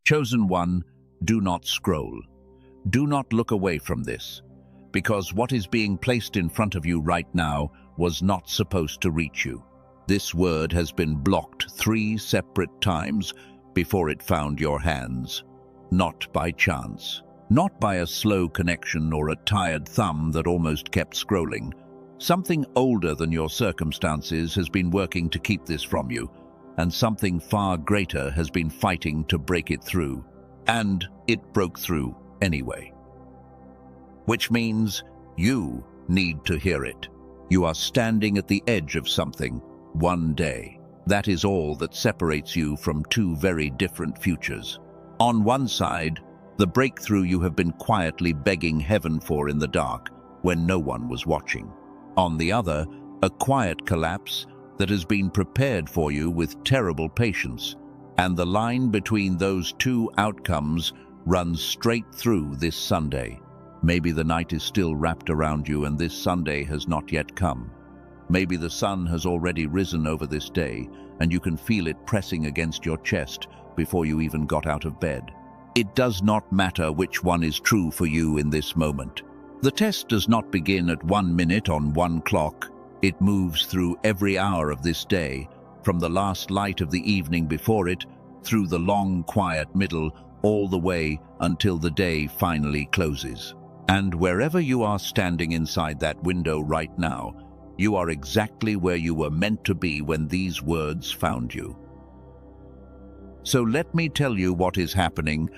Chosen one, do not scroll. Do not look away from this, because what is being placed in front of you right now was not supposed to reach you. This word has been blocked 3 separate times before it found your hands. Not by chance. Not by a slow connection or a tired thumb that almost kept scrolling. Something older than your circumstances has been working to keep this from you, and something far greater has been fighting to break it through. And it broke through anyway. Which means you need to hear it. You are standing at the edge of something, one day. That is all that separates you from 2 very different futures. On one side, the breakthrough you have been quietly begging heaven for in the dark when no one was watching. On the other, a quiet collapse that has been prepared for you with terrible patience. And the line between those 2 outcomes runs straight through this Sunday. Maybe the night is still wrapped around you and this Sunday has not yet come. Maybe the sun has already risen over this day and you can feel it pressing against your chest before you even got out of bed. It does not matter which one is true for you in this moment. The test does not begin at 1 minute on 1 clock. It moves through every hour of this day, from the last light of the evening before it, through the long, quiet middle, all the way until the day finally closes. And wherever you are standing inside that window right now, you are exactly where you were meant to be when these words found you. So let me tell you what is happening,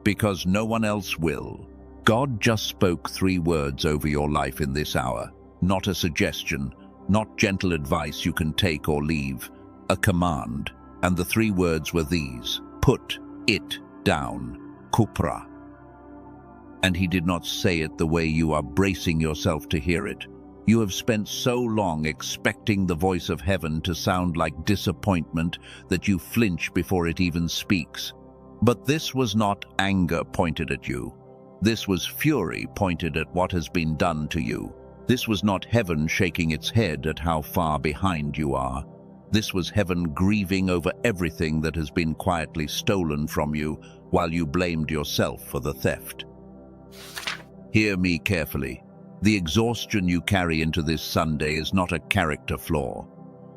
because no one else will. God just spoke 3 words over your life in this hour. Not a suggestion, not gentle advice you can take or leave. A command. And the 3 words were these: put it down. Kupra. And he did not say it the way you are bracing yourself to hear it. You have spent so long expecting the voice of heaven to sound like disappointment that you flinch before it even speaks. But this was not anger pointed at you. This was fury pointed at what has been done to you. This was not heaven shaking its head at how far behind you are. This was heaven grieving over everything that has been quietly stolen from you while you blamed yourself for the theft. Hear me carefully. The exhaustion you carry into this Sunday is not a character flaw.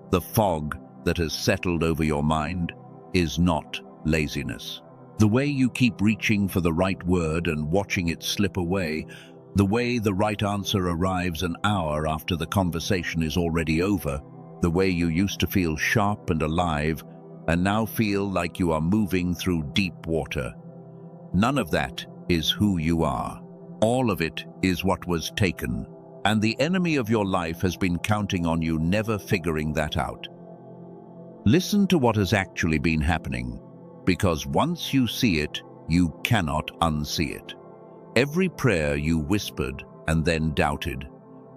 The fog that has settled over your mind is not laziness. The way you keep reaching for the right word and watching it slip away, the way the right answer arrives an hour after the conversation is already over, the way you used to feel sharp and alive and now feel like you are moving through deep water. None of that is who you are. All of it is what was taken, and the enemy of your life has been counting on you never figuring that out. Listen to what has actually been happening, because once you see it, you cannot unsee it. Every prayer you whispered and then doubted,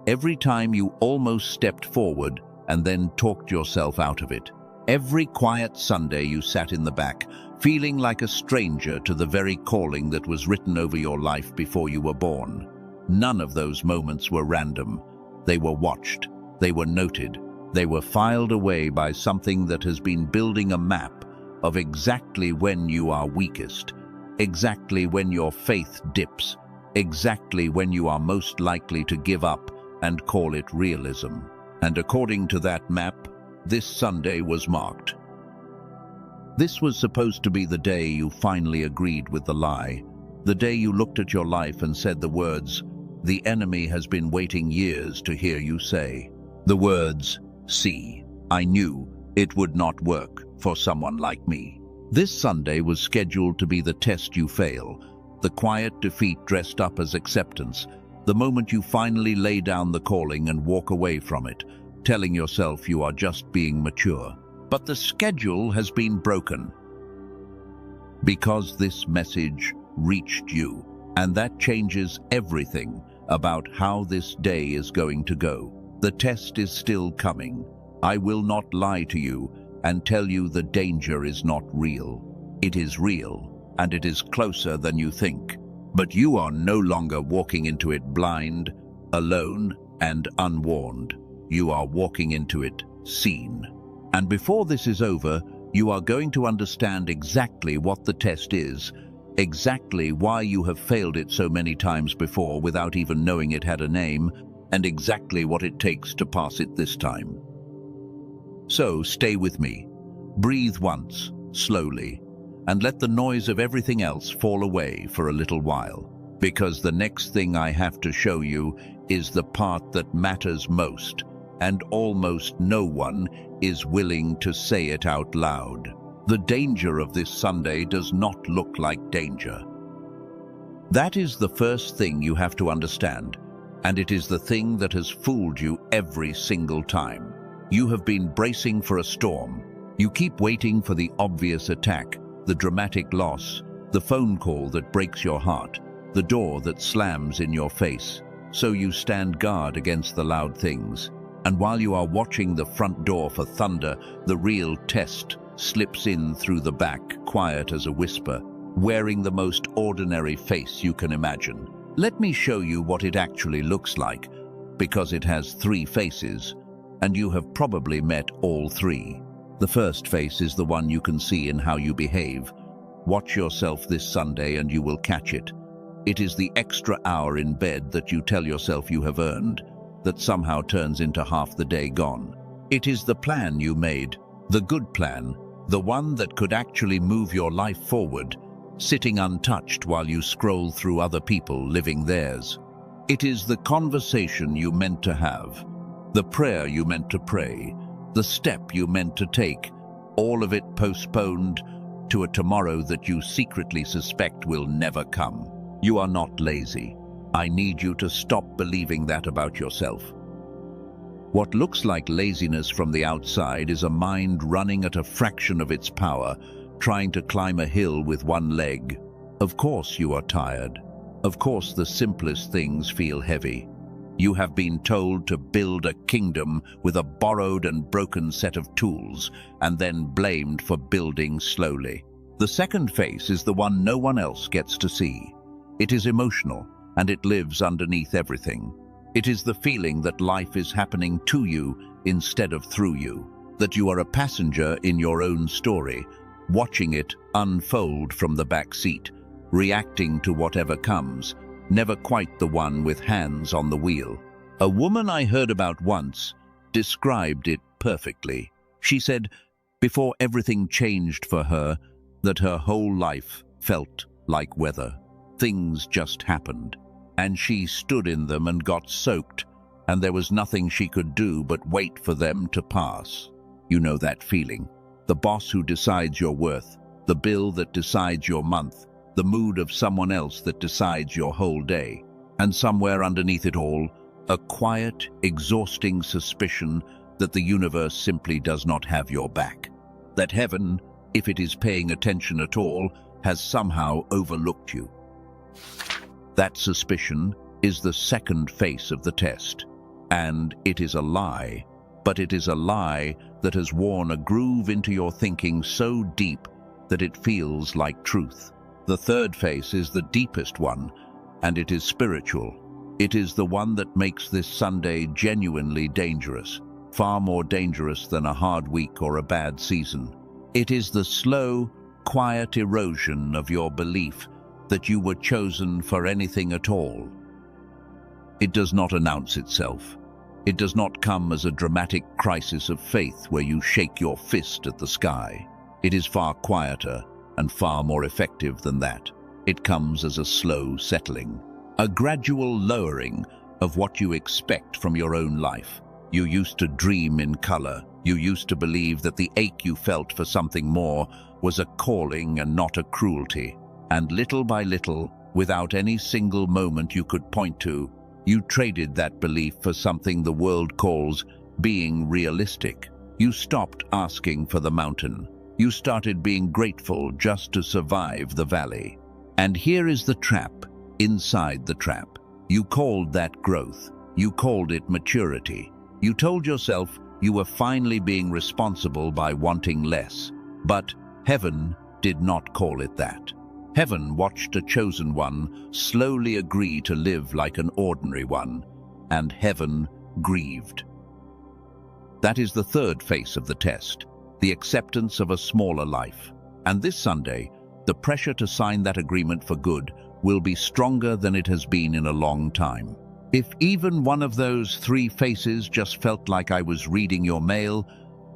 every time you almost stepped forward and then talked yourself out of it, every quiet Sunday you sat in the back, feeling like a stranger to the very calling that was written over your life before you were born. None of those moments were random. They were watched. They were noted. They were filed away by something that has been building a map of exactly when you are weakest, exactly when your faith dips, exactly when you are most likely to give up and call it realism. And according to that map, this Sunday was marked. This was supposed to be the day you finally agreed with the lie, the day you looked at your life and said the words the enemy has been waiting years to hear you say. The words, "See, I knew it would not work for someone like me." This Sunday was scheduled to be the test you fail, the quiet defeat dressed up as acceptance, the moment you finally lay down the calling and walk away from it, telling yourself you are just being mature. But the schedule has been broken because this message reached you, and that changes everything about how this day is going to go. The test is still coming. I will not lie to you and tell you the danger is not real. It is real, and it is closer than you think. But you are no longer walking into it blind, alone, and unwarned. You are walking into it seen. And before this is over, you are going to understand exactly what the test is, exactly why you have failed it so many times before without even knowing it had a name, and exactly what it takes to pass it this time. So stay with me. Breathe once, slowly, and let the noise of everything else fall away for a little while, because the next thing I have to show you is the part that matters most, and almost no one is willing to say it out loud. The danger of this Sunday does not look like danger. That is the first thing you have to understand, and it is the thing that has fooled you every single time. You have been bracing for a storm. You keep waiting for the obvious attack, the dramatic loss, the phone call that breaks your heart, the door that slams in your face. So you stand guard against the loud things. And while you are watching the front door for thunder, the real test slips in through the back, quiet as a whisper, wearing the most ordinary face you can imagine. Let me show you what it actually looks like, because it has 3 faces, and you have probably met all 3. The first face is the one you can see in how you behave. Watch yourself this Sunday and you will catch it. It is the extra hour in bed that you tell yourself you have earned, that somehow turns into half the day gone. It is the plan you made, the good plan, the one that could actually move your life forward, sitting untouched while you scroll through other people living theirs. It is the conversation you meant to have, the prayer you meant to pray, the step you meant to take, all of it postponed to a tomorrow that you secretly suspect will never come. You are not lazy. I need you to stop believing that about yourself. What looks like laziness from the outside is a mind running at a fraction of its power, trying to climb a hill with one leg. Of course you are tired. Of course the simplest things feel heavy. You have been told to build a kingdom with a borrowed and broken set of tools, and then blamed for building slowly. The second face is the one no one else gets to see. It is emotional, and it lives underneath everything. It is the feeling that life is happening to you instead of through you, that you are a passenger in your own story, watching it unfold from the back seat, reacting to whatever comes, never quite the one with hands on the wheel. A woman I heard about once described it perfectly. She said, before everything changed for her, that her whole life felt like weather. Things just happened, and she stood in them and got soaked, and there was nothing she could do but wait for them to pass. You know that feeling. The boss who decides your worth, the bill that decides your month, the mood of someone else that decides your whole day. And somewhere underneath it all, a quiet, exhausting suspicion that the universe simply does not have your back. That heaven, if it is paying attention at all, has somehow overlooked you. That suspicion is the second face of the test. And it is a lie, but it is a lie that has worn a groove into your thinking so deep that it feels like truth. The third face is the deepest one, and it is spiritual. It is the one that makes this Sunday genuinely dangerous, far more dangerous than a hard week or a bad season. It is the slow, quiet erosion of your belief that you were chosen for anything at all. It does not announce itself. It does not come as a dramatic crisis of faith where you shake your fist at the sky. It is far quieter and far more effective than that. It comes as a slow settling, a gradual lowering of what you expect from your own life. You used to dream in color. You used to believe that the ache you felt for something more was a calling and not a cruelty. And little by little, without any single moment you could point to, you traded that belief for something the world calls being realistic. You stopped asking for the mountain. You started being grateful just to survive the valley. And here is the trap inside the trap. You called that growth. You called it maturity. You told yourself you were finally being responsible by wanting less. But heaven did not call it that. Heaven watched a chosen one slowly agree to live like an ordinary one, and heaven grieved. That is the third face of the test. the acceptance of a smaller life. And this Sunday, the pressure to sign that agreement for good will be stronger than it has been in a long time. If even one of those 3 faces just felt like I was reading your mail,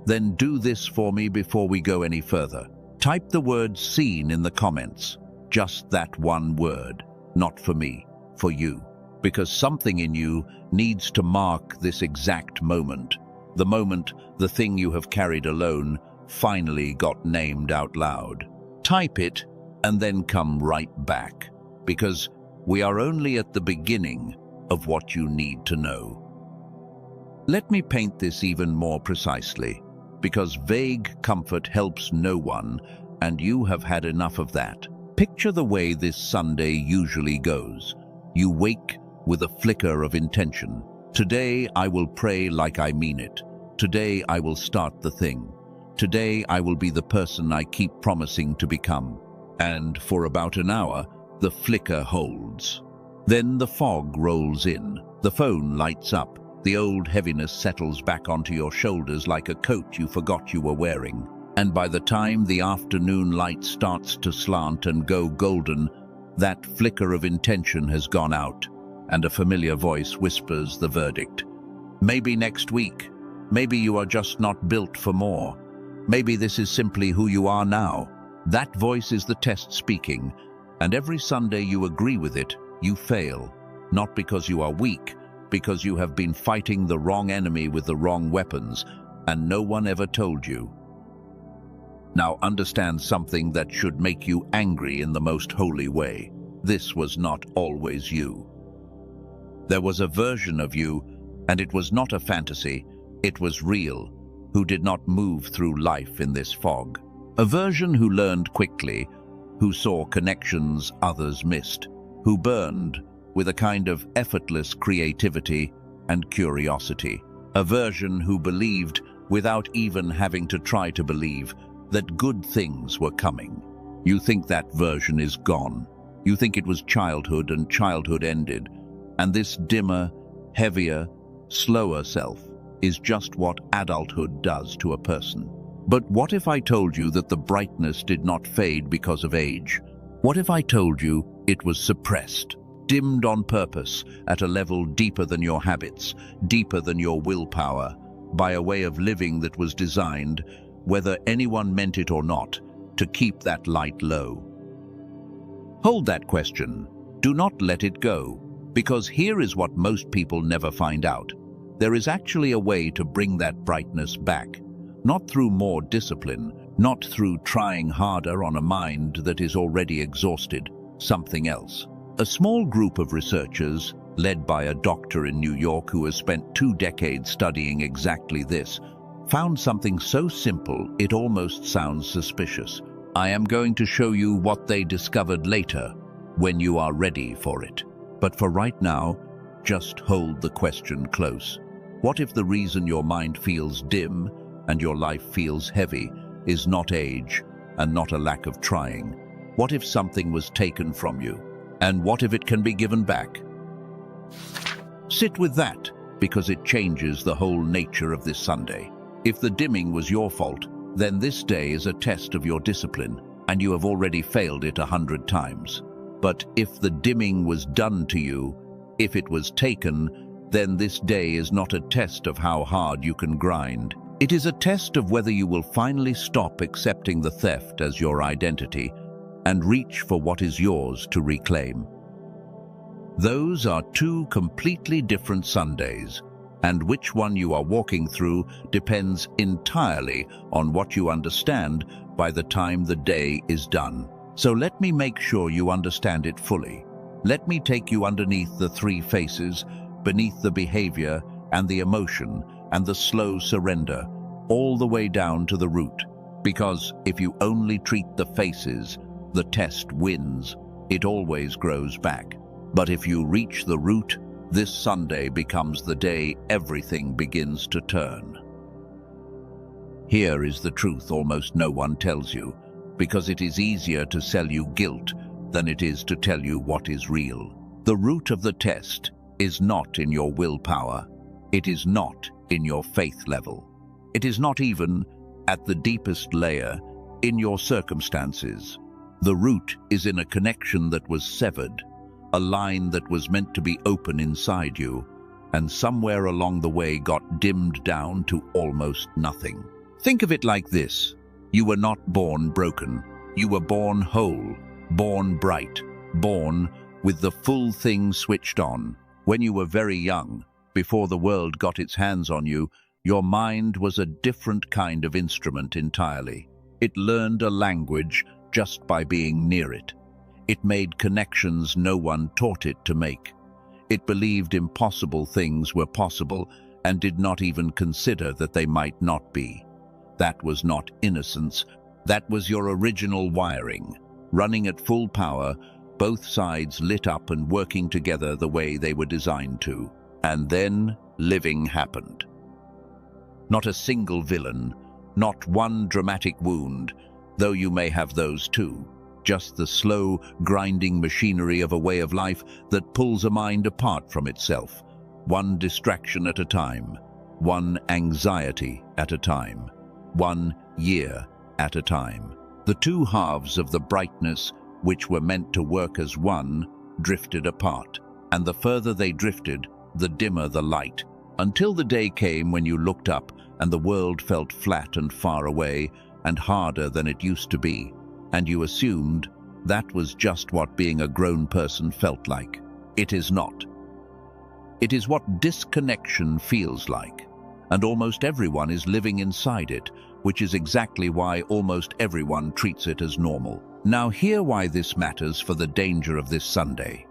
then do this for me before we go any further. Type the word "seen" in the comments. Just that one word. Not for me, for you. Because something in you needs to mark this exact moment. The moment the thing you have carried alone finally got named out loud. Type it and then come right back. Because we are only at the beginning of what you need to know. Let me paint this even more precisely, because vague comfort helps no one, and you have had enough of that. Picture the way this Sunday usually goes. You wake with a flicker of intention. Today I will pray like I mean it. Today I will start the thing. Today I will be the person I keep promising to become. And for about an hour, the flicker holds. Then the fog rolls in. The phone lights up. The old heaviness settles back onto your shoulders like a coat you forgot you were wearing. And by the time the afternoon light starts to slant and go golden, that flicker of intention has gone out, and a familiar voice whispers the verdict. Maybe next week. Maybe you are just not built for more. Maybe this is simply who you are now. That voice is the test speaking, and every Sunday you agree with it, you fail. Not because you are weak, because you have been fighting the wrong enemy with the wrong weapons, and no one ever told you. Now understand something that should make you angry in the most holy way. This was not always you. There was a version of you, and it was not a fantasy, it was real, who did not move through life in this fog. A version who learned quickly, who saw connections others missed, who burned with a kind of effortless creativity and curiosity. A version who believed, without even having to try to believe, that good things were coming. You think that version is gone. You think it was childhood and childhood ended, and this dimmer, heavier, slower self is just what adulthood does to a person. But what if I told you that the brightness did not fade because of age? What if I told you it was suppressed, dimmed on purpose, at a level deeper than your habits, deeper than your willpower, by a way of living that was designed, whether anyone meant it or not, to keep that light low? Hold that question. Do not let it go, because here is what most people never find out. There is actually a way to bring that brightness back, not through more discipline, not through trying harder on a mind that is already exhausted, something else. A small group of researchers, led by a doctor in New York who has spent 2 decades studying exactly this, found something so simple it almost sounds suspicious. I am going to show you what they discovered later, when you are ready for it. But for right now, just hold the question close. What if the reason your mind feels dim and your life feels heavy is not age and not a lack of trying? What if something was taken from you? And what if it can be given back? Sit with that, because it changes the whole nature of this Sunday. If the dimming was your fault, then this day is a test of your discipline, and you have already failed it 100 times. But if the dimming was done to you, if it was taken, then this day is not a test of how hard you can grind. It is a test of whether you will finally stop accepting the theft as your identity and reach for what is yours to reclaim. Those are 2 completely different Sundays, and which one you are walking through depends entirely on what you understand by the time the day is done. So let me make sure you understand it fully. Let me take you underneath the 3 faces, beneath the behavior and the emotion and the slow surrender, all the way down to the root. Because if you only treat the faces, the test wins. It always grows back. But if you reach the root, this Sunday becomes the day everything begins to turn. Here is the truth almost no one tells you, because it is easier to sell you guilt than it is to tell you what is real. The root of the test is not in your willpower. It is not in your faith level. It is not even, at the deepest layer, in your circumstances. The root is in a connection that was severed, a line that was meant to be open inside you, and somewhere along the way got dimmed down to almost nothing. Think of it like this. You were not born broken. You were born whole, born bright, born with the full thing switched on. When you were very young, before the world got its hands on you, your mind was a different kind of instrument entirely. It learned a language just by being near it. It made connections no one taught it to make. It believed impossible things were possible and did not even consider that they might not be. That was not innocence. That was your original wiring, running at full power, both sides lit up and working together the way they were designed to. And then living happened. Not a single villain, not one dramatic wound, though you may have those too. Just the slow, grinding machinery of a way of life that pulls a mind apart from itself, one distraction at a time, one anxiety at a time, 1 year at a time. The two halves of the brightness, which were meant to work as one, drifted apart, and the further they drifted, the dimmer the light, until the day came when you looked up and the world felt flat and far away and harder than it used to be, and you assumed that was just what being a grown person felt like. It is not. It is what disconnection feels like, and almost everyone is living inside it, which is exactly why almost everyone treats it as normal. Now hear why this matters for the danger of this Sunday.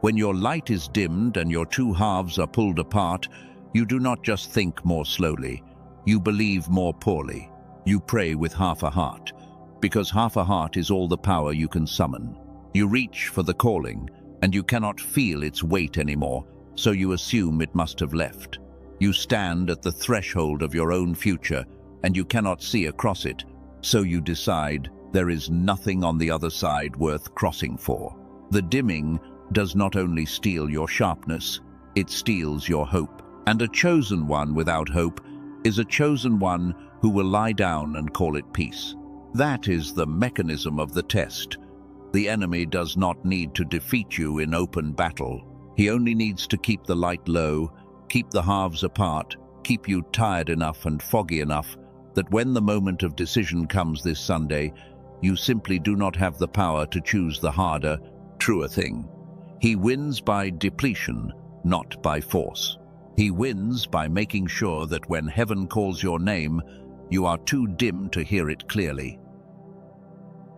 When your light is dimmed and your two halves are pulled apart, you do not just think more slowly, you believe more poorly. You pray with half a heart, because half a heart is all the power you can summon. You reach for the calling, and you cannot feel its weight anymore, so you assume it must have left. You stand at the threshold of your own future, and you cannot see across it, so you decide there is nothing on the other side worth crossing for. The dimming does not only steal your sharpness, it steals your hope. And a chosen one without hope is a chosen one who will lie down and call it peace. That is the mechanism of the test. The enemy does not need to defeat you in open battle. He only needs to keep the light low, keep the halves apart, keep you tired enough and foggy enough that when the moment of decision comes this Sunday, you simply do not have the power to choose the harder, truer thing. He wins by depletion, not by force. He wins by making sure that when heaven calls your name, you are too dim to hear it clearly.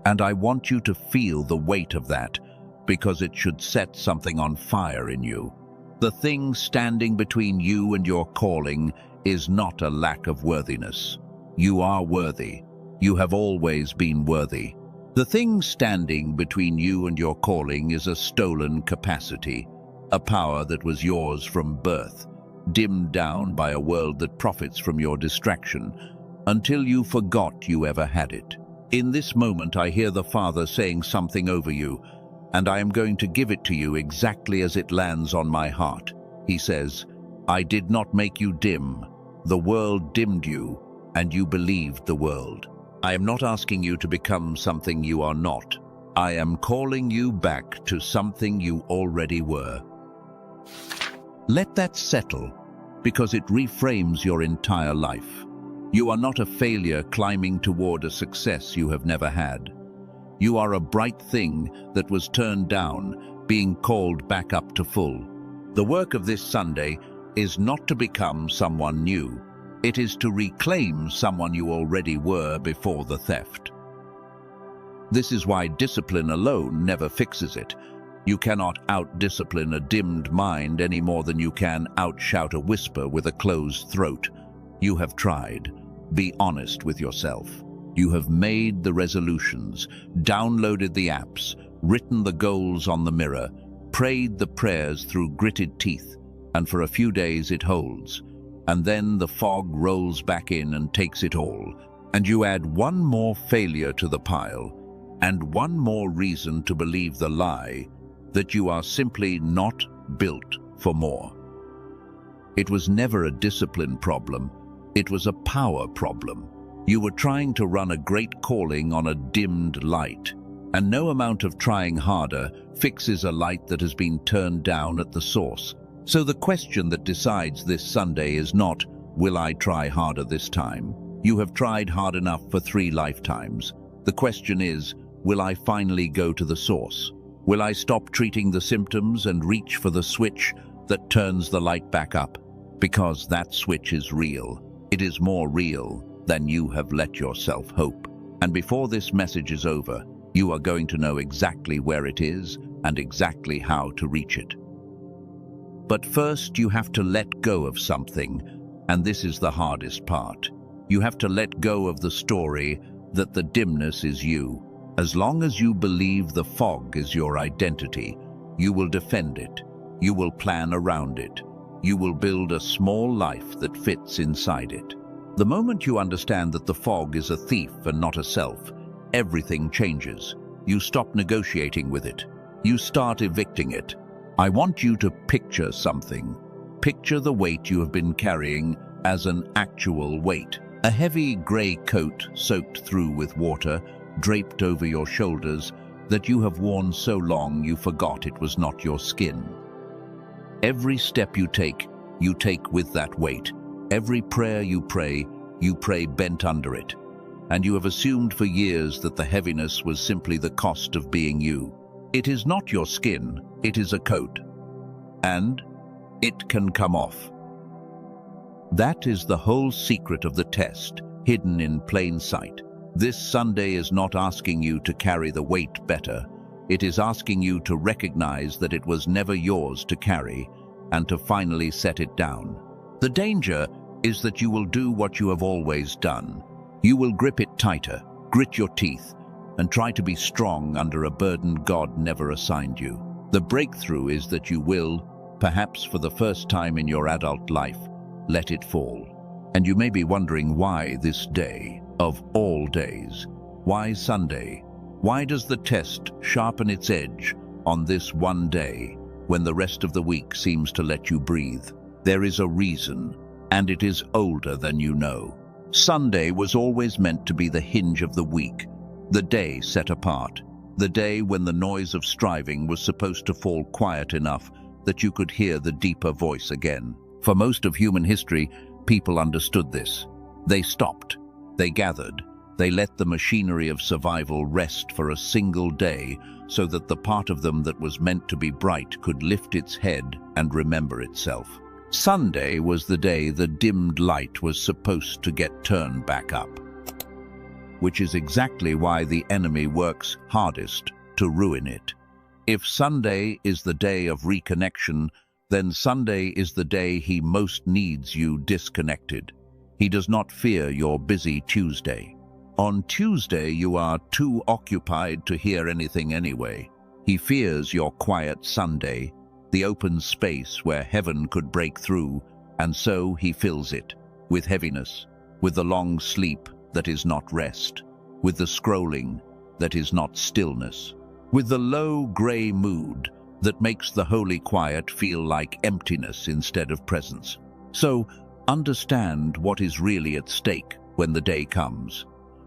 And I want you to feel the weight of that, because it should set something on fire in you. The thing standing between you and your calling is not a lack of worthiness. You are worthy. You have always been worthy. The thing standing between you and your calling is a stolen capacity, a power that was yours from birth, dimmed down by a world that profits from your distraction, until you forgot you ever had it. In this moment I hear the Father saying something over you, and I am going to give it to you exactly as it lands on my heart. He says, I did not make you dim. The world dimmed you, and you believed the world. I am not asking you to become something you are not. I am calling you back to something you already were. Let that settle, because it reframes your entire life. You are not a failure climbing toward a success you have never had. You are a bright thing that was turned down, being called back up to full. The work of this Sunday is not to become someone new. It is to reclaim someone you already were before the theft. This is why discipline alone never fixes it. You cannot out-discipline a dimmed mind any more than you can outshout a whisper with a closed throat. You have tried. Be honest with yourself. You have made the resolutions, downloaded the apps, written the goals on the mirror, prayed the prayers through gritted teeth, and for a few days it holds. And then the fog rolls back in and takes it all, and you add one more failure to the pile, and one more reason to believe the lie that you are simply not built for more. It was never a discipline problem, it was a power problem. You were trying to run a great calling on a dimmed light, and no amount of trying harder fixes a light that has been turned down at the source. So the question that decides this Sunday is not, will I try harder this time? You have tried hard enough for 3 lifetimes. The question is, will I finally go to the source? Will I stop treating the symptoms and reach for the switch that turns the light back up? Because that switch is real. It is more real than you have let yourself hope. And before this message is over, you are going to know exactly where it is and exactly how to reach it. But first, you have to let go of something, and this is the hardest part. You have to let go of the story that the dimness is you. As long as you believe the fog is your identity, you will defend it. You will plan around it. You will build a small life that fits inside it. The moment you understand that the fog is a thief and not a self, everything changes. You stop negotiating with it. You start evicting it. I want you to picture something. Picture the weight you have been carrying as an actual weight. A heavy gray coat soaked through with water, draped over your shoulders, that you have worn so long you forgot it was not your skin. Every step you take with that weight. Every prayer you pray bent under it. And you have assumed for years that the heaviness was simply the cost of being you. It is not your skin, it is a coat. And it can come off. That is the whole secret of the test, hidden in plain sight. This Sunday is not asking you to carry the weight better. It is asking you to recognize that it was never yours to carry and to finally set it down. The danger is that you will do what you have always done. You will grip it tighter, grit your teeth, and try to be strong under a burden God never assigned you. The breakthrough is that you will, perhaps for the first time in your adult life, let it fall. And you may be wondering why this day, of all days, why Sunday? Why does the test sharpen its edge on this one day when the rest of the week seems to let you breathe? There is a reason, and it is older than you know. Sunday was always meant to be the hinge of the week, the day set apart, the day when the noise of striving was supposed to fall quiet enough that you could hear the deeper voice again. For most of human history, people understood this. They stopped, they gathered, they let the machinery of survival rest for a single day so that the part of them that was meant to be bright could lift its head and remember itself. Sunday was the day the dimmed light was supposed to get turned back up, which is exactly why the enemy works hardest to ruin it. If Sunday is the day of reconnection, then Sunday is the day he most needs you disconnected. He does not fear your busy Tuesday. On Tuesday, you are too occupied to hear anything anyway. He fears your quiet Sunday, the open space where heaven could break through, and so he fills it with heaviness, with the long sleep that is not rest, with the scrolling that is not stillness, with the low gray mood that makes the holy quiet feel like emptiness instead of presence. So understand what is really at stake when the day comes.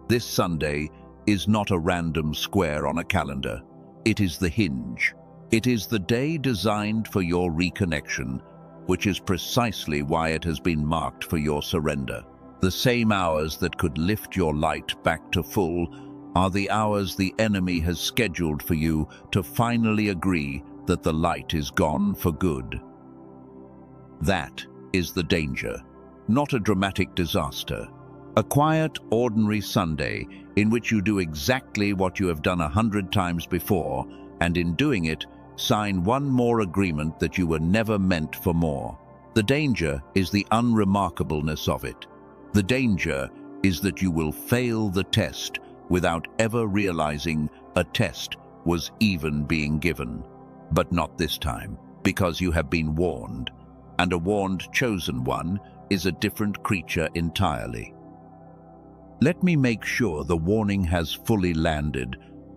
This Sunday is not a random square on a calendar. It is the hinge. It is the day designed for your reconnection, which is precisely why it has been marked for your surrender. The same hours that could lift your light back to full are the hours the enemy has scheduled for you to finally agree that the light is gone for good. That is the danger, not a dramatic disaster. A quiet, ordinary Sunday in which you do exactly what you have done 100 times before, and in doing it, sign one more agreement that you were never meant for more. The danger is the unremarkableness of it. The danger is that you will fail the test without ever realizing a test was even being given. But not this time, because you have been warned, and a warned chosen one is a different creature entirely. Let me make sure the warning has fully landed,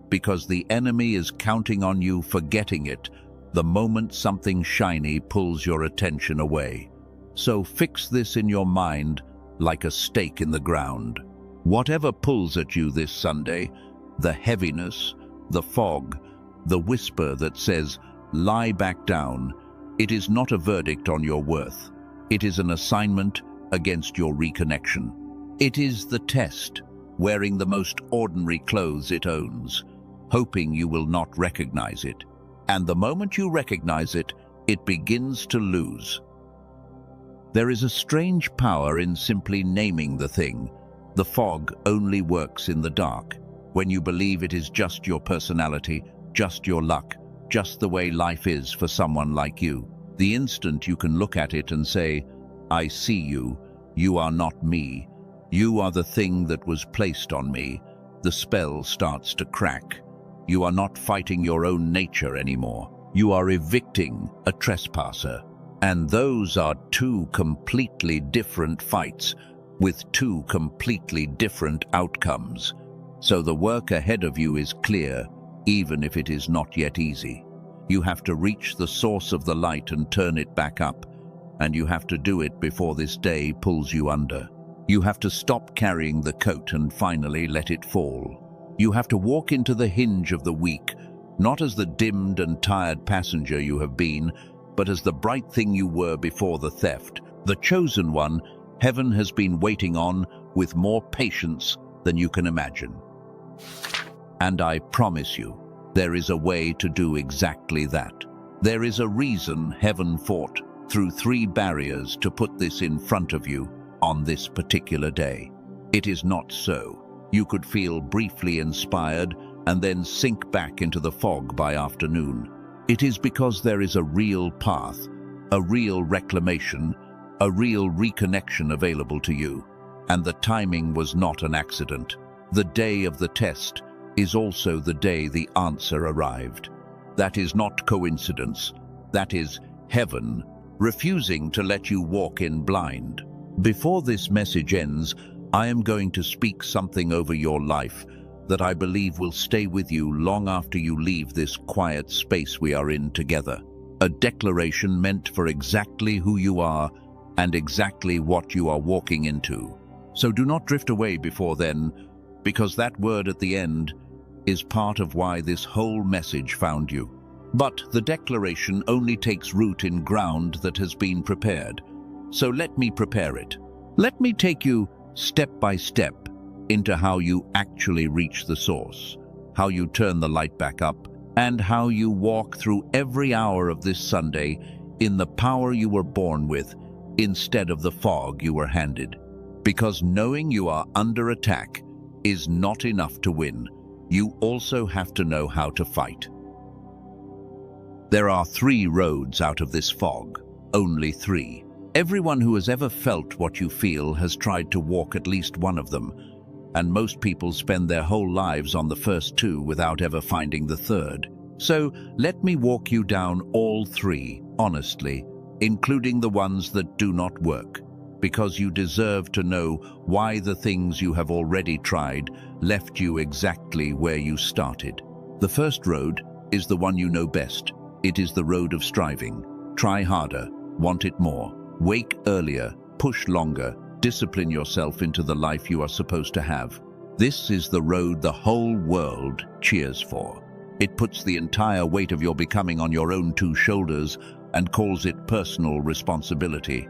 because the enemy is counting on you forgetting it the moment something shiny pulls your attention away. So fix this in your mind like a stake in the ground. Whatever pulls at you this Sunday, the heaviness, the fog, the whisper that says, lie back down, it is not a verdict on your worth. It is an assignment against your reconnection. It is the test, wearing the most ordinary clothes it owns, hoping you will not recognize it. And the moment you recognize it, it begins to lose. There is a strange power in simply naming the thing. The fog only works in the dark, when you believe it is just your personality, just your luck, just the way life is for someone like you. The instant you can look at it and say, I see you, you are not me, you are the thing that was placed on me, the spell starts to crack. You are not fighting your own nature anymore. You are evicting a trespasser. And those are two completely different fights with two completely different outcomes. So the work ahead of you is clear, even if it is not yet easy. You have to reach the source of the light and turn it back up, and you have to do it before this day pulls you under. You have to stop carrying the coat and finally let it fall. You have to walk into the hinge of the week, not as the dimmed and tired passenger you have been, but as the bright thing you were before the theft. The chosen one, heaven has been waiting on with more patience than you can imagine. And I promise you, there is a way to do exactly that. There is a reason heaven fought through 3 barriers to put this in front of you on this particular day. It is not so. You could feel briefly inspired and then sink back into the fog by afternoon. It is because there is a real path, a real reclamation, a real reconnection available to you. And the timing was not an accident. The day of the test is also the day the answer arrived. That is not coincidence. That is heaven refusing to let you walk in blind. Before this message ends, I am going to speak something over your life that I believe will stay with you long after you leave this quiet space we are in together. A declaration meant for exactly who you are and exactly what you are walking into. So do not drift away before then, because that word at the end is part of why this whole message found you. But the declaration only takes root in ground that has been prepared. So let me prepare it. Let me take you step by step into how you actually reach the source, how you turn the light back up, and how you walk through every hour of this Sunday in the power you were born with instead of the fog you were handed. Because knowing you are under attack is not enough to win. You also have to know how to fight. There are 3 roads out of this fog, only 3. Everyone who has ever felt what you feel has tried to walk at least one of them, and most people spend their whole lives on the first 2 without ever finding the third. So let me walk you down all 3, honestly, including the ones that do not work, because you deserve to know why the things you have already tried left you exactly where you started. The first road is the one you know best. It is the road of striving. Try harder, want it more, wake earlier, push longer, discipline yourself into the life you are supposed to have. This is the road the whole world cheers for. It puts the entire weight of your becoming on your own 2 shoulders and calls it personal responsibility.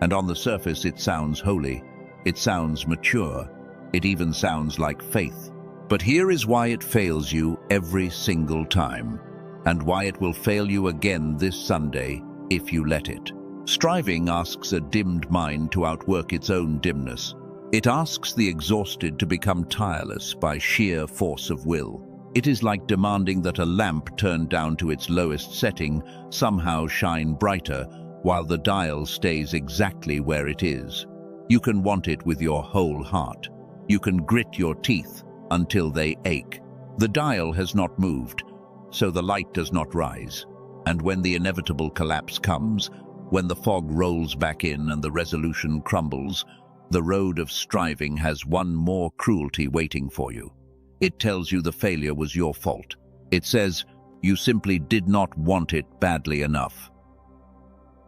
And on the surface it sounds holy, it sounds mature, it even sounds like faith. But here is why it fails you every single time, and why it will fail you again this Sunday if you let it. Striving asks a dimmed mind to outwork its own dimness. It asks the exhausted to become tireless by sheer force of will. It is like demanding that a lamp turned down to its lowest setting somehow shine brighter while the dial stays exactly where it is. You can want it with your whole heart. You can grit your teeth until they ache. The dial has not moved, so the light does not rise. And when the inevitable collapse comes, when the fog rolls back in and the resolution crumbles, the road of striving has one more cruelty waiting for you. It tells you the failure was your fault. It says you simply did not want it badly enough.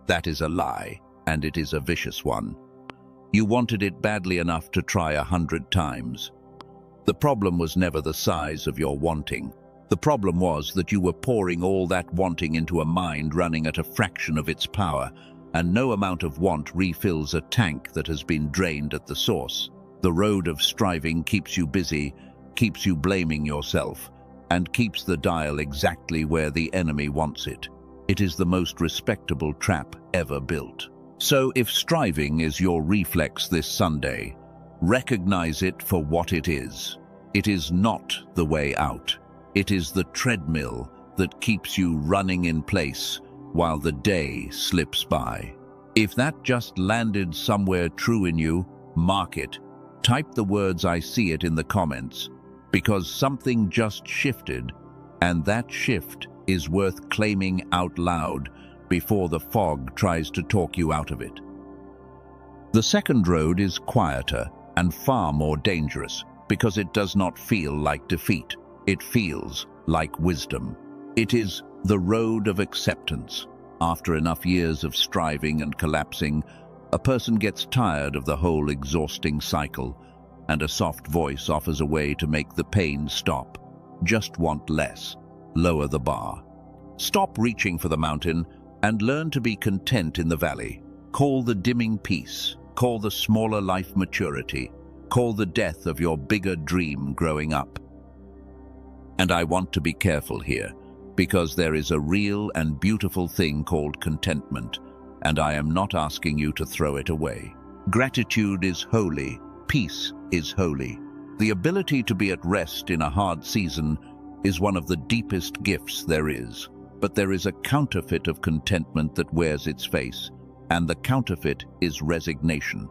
That is a lie, and it is a vicious one. You wanted it badly enough to try 100 times. The problem was never the size of your wanting. The problem was that you were pouring all that wanting into a mind running at a fraction of its power, and no amount of want refills a tank that has been drained at the source. The road of striving keeps you busy, keeps you blaming yourself, and keeps the dial exactly where the enemy wants it. It is the most respectable trap ever built. So if striving is your reflex this Sunday, recognize it for what it is. It is not the way out. It is the treadmill that keeps you running in place while the day slips by. If that just landed somewhere true in you, mark it. Type the words "I see it" in the comments, because something just shifted, and that shift is worth claiming out loud before the fog tries to talk you out of it. The second road is quieter and far more dangerous because it does not feel like defeat. It feels like wisdom. It is the road of acceptance. After enough years of striving and collapsing, a person gets tired of the whole exhausting cycle, and a soft voice offers a way to make the pain stop. Just want less. Lower the bar. Stop reaching for the mountain and learn to be content in the valley. Call the dimming peace. Call the smaller life maturity. Call the death of your bigger dream growing up. And I want to be careful here, because there is a real and beautiful thing called contentment, and I am not asking you to throw it away. Gratitude is holy. Peace is holy. The ability to be at rest in a hard season is one of the deepest gifts there is. But there is a counterfeit of contentment that wears its face, and the counterfeit is resignation.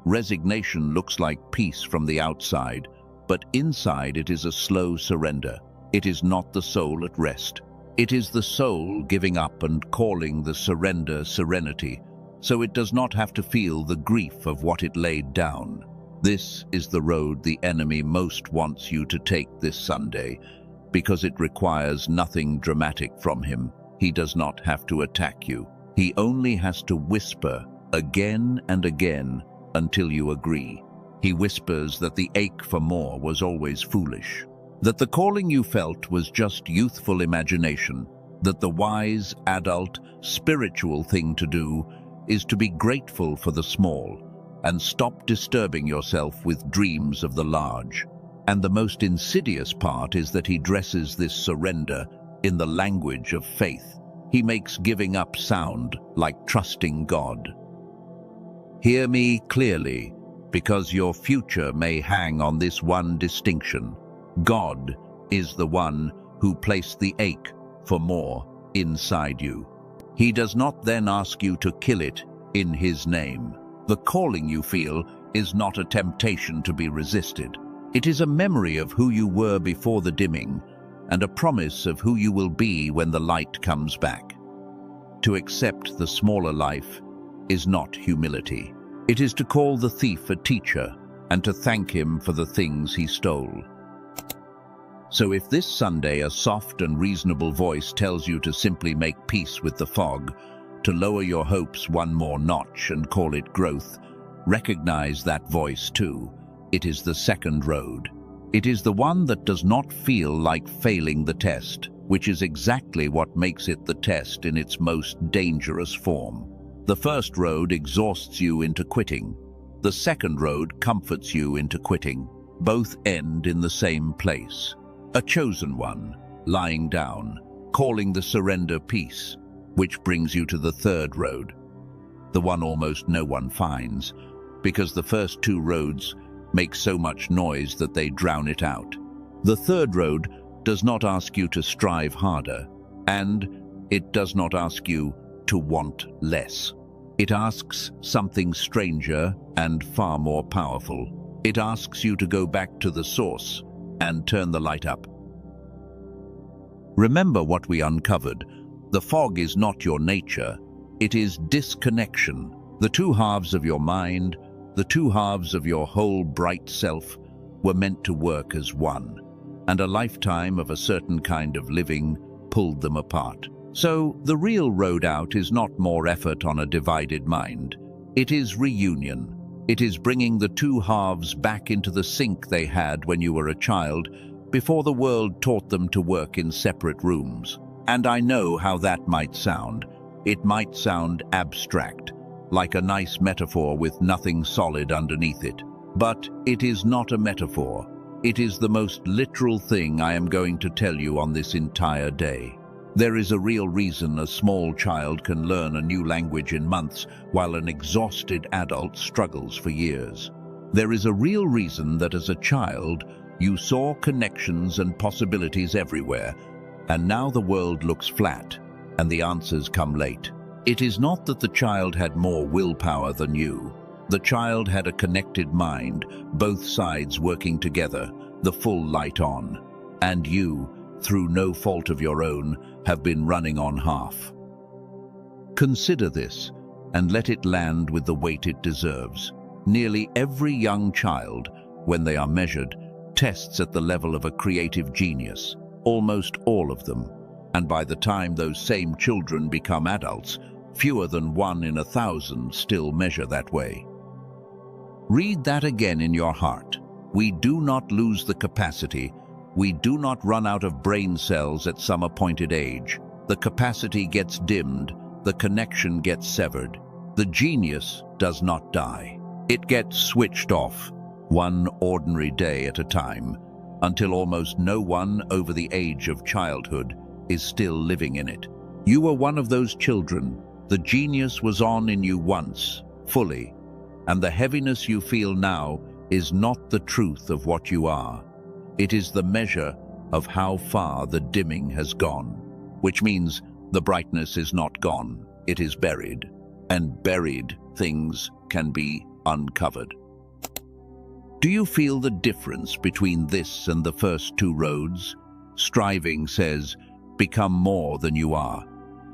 Resignation looks like peace from the outside, but inside it is a slow surrender. It is not the soul at rest. It is the soul giving up and calling the surrender serenity, so it does not have to feel the grief of what it laid down. This is the road the enemy most wants you to take this Sunday, because it requires nothing dramatic from him. He does not have to attack you. He only has to whisper again and again until you agree. He whispers that the ache for more was always foolish, that the calling you felt was just youthful imagination, that the wise, adult, spiritual thing to do is to be grateful for the small and stop disturbing yourself with dreams of the large. And the most insidious part is that he dresses this surrender in the language of faith. He makes giving up sound like trusting God. Hear me clearly, because your future may hang on this one distinction. God is the one who placed the ache for more inside you. He does not then ask you to kill it in his name. The calling you feel is not a temptation to be resisted. It is a memory of who you were before the dimming, and a promise of who you will be when the light comes back. To accept the smaller life is not humility. It is to call the thief a teacher and to thank him for the things he stole. So if this Sunday a soft and reasonable voice tells you to simply make peace with the fog, to lower your hopes one more notch and call it growth, recognize that voice too. It is the second road. It is the one that does not feel like failing the test, which is exactly what makes it the test in its most dangerous form. The first road exhausts you into quitting. The second road comforts you into quitting. Both end in the same place. A chosen one, lying down, calling the surrender peace, which brings you to the third road, the one almost no one finds, because the first two roads make so much noise that they drown it out. The third road does not ask you to strive harder, and it does not ask you to want less. It asks something stranger and far more powerful. It asks you to go back to the source and turn the light up. Remember what we uncovered. The fog is not your nature. It is disconnection. The two halves of your mind, the two halves of your whole bright self, were meant to work as one, and a lifetime of a certain kind of living pulled them apart. So the real road out is not more effort on a divided mind. It is reunion. It is bringing the two halves back into the sync they had when you were a child, before the world taught them to work in separate rooms. And I know how that might sound. It might sound abstract, like a nice metaphor with nothing solid underneath it. But it is not a metaphor. It is the most literal thing I am going to tell you on this entire day. There is a real reason a small child can learn a new language in months, while an exhausted adult struggles for years. There is a real reason that as a child, you saw connections and possibilities everywhere, and now the world looks flat, and the answers come late. It is not that the child had more willpower than you. The child had a connected mind, both sides working together, the full light on. And you, through no fault of your own, have been running on half. Consider this, and let it land with the weight it deserves. Nearly every young child, when they are measured, tests at the level of a creative genius, almost all of them. And by the time those same children become adults, fewer than 1 in 1,000 still measure that way. Read that again in your heart. We do not lose the capacity. We do not run out of brain cells at some appointed age. The capacity gets dimmed. The connection gets severed. The genius does not die. It gets switched off, one ordinary day at a time, until almost no one over the age of childhood is still living in it. You were one of those children. The genius was on in you once, fully, and the heaviness you feel now is not the truth of what you are. It is the measure of how far the dimming has gone, which means the brightness is not gone, it is buried, and buried things can be uncovered. Do you feel the difference between this and the first two roads? Striving says, become more than you are.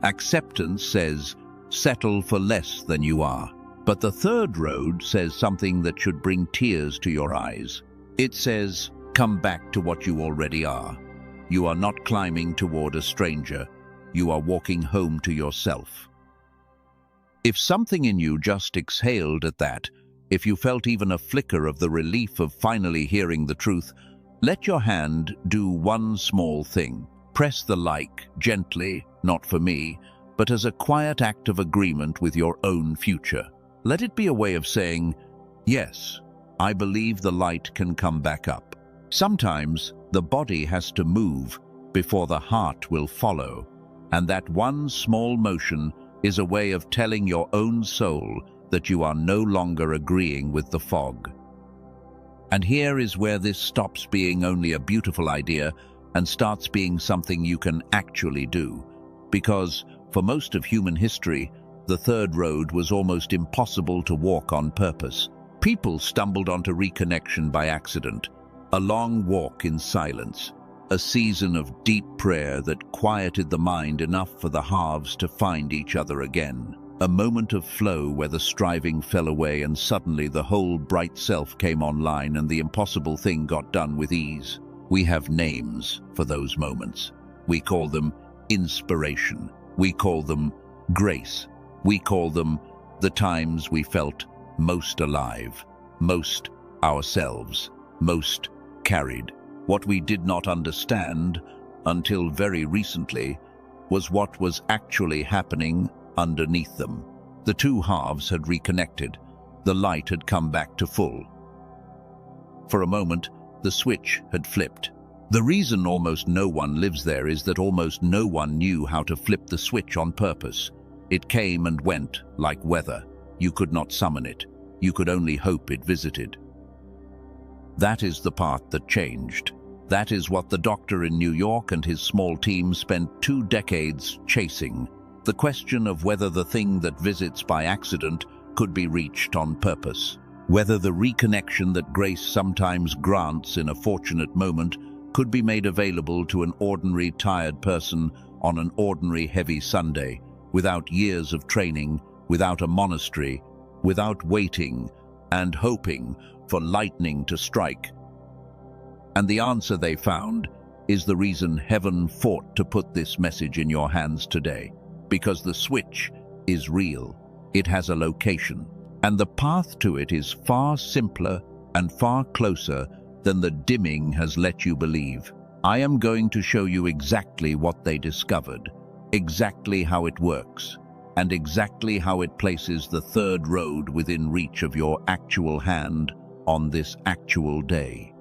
Acceptance says, settle for less than you are. But the third road says something that should bring tears to your eyes. It says, come back to what you already are. You are not climbing toward a stranger. You are walking home to yourself. If something in you just exhaled at that, if you felt even a flicker of the relief of finally hearing the truth, let your hand do one small thing. Press the like, gently, not for me, but as a quiet act of agreement with your own future. Let it be a way of saying, yes, I believe the light can come back up. Sometimes the body has to move before the heart will follow, and that one small motion is a way of telling your own soul that you are no longer agreeing with the fog. And here is where this stops being only a beautiful idea and starts being something you can actually do. Because for most of human history, the third road was almost impossible to walk on purpose. People stumbled onto reconnection by accident, a long walk in silence, a season of deep prayer that quieted the mind enough for the halves to find each other again. A moment of flow where the striving fell away and suddenly the whole bright self came online and the impossible thing got done with ease. We have names for those moments. We call them inspiration. We call them grace. We call them the times we felt most alive, most ourselves, most carried. What we did not understand until very recently was what was actually happening underneath them. The two halves had reconnected. The light had come back to full. For a moment, the switch had flipped. The reason almost no one lives there is that almost no one knew how to flip the switch on purpose. It came and went like weather. You could not summon it. You could only hope it visited. That is the part that changed. That is what the doctor in New York and his small team spent 2 decades chasing. The question of whether the thing that visits by accident could be reached on purpose. Whether the reconnection that grace sometimes grants in a fortunate moment could be made available to an ordinary tired person on an ordinary heavy Sunday, without years of training, without a monastery, without waiting and hoping for lightning to strike. And the answer they found is the reason heaven fought to put this message in your hands today. Because the switch is real. It has a location. And the path to it is far simpler and far closer than the dimming has let you believe. I am going to show you exactly what they discovered, exactly how it works, and exactly how it places the third road within reach of your actual hand on this actual day.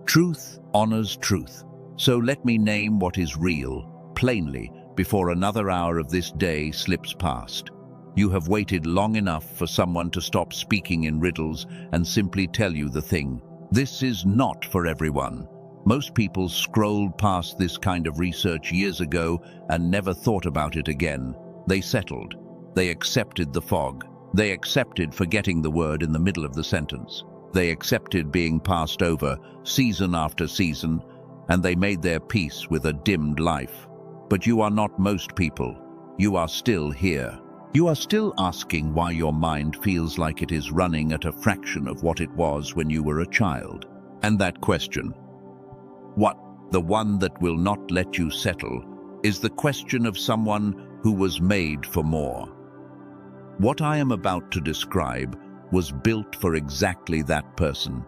Truth honors truth. So let me name what is real, plainly, before another hour of this day slips past. You have waited long enough for someone to stop speaking in riddles and simply tell you the thing. This is not for everyone. Most people scrolled past this kind of research years ago and never thought about it again. They settled. They accepted the fog. They accepted forgetting the word in the middle of the sentence. They accepted being passed over season after season, and they made their peace with a dimmed life. But you are not most people. You are still here. You are still asking why your mind feels like it is running at a fraction of what it was when you were a child. And that question, what, the one that will not let you settle, is the question of someone who was made for more. What I am about to describe was built for exactly that person.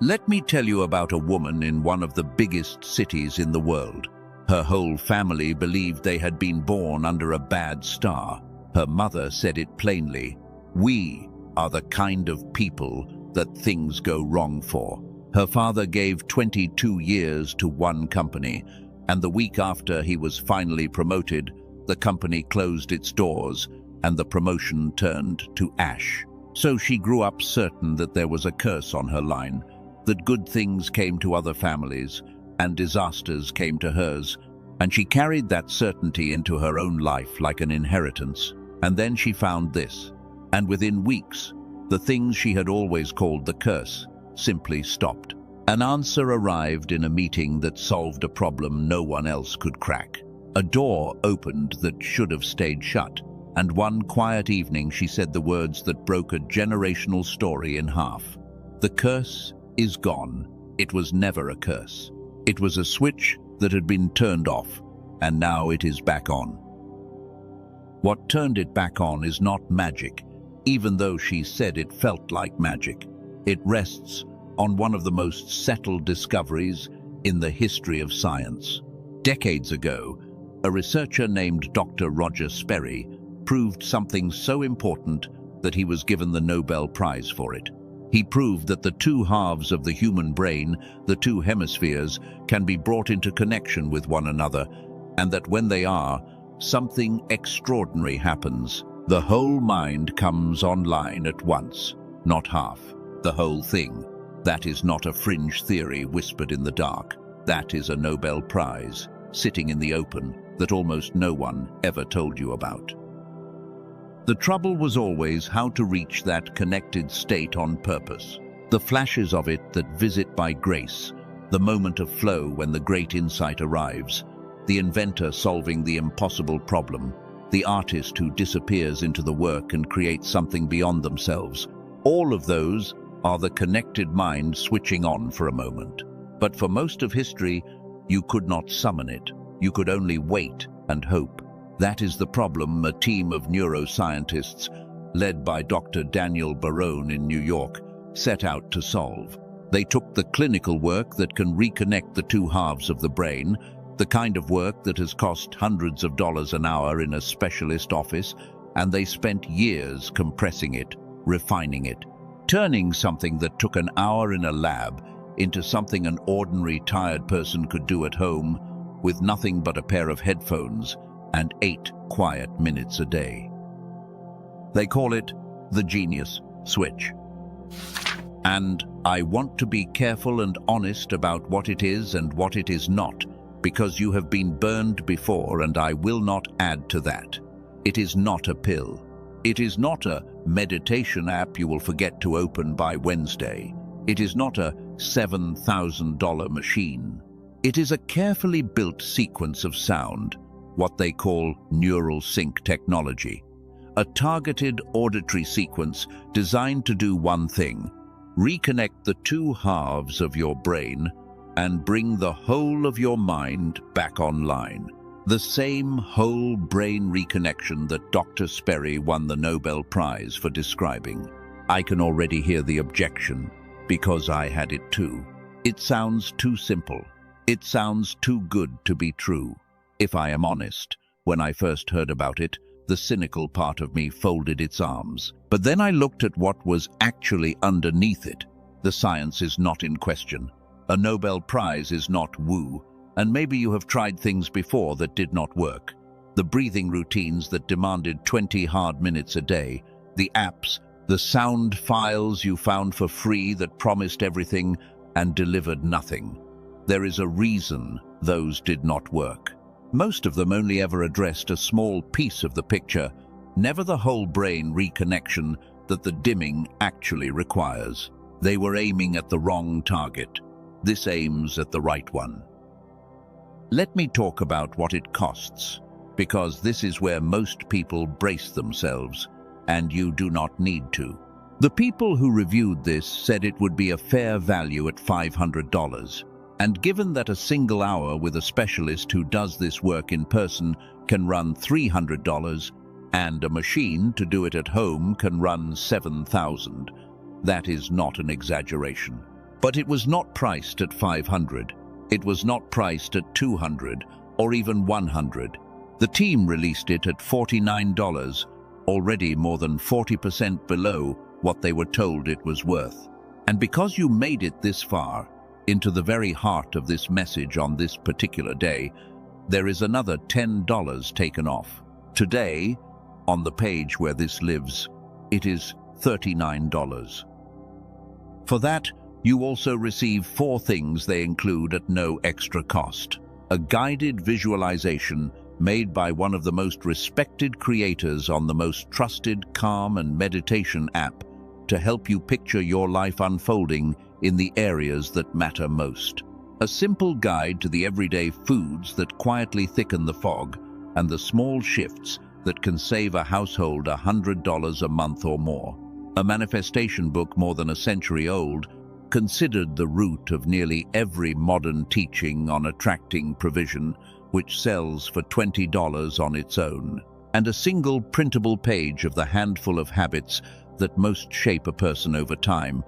Let me tell you about a woman in one of the biggest cities in the world. Her whole family believed they had been born under a bad star. Her mother said it plainly, "We are the kind of people that things go wrong for." Her father gave 22 years to one company, and the week after he was finally promoted, the company closed its doors and the promotion turned to ash. So she grew up certain that there was a curse on her line, that good things came to other families and disasters came to hers, and she carried that certainty into her own life like an inheritance. And then she found this, and within weeks, the things she had always called the curse simply stopped. An answer arrived in a meeting that solved a problem no one else could crack. A door opened that should have stayed shut, and one quiet evening she said the words that broke a generational story in half. The curse is gone. It was never a curse. It was a switch that had been turned off, and now it is back on. What turned it back on is not magic, even though she said it felt like magic. It rests on one of the most settled discoveries in the history of science. Decades ago, a researcher named Dr. Roger Sperry proved something so important that he was given the Nobel Prize for it. He proved that the two halves of the human brain, the two hemispheres, can be brought into connection with one another, and that when they are, something extraordinary happens. The whole mind comes online at once, not half, the whole thing. That is not a fringe theory whispered in the dark. That is a Nobel Prize, sitting in the open, that almost no one ever told you about. The trouble was always how to reach that connected state on purpose. The flashes of it that visit by grace, the moment of flow when the great insight arrives, the inventor solving the impossible problem, the artist who disappears into the work and creates something beyond themselves. All of those are the connected mind switching on for a moment. But for most of history, you could not summon it. You could only wait and hope. That is the problem a team of neuroscientists, led by Dr. Daniel Barone in New York, set out to solve. They took the clinical work that can reconnect the two halves of the brain, the kind of work that has cost hundreds of dollars an hour in a specialist office, and they spent years compressing it, refining it, turning something that took an hour in a lab into something an ordinary tired person could do at home with nothing but a pair of headphones and 8 quiet minutes a day. They call it the genius switch. And I want to be careful and honest about what it is and what it is not, because you have been burned before and I will not add to that. It is not a pill. It is not a meditation app you will forget to open by Wednesday. It is not a $7,000 machine. It is a carefully built sequence of sound, what they call neural sync technology. A targeted auditory sequence designed to do one thing: reconnect the two halves of your brain and bring the whole of your mind back online. The same whole brain reconnection that Dr. Sperry won the Nobel Prize for describing. I can already hear the objection, because I had it too. It sounds too simple. It sounds too good to be true. If I am honest, when I first heard about it, the cynical part of me folded its arms. But then I looked at what was actually underneath it. The science is not in question. A Nobel Prize is not woo. And maybe you have tried things before that did not work. The breathing routines that demanded 20 hard minutes a day, the apps, the sound files you found for free that promised everything and delivered nothing. There is a reason those did not work. Most of them only ever addressed a small piece of the picture, never the whole brain reconnection that the dimming actually requires. They were aiming at the wrong target. This aims at the right one. Let me talk about what it costs, because this is where most people brace themselves, and you do not need to. The people who reviewed this said it would be a fair value at $500, and given that a single hour with a specialist who does this work in person can run $300, and a machine to do it at home can run $7,000, that is not an exaggeration. But it was not priced at $500. It was not priced at $200 or even $100. The team released it at $49, already more than 40% below what they were told it was worth. And because you made it this far, into the very heart of this message on this particular day, there is another $10 taken off. Today, on the page where this lives, it is $39. For that, you also receive 4 things they include at no extra cost. A guided visualization made by one of the most respected creators on the most trusted calm and meditation app to help you picture your life unfolding in the areas that matter most. A simple guide to the everyday foods that quietly thicken the fog and the small shifts that can save a household $100 a month or more. A manifestation book more than a century old, considered the root of nearly every modern teaching on attracting provision, which sells for $20 on its own. And a single printable page of the handful of habits that most shape a person over time,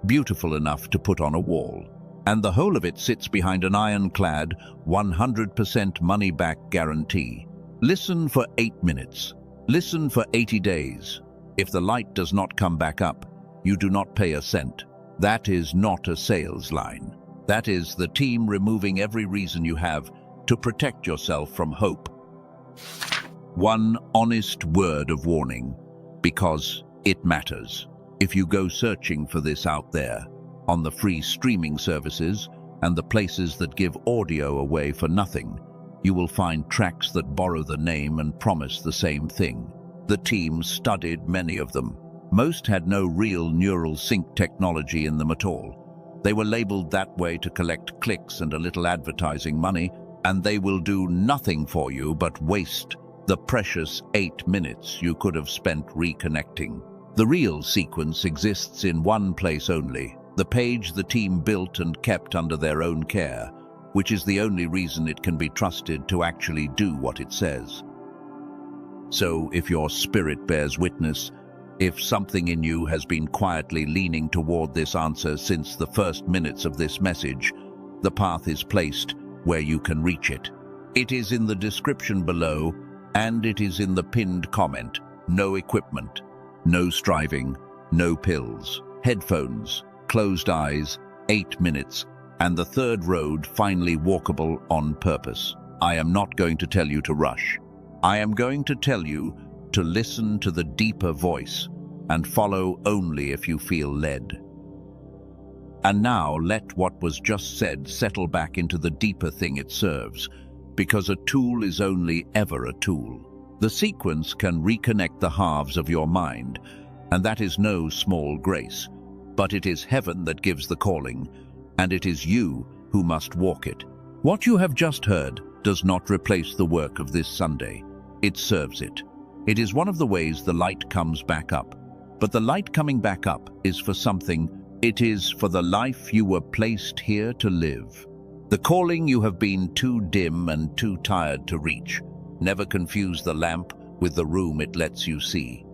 beautiful enough to put on a wall. And the whole of it sits behind an ironclad 100% money-back guarantee. Listen for 8 minutes. Listen for 80 days. If the light does not come back up, you do not pay a cent. That is not a sales line. That is the team removing every reason you have to protect yourself from hope. One honest word of warning, because it matters. If you go searching for this out there, on the free streaming services and the places that give audio away for nothing, you will find tracks that borrow the name and promise the same thing. The team studied many of them. Most had no real neural sync technology in them at all. They were labeled that way to collect clicks and a little advertising money, and they will do nothing for you but waste the precious 8 minutes you could have spent reconnecting. The real sequence exists in one place only, the page the team built and kept under their own care, which is the only reason it can be trusted to actually do what it says. So if your spirit bears witness, if something in you has been quietly leaning toward this answer since the first minutes of this message, the path is placed where you can reach it. It is in the description below, and it is in the pinned comment. No equipment, no striving, no pills, headphones, closed eyes, 8 minutes, and the third road finally walkable on purpose. I am not going to tell you to rush. I am going to tell you to listen to the deeper voice and follow only if you feel led. And now let what was just said settle back into the deeper thing it serves, because a tool is only ever a tool. The sequence can reconnect the halves of your mind, and that is no small grace, but it is heaven that gives the calling, and it is you who must walk it. What you have just heard does not replace the work of this Sunday. It serves it. It is one of the ways the light comes back up. But the light coming back up is for something. It is for the life you were placed here to live. The calling you have been too dim and too tired to reach. Never confuse the lamp with the room it lets you see.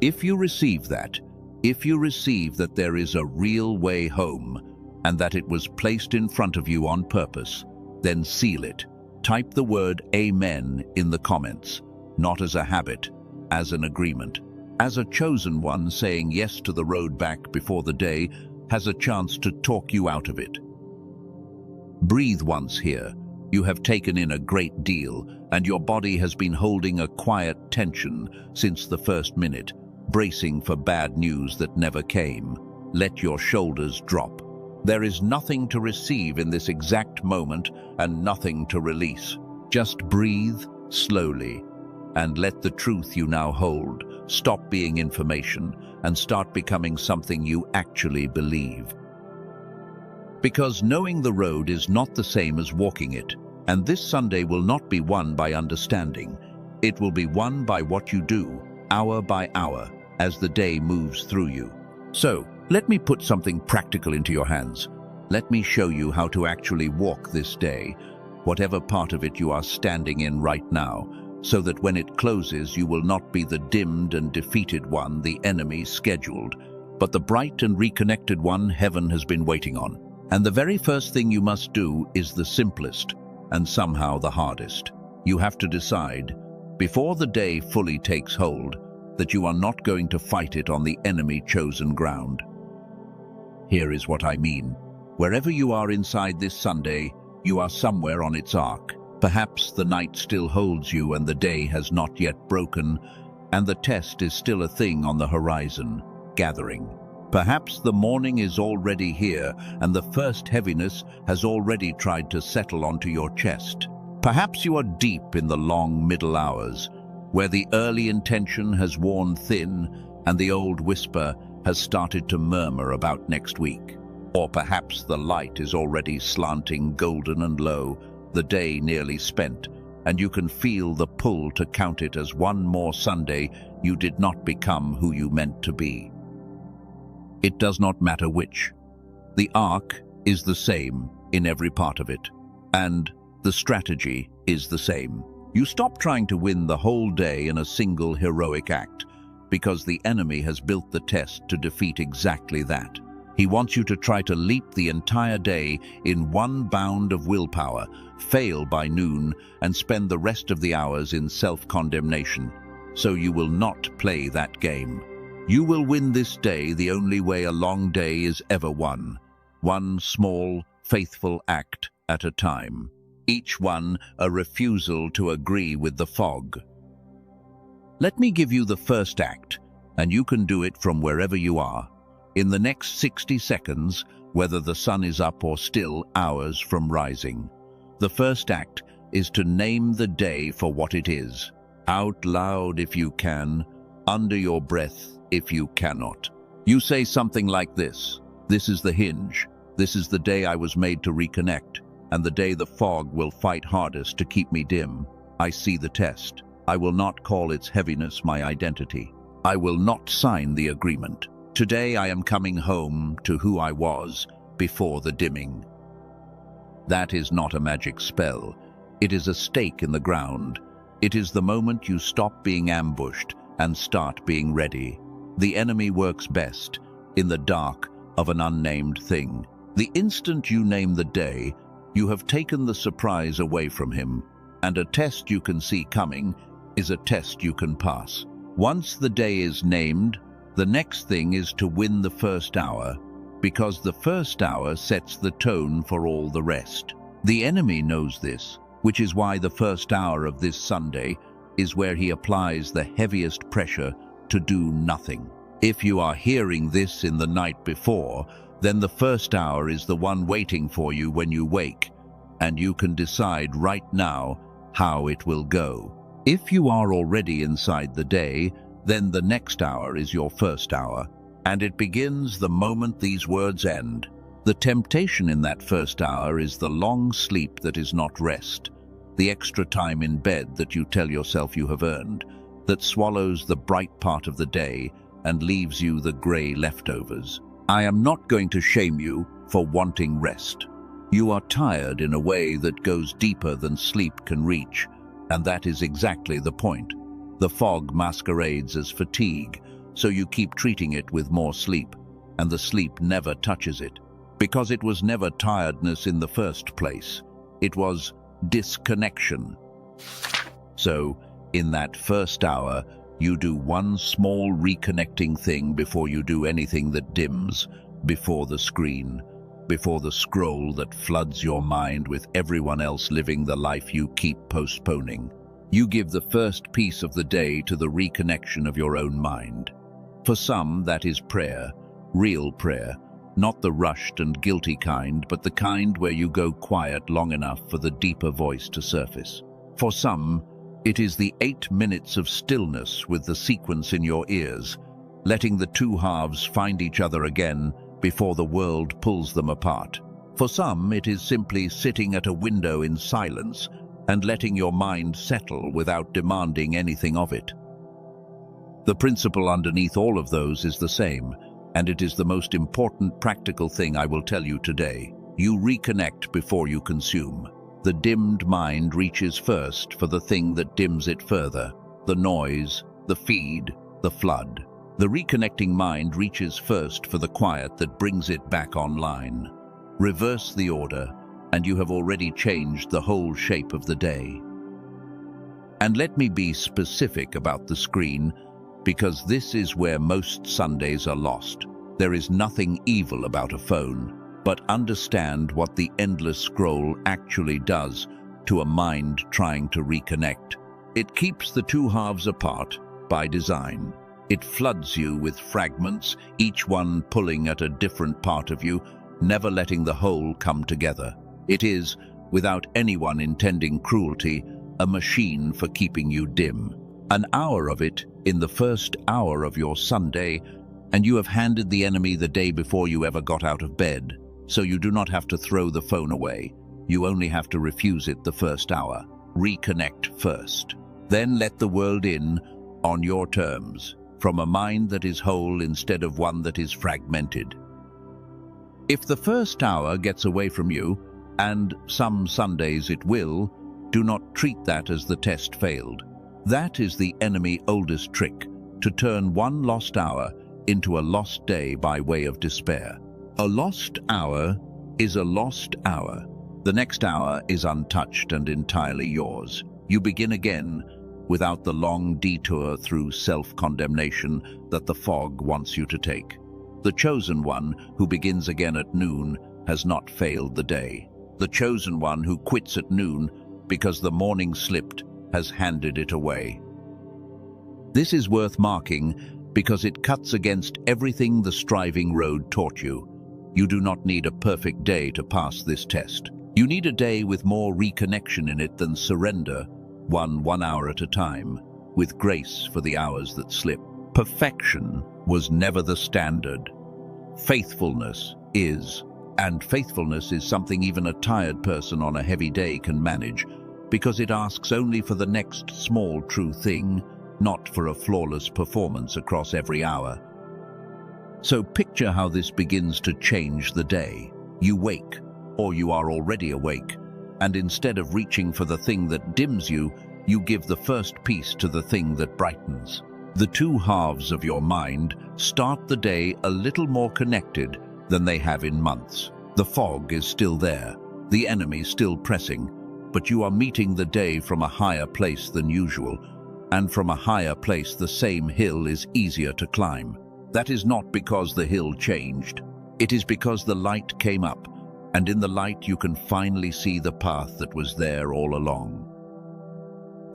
If you receive that, if you receive that there is a real way home and that it was placed in front of you on purpose, then seal it. Type the word Amen in the comments, not as a habit, as an agreement. As a chosen one, saying yes to the road back before the day has a chance to talk you out of it. Breathe once here. You have taken in a great deal, and your body has been holding a quiet tension since the first minute, bracing for bad news that never came. Let your shoulders drop. There is nothing to receive in this exact moment and nothing to release. Just breathe slowly and let the truth you now hold stop being information and start becoming something you actually believe. Because knowing the road is not the same as walking it, and this Sunday will not be won by understanding. It will be won by what you do, hour by hour, as the day moves through you. So, let me put something practical into your hands. Let me show you how to actually walk this day, whatever part of it you are standing in right now, so that when it closes you will not be the dimmed and defeated one the enemy scheduled, but the bright and reconnected one heaven has been waiting on. And the very first thing you must do is the simplest, and somehow the hardest. You have to decide, before the day fully takes hold, that you are not going to fight it on the enemy-chosen ground. Here is what I mean. Wherever you are inside this Sunday, you are somewhere on its arc. Perhaps the night still holds you and the day has not yet broken, and the test is still a thing on the horizon, gathering. Perhaps the morning is already here and the first heaviness has already tried to settle onto your chest. Perhaps you are deep in the long middle hours, where the early intention has worn thin and the old whisper has started to murmur about next week. Or perhaps the light is already slanting golden and low, the day nearly spent, and you can feel the pull to count it as one more Sunday you did not become who you meant to be. It does not matter which. The arc is the same in every part of it, and the strategy is the same. You stop trying to win the whole day in a single heroic act, because the enemy has built the test to defeat exactly that. He wants you to try to leap the entire day in one bound of willpower, fail by noon, and spend the rest of the hours in self-condemnation. So you will not play that game. You will win this day the only way a long day is ever won. One small, faithful act at a time. Each one a refusal to agree with the fog. Let me give you the first act, and you can do it from wherever you are. In the next 60 seconds, whether the sun is up or still hours from rising. The first act is to name the day for what it is. Out loud if you can, under your breath if you cannot. You say something like this: "This is the hinge. This is the day I was made to reconnect, and the day the fog will fight hardest to keep me dim. I see the test. I will not call its heaviness my identity. I will not sign the agreement. Today I am coming home to who I was before the dimming." That is not a magic spell. It is a stake in the ground. It is the moment you stop being ambushed and start being ready. The enemy works best in the dark of an unnamed thing. The instant you name the day, you have taken the surprise away from him, and a test you can see coming is a test you can pass. Once the day is named, the next thing is to win the first hour, because the first hour sets the tone for all the rest. The enemy knows this, which is why the first hour of this Sunday is where he applies the heaviest pressure to do nothing. If you are hearing this in the night before, then the first hour is the one waiting for you when you wake, and you can decide right now how it will go. If you are already inside the day, then the next hour is your first hour, and it begins the moment these words end. The temptation in that first hour is the long sleep that is not rest, the extra time in bed that you tell yourself you have earned, that swallows the bright part of the day and leaves you the grey leftovers. I am not going to shame you for wanting rest. You are tired in a way that goes deeper than sleep can reach, and that is exactly the point. The fog masquerades as fatigue, so you keep treating it with more sleep, and the sleep never touches it. Because it was never tiredness in the first place. It was disconnection. So, in that first hour, you do one small reconnecting thing before you do anything that dims, before the screen, before the scroll that floods your mind with everyone else living the life you keep postponing. You give the first piece of the day to the reconnection of your own mind. For some, that is prayer, real prayer, not the rushed and guilty kind, but the kind where you go quiet long enough for the deeper voice to surface. For some, it is the 8 minutes of stillness with the sequence in your ears, letting the two halves find each other again before the world pulls them apart. For some, it is simply sitting at a window in silence and letting your mind settle without demanding anything of it. The principle underneath all of those is the same, and it is the most important practical thing I will tell you today. You reconnect before you consume. The dimmed mind reaches first for the thing that dims it further, the noise, the feed, the flood. The reconnecting mind reaches first for the quiet that brings it back online. Reverse the order, and you have already changed the whole shape of the day. And let me be specific about the screen, because this is where most Sundays are lost. There is nothing evil about a phone, but understand what the endless scroll actually does to a mind trying to reconnect. It keeps the two halves apart by design. It floods you with fragments, each one pulling at a different part of you, never letting the whole come together. It is, without anyone intending cruelty, a machine for keeping you dim. An hour of it in the first hour of your Sunday, and you have handed the enemy the day before you ever got out of bed. So you do not have to throw the phone away. You only have to refuse it the first hour. Reconnect first. Then let the world in on your terms, from a mind that is whole instead of one that is fragmented. If the first hour gets away from you, and some Sundays it will, do not treat that as the test failed. That is the enemy's oldest trick, to turn one lost hour into a lost day by way of despair. A lost hour is a lost hour. The next hour is untouched and entirely yours. You begin again without the long detour through self-condemnation that the fog wants you to take. The chosen one who begins again at noon has not failed the day. The chosen one who quits at noon because the morning slipped has handed it away. This is worth marking because it cuts against everything the striving road taught you. You do not need a perfect day to pass this test. You need a day with more reconnection in it than surrender, one hour at a time, with grace for the hours that slip. Perfection was never the standard. Faithfulness is, and faithfulness is something even a tired person on a heavy day can manage, because it asks only for the next small true thing, not for a flawless performance across every hour. So picture how this begins to change the day. You wake, or you are already awake, and instead of reaching for the thing that dims you, you give the first piece to the thing that brightens. The two halves of your mind start the day a little more connected than they have in months. The fog is still there, the enemy still pressing, but you are meeting the day from a higher place than usual, and from a higher place the same hill is easier to climb. That is not because the hill changed. It is because the light came up, and in the light you can finally see the path that was there all along.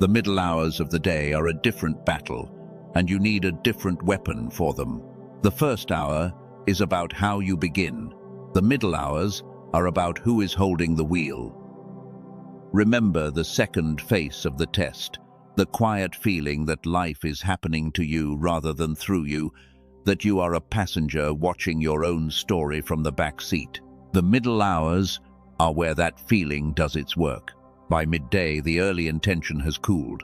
The middle hours of the day are a different battle, and you need a different weapon for them. The first hour is about how you begin. The middle hours are about who is holding the wheel. Remember the second face of the test, the quiet feeling that life is happening to you rather than through you, that you are a passenger watching your own story from the back seat. The middle hours are where that feeling does its work. By midday, the early intention has cooled.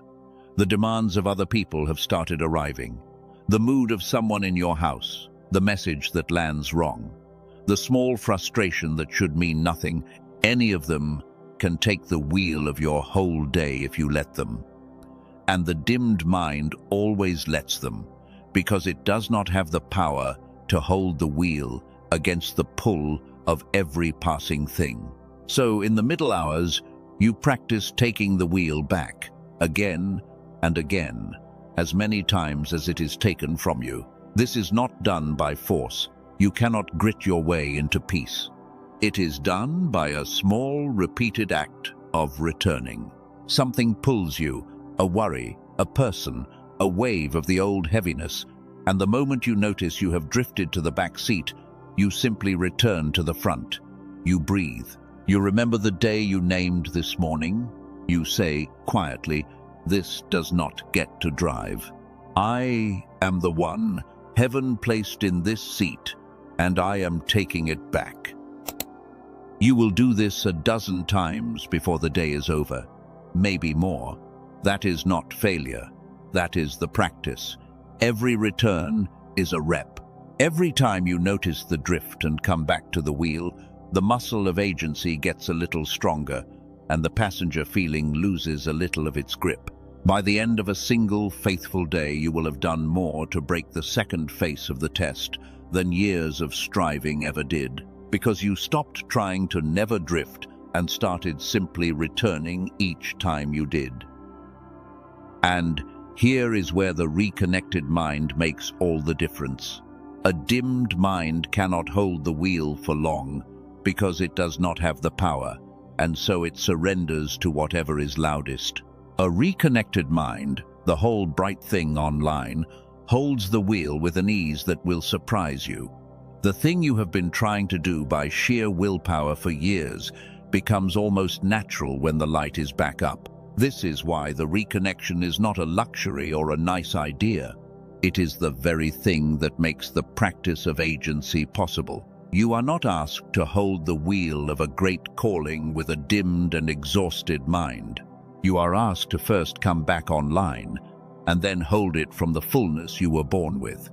The demands of other people have started arriving. The mood of someone in your house, the message that lands wrong, the small frustration that should mean nothing, Any of them can take the wheel of your whole day if you let them. And the dimmed mind always lets them, because it does not have the power to hold the wheel against the pull of every passing thing. So in the middle hours, you practice taking the wheel back, again and again, as many times as it is taken from you. This is not done by force. You cannot grit your way into peace. It is done by a small, repeated act of returning. Something pulls you, a worry, a person, a wave of the old heaviness, and the moment you notice you have drifted to the back seat, you simply return to the front. You breathe. You remember the day you named this morning. You say quietly, "This does not get to drive. I am the one heaven placed in this seat, and I am taking it back." You will do this a dozen times before the day is over, maybe more. That is not failure. That is the practice. Every return is a rep. Every time you notice the drift and come back to the wheel, the muscle of agency gets a little stronger, and the passenger feeling loses a little of its grip. By the end of a single faithful day, you will have done more to break the second face of the test than years of striving ever did, because you stopped trying to never drift and started simply returning each time you did. And here is where the reconnected mind makes all the difference. A dimmed mind cannot hold the wheel for long because it does not have the power, and so it surrenders to whatever is loudest. A reconnected mind, the whole bright thing online, holds the wheel with an ease that will surprise you. The thing you have been trying to do by sheer willpower for years becomes almost natural when the light is back up. This is why the reconnection is not a luxury or a nice idea. It is the very thing that makes the practice of agency possible. You are not asked to hold the wheel of a great calling with a dimmed and exhausted mind. You are asked to first come back online and then hold it from the fullness you were born with.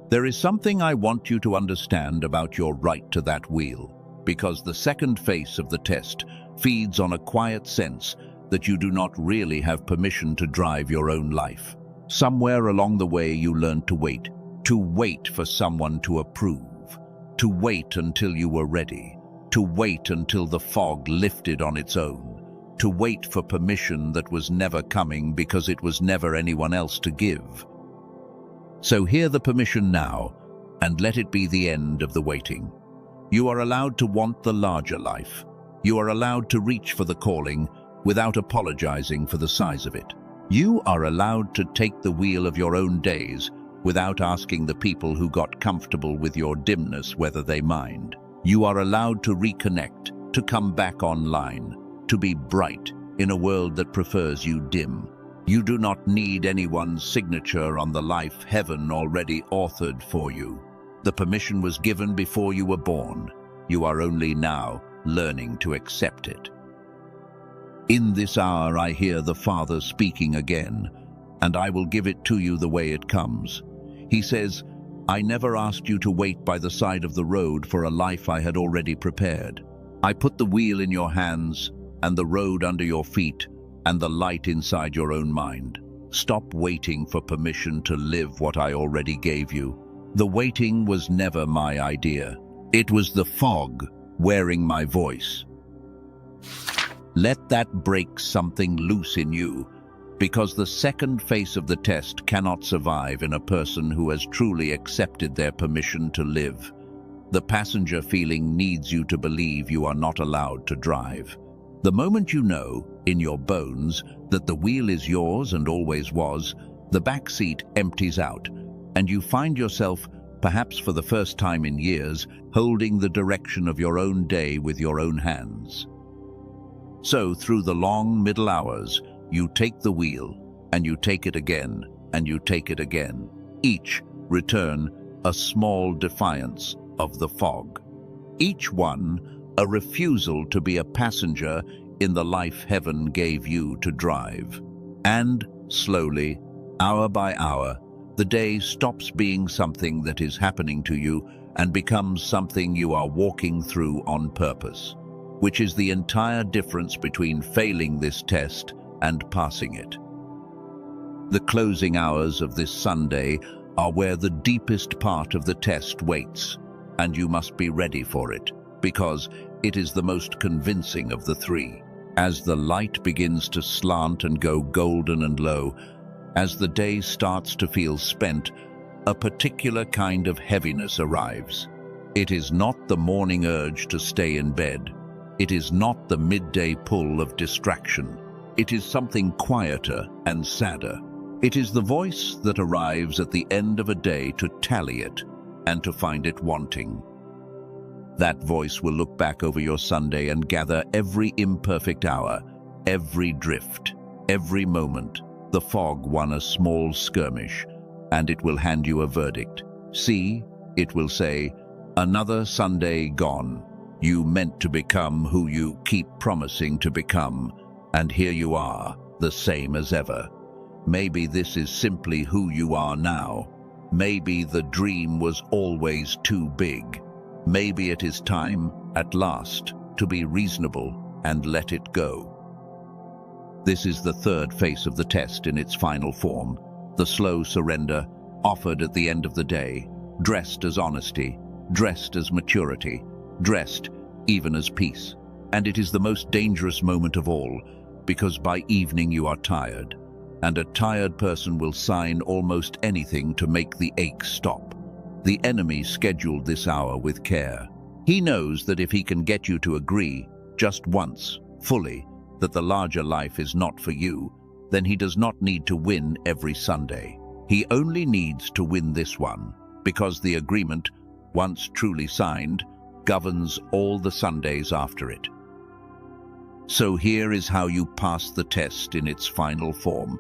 There is something I want you to understand about your right to that wheel, because the second phase of the test feeds on a quiet sense that you do not really have permission to drive your own life. Somewhere along the way you learned to wait for someone to approve, to wait until you were ready, to wait until the fog lifted on its own, to wait for permission that was never coming because it was never anyone else to give. So hear the permission now, and let it be the end of the waiting. You are allowed to want the larger life. You are allowed to reach for the calling without apologizing for the size of it. You are allowed to take the wheel of your own days without asking the people who got comfortable with your dimness whether they mind. You are allowed to reconnect, to come back online, to be bright in a world that prefers you dim. You do not need anyone's signature on the life heaven already authored for you. The permission was given before you were born. You are only now learning to accept it. In this hour I hear the Father speaking again, and I will give it to you the way it comes. He says, "I never asked you to wait by the side of the road for a life I had already prepared. I put the wheel in your hands and the road under your feet and the light inside your own mind. Stop waiting for permission to live what I already gave you. The waiting was never my idea. It was the fog wearing my voice." Let that break something loose in you, because the second phase of the test cannot survive in a person who has truly accepted their permission to live. The passenger feeling needs you to believe you are not allowed to drive. The moment you know, in your bones, that the wheel is yours and always was, the back seat empties out, and you find yourself, perhaps for the first time in years, holding the direction of your own day with your own hands. So, through the long middle hours, you take the wheel, and you take it again, and you take it again. Each return a small defiance of the fog. Each one a refusal to be a passenger in the life heaven gave you to drive. And, slowly, hour by hour, the day stops being something that is happening to you and becomes something you are walking through on purpose. which is the entire difference between failing this test and passing it. The closing hours of this Sunday are where the deepest part of the test waits, and you must be ready for it, because it is the most convincing of the three. As the light begins to slant and go golden and low, as the day starts to feel spent, a particular kind of heaviness arrives. It is not the morning urge to stay in bed. It is not the midday pull of distraction. It is something quieter and sadder. It is the voice that arrives at the end of a day to tally it and to find it wanting. That voice will look back over your Sunday and gather every imperfect hour, every drift, every moment. The fog won a small skirmish, and it will hand you a verdict. See, it will say, another Sunday gone. You meant to become who you keep promising to become, and here you are, the same as ever. Maybe this is simply who you are now. Maybe the dream was always too big. Maybe it is time, at last, to be reasonable and let it go. This is the third phase of the test in its final form, the slow surrender, offered at the end of the day, dressed as honesty, dressed as maturity, dressed even as peace. And it is the most dangerous moment of all, because by evening you are tired, and a tired person will sign almost anything to make the ache stop. The enemy scheduled this hour with care. He knows that if he can get you to agree, just once, fully, that the larger life is not for you, then he does not need to win every Sunday. He only needs to win this one, because the agreement, once truly signed, governs all the Sundays after it. So here is how you pass the test in its final form,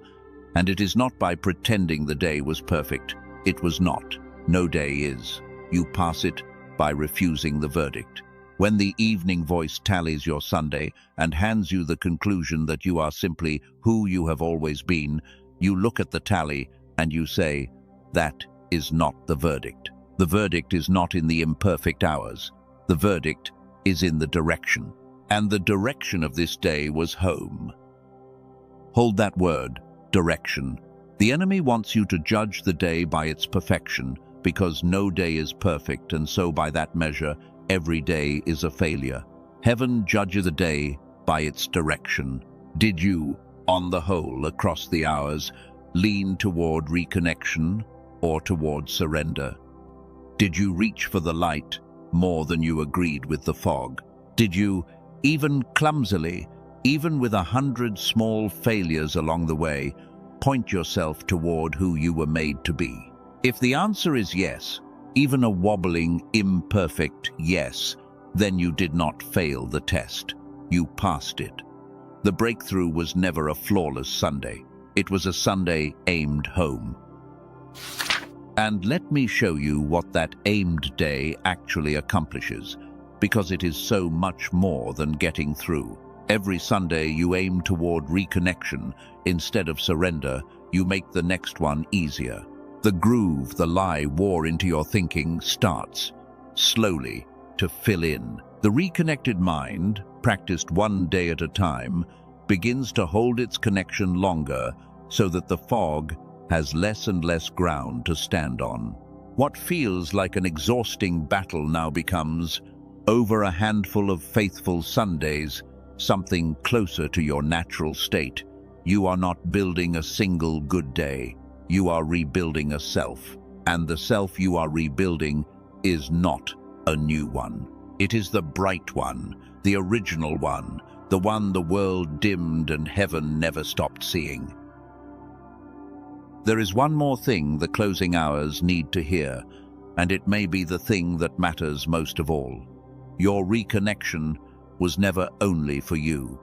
and it is not by pretending the day was perfect. It was not. No day is. You pass it by refusing the verdict. When the evening voice tallies your Sunday and hands you the conclusion that you are simply who you have always been, you look at the tally and you say, that is not the verdict. The verdict is not in the imperfect hours. The verdict is in the direction. And the direction of this day was home. Hold that word, direction. The enemy wants you to judge the day by its perfection, because no day is perfect, and so by that measure, every day is a failure. Heaven judges the day by its direction. Did you, on the whole, across the hours, lean toward reconnection or toward surrender? Did you reach for the light more than you agreed with the fog? Did you, even clumsily, even with 100 small failures along the way, point yourself toward who you were made to be? If the answer is yes, even a wobbling, imperfect yes, then you did not fail the test. You passed it. The breakthrough was never a flawless Sunday. It was a Sunday aimed home. And let me show you what that aimed day actually accomplishes, because it is so much more than getting through. Every Sunday you aim toward reconnection. Instead of surrender, you make the next one easier. The groove the lie wore into your thinking starts, slowly, to fill in. The reconnected mind, practiced one day at a time, begins to hold its connection longer so that the fog has less and less ground to stand on. What feels like an exhausting battle now becomes, over a handful of faithful Sundays, something closer to your natural state. You are not building a single good day. You are rebuilding a self, and the self you are rebuilding is not a new one. It is the bright one, the original one, the one the world dimmed and heaven never stopped seeing. There is one more thing the closing hours need to hear, and it may be the thing that matters most of all. Your reconnection was never only for you.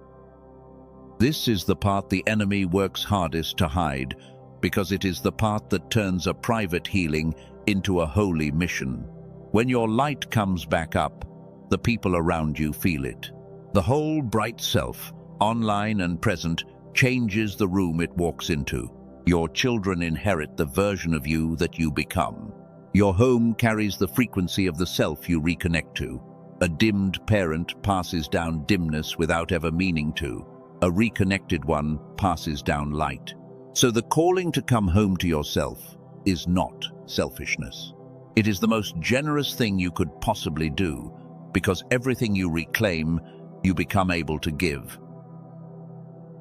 This is the part the enemy works hardest to hide, because it is the part that turns a private healing into a holy mission. When your light comes back up, the people around you feel it. The whole bright self, online and present, changes the room it walks into. Your children inherit the version of you that you become. Your home carries the frequency of the self you reconnect to. A dimmed parent passes down dimness without ever meaning to. A reconnected one passes down light. So the calling to come home to yourself is not selfishness. It is the most generous thing you could possibly do, because everything you reclaim, you become able to give.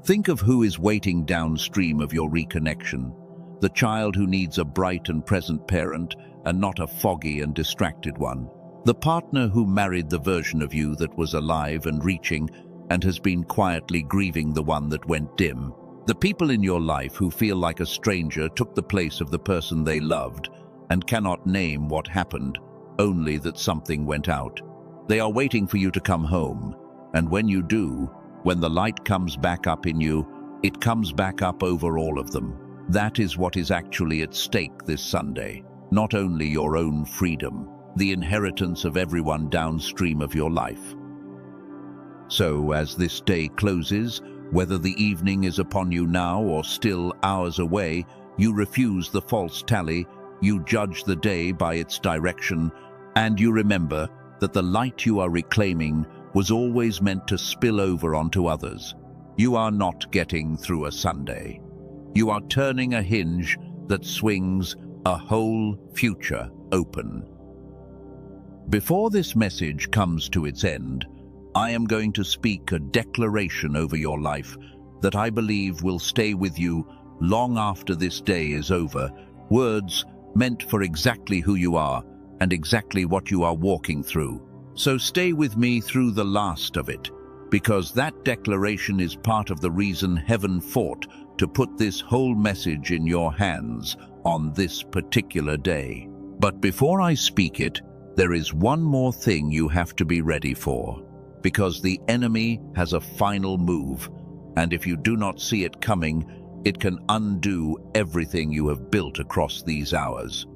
Think of who is waiting downstream of your reconnection. The child who needs a bright and present parent and not a foggy and distracted one. The partner who married the version of you that was alive and reaching and has been quietly grieving the one that went dim. The people in your life who feel like a stranger took the place of the person they loved and cannot name what happened, only that something went out. They are waiting for you to come home, and when you do, when the light comes back up in you, it comes back up over all of them. That is what is actually at stake this Sunday. Not only your own freedom, the inheritance of everyone downstream of your life. So, as this day closes, whether the evening is upon you now or still hours away, you refuse the false tally, you judge the day by its direction, and you remember that the light you are reclaiming was always meant to spill over onto others. You are not getting through a Sunday. You are turning a hinge that swings a whole future open. Before this message comes to its end, I am going to speak a declaration over your life that I believe will stay with you long after this day is over. Words meant for exactly who you are and exactly what you are walking through. So stay with me through the last of it, because that declaration is part of the reason heaven fought to put this whole message in your hands on this particular day. But before I speak it, there is one more thing you have to be ready for, because the enemy has a final move, and if you do not see it coming, it can undo everything you have built across these hours.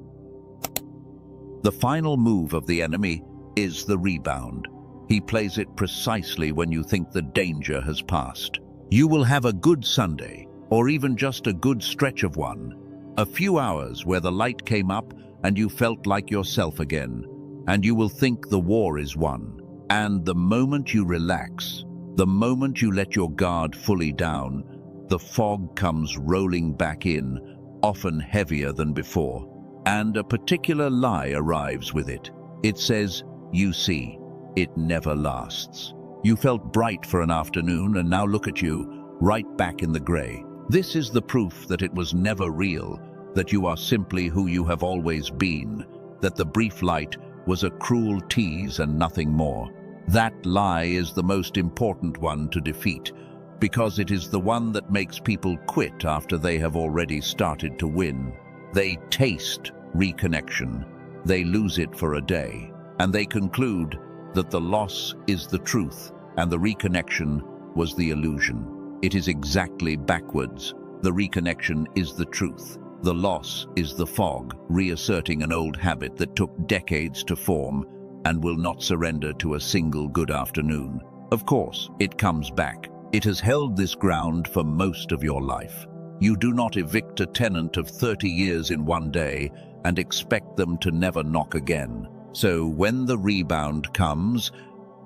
The final move of the enemy is the rebound. He plays it precisely when you think the danger has passed. You will have a good Sunday, or even just a good stretch of one. A few hours where the light came up and you felt like yourself again, and you will think the war is won. And the moment you relax, the moment you let your guard fully down, the fog comes rolling back in, often heavier than before. And a particular lie arrives with it. It says, "You see, it never lasts. You felt bright for an afternoon, and now look at you, right back in the grey." This is the proof that it was never real, that you are simply who you have always been, that the brief light was a cruel tease and nothing more. That lie is the most important one to defeat, because it is the one that makes people quit after they have already started to win. They taste reconnection, they lose it for a day, and they conclude that the loss is the truth and the reconnection was the illusion. It is exactly backwards. The reconnection is the truth. The loss is the fog, reasserting an old habit that took decades to form and will not surrender to a single good afternoon. Of course, it comes back. It has held this ground for most of your life. You do not evict a tenant of 30 years in one day and expect them to never knock again. So when the rebound comes,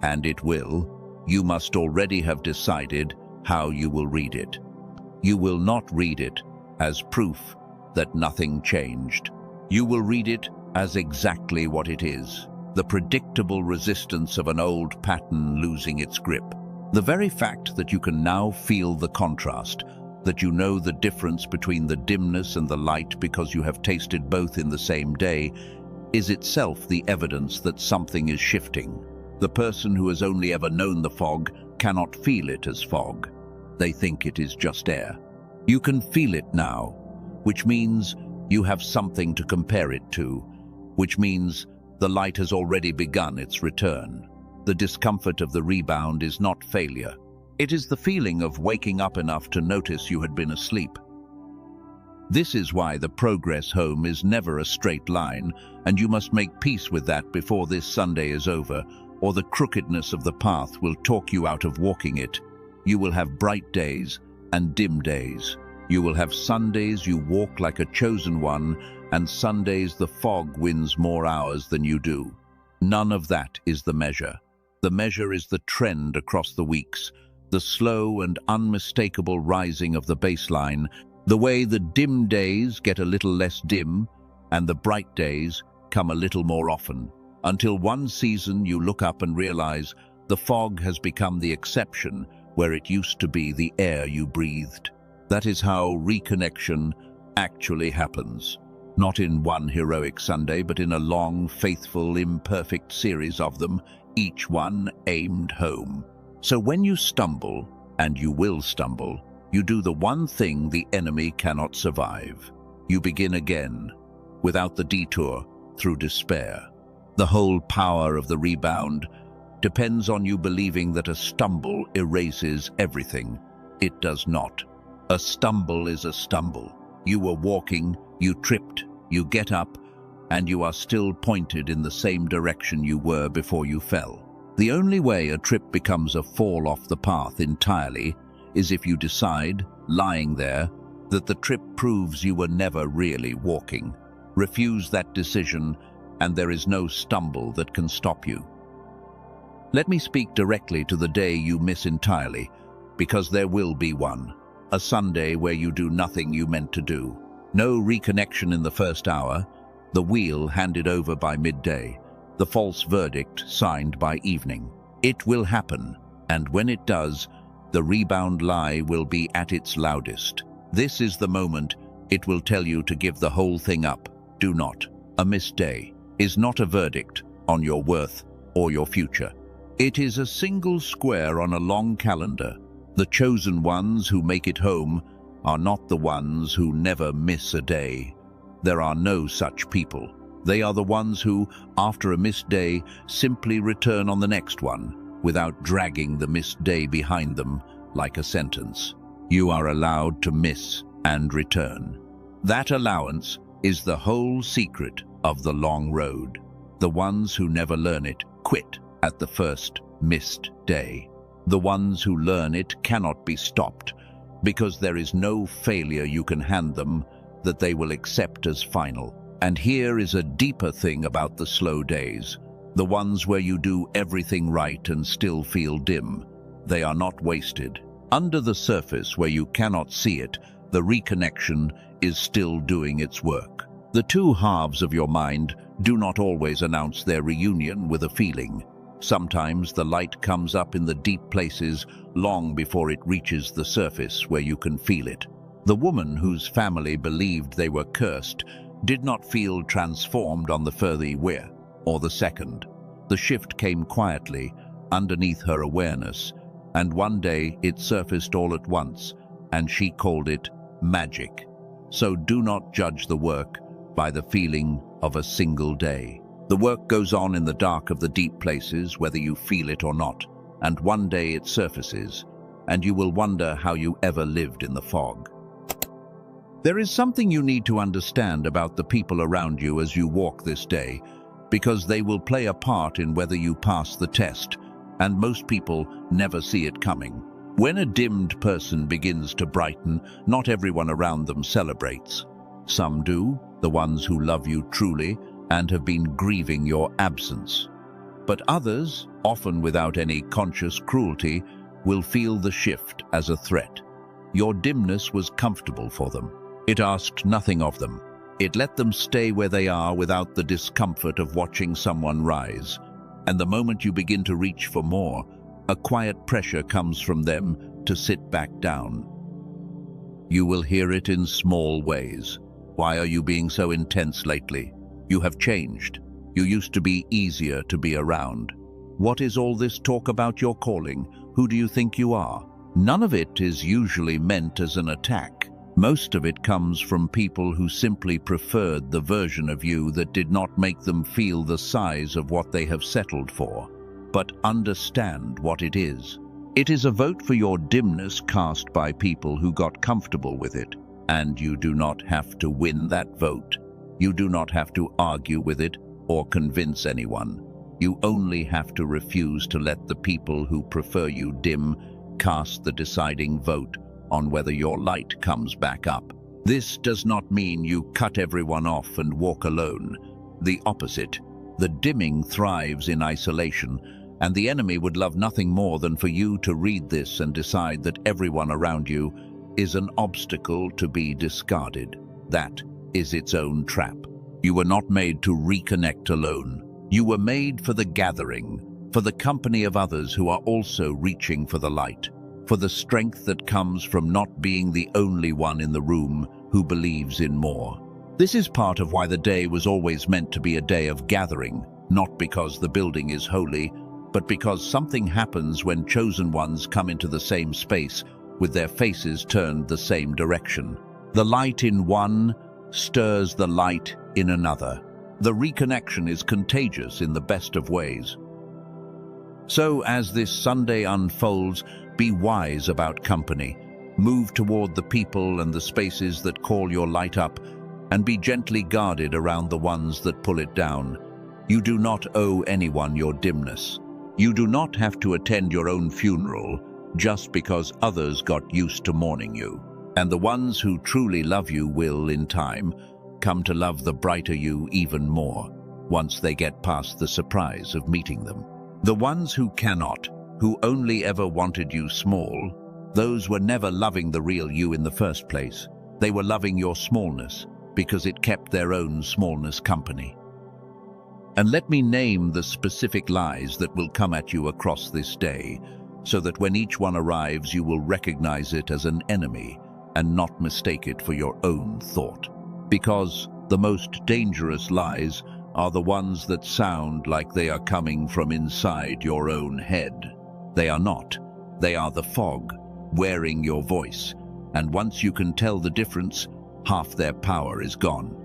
and it will, you must already have decided how you will read it. You will not read it as proof that nothing changed. You will read it as exactly what it is, the predictable resistance of an old pattern losing its grip. The very fact that you can now feel the contrast, that you know the difference between the dimness and the light because you have tasted both in the same day, is itself the evidence that something is shifting. The person who has only ever known the fog cannot feel it as fog. They think it is just air. You can feel it now, which means you have something to compare it to, which means the light has already begun its return. The discomfort of the rebound is not failure. It is the feeling of waking up enough to notice you had been asleep. This is why the progress home is never a straight line, and you must make peace with that before this Sunday is over, or the crookedness of the path will talk you out of walking it. You will have bright days and dim days. You will have Sundays you walk like a chosen one, and Sundays the fog wins more hours than you do. None of that is the measure. The measure is the trend across the weeks, the slow and unmistakable rising of the baseline, the way the dim days get a little less dim and the bright days come a little more often, until one season you look up and realize the fog has become the exception where it used to be the air you breathed. That is how reconnection actually happens. Not in one heroic Sunday, but in a long, faithful, imperfect series of them, each one aimed home. So when you stumble, and you will stumble, you do the one thing the enemy cannot survive. You begin again, without the detour, through despair. The whole power of the rebound depends on you believing that a stumble erases everything. It does not. A stumble is a stumble. You were walking, you tripped, you get up, and you are still pointed in the same direction you were before you fell. The only way a trip becomes a fall off the path entirely is if you decide, lying there, that the trip proves you were never really walking. Refuse that decision, and there is no stumble that can stop you. Let me speak directly to the day you miss entirely, because there will be one. A Sunday where you do nothing you meant to do. No reconnection in the first hour, the wheel handed over by midday, the false verdict signed by evening. It will happen, and when it does, the rebound lie will be at its loudest. This is the moment it will tell you to give the whole thing up. Do not. A missed day is not a verdict on your worth or your future. It is a single square on a long calendar. The chosen ones who make it home are not the ones who never miss a day. There are no such people. They are the ones who, after a missed day, simply return on the next one, without dragging the missed day behind them like a sentence. You are allowed to miss and return. That allowance is the whole secret of the long road. The ones who never learn it quit at the first missed day. The ones who learn it cannot be stopped, because there is no failure you can hand them that they will accept as final. And here is a deeper thing about the slow days, the ones where you do everything right and still feel dim. They are not wasted. Under the surface, where you cannot see it, the reconnection is still doing its work. The two halves of your mind do not always announce their reunion with a feeling. Sometimes the light comes up in the deep places long before it reaches the surface where you can feel it. The woman whose family believed they were cursed did not feel transformed on the further weir or the second. The shift came quietly underneath her awareness, and one day it surfaced all at once, and she called it magic. So do not judge the work by the feeling of a single day. The work goes on in the dark of the deep places, whether you feel it or not, and one day it surfaces, and you will wonder how you ever lived in the fog. There is something you need to understand about the people around you as you walk this day, because they will play a part in whether you pass the test, and most people never see it coming. When a dimmed person begins to brighten, not everyone around them celebrates. Some do, the ones who love you truly and have been grieving your absence. But others, often without any conscious cruelty, will feel the shift as a threat. Your dimness was comfortable for them. It asked nothing of them. It let them stay where they are without the discomfort of watching someone rise. And the moment you begin to reach for more, a quiet pressure comes from them to sit back down. You will hear it in small ways. Why are you being so intense lately? You have changed. You used to be easier to be around. What is all this talk about your calling? Who do you think you are? None of it is usually meant as an attack. Most of it comes from people who simply preferred the version of you that did not make them feel the size of what they have settled for. But understand what it is. It is a vote for your dimness cast by people who got comfortable with it, and you do not have to win that vote. You do not have to argue with it or convince anyone. You only have to refuse to let the people who prefer you dim cast the deciding vote on whether your light comes back up. This does not mean you cut everyone off and walk alone. The opposite. The dimming thrives in isolation, And the enemy would love nothing more than for you to read this and decide that everyone around you is an obstacle to be discarded. That is its own trap. You were not made to reconnect alone. You were made for the gathering, for the company of others who are also reaching for the light, for the strength that comes from not being the only one in the room who believes in more. This is part of why the day was always meant to be a day of gathering, not because the building is holy, but because something happens when chosen ones come into the same space with their faces turned the same direction. The light in one stirs the light in another. The reconnection is contagious in the best of ways. So as this Sunday unfolds, be wise about company. Move toward the people and the spaces that call your light up, and be gently guarded around the ones that pull it down. You do not owe anyone your dimness. You do not have to attend your own funeral just because others got used to mourning you. And the ones who truly love you will, in time, come to love the brighter you even more, once they get past the surprise of meeting them. The ones who cannot, who only ever wanted you small, those were never loving the real you in the first place. They were loving your smallness, because it kept their own smallness company. And let me name the specific lies that will come at you across this day, so that when each one arrives you will recognize it as an enemy and not mistake it for your own thought. Because the most dangerous lies are the ones that sound like they are coming from inside your own head. They are not. They are the fog, wearing your voice, and once you can tell the difference, half their power is gone.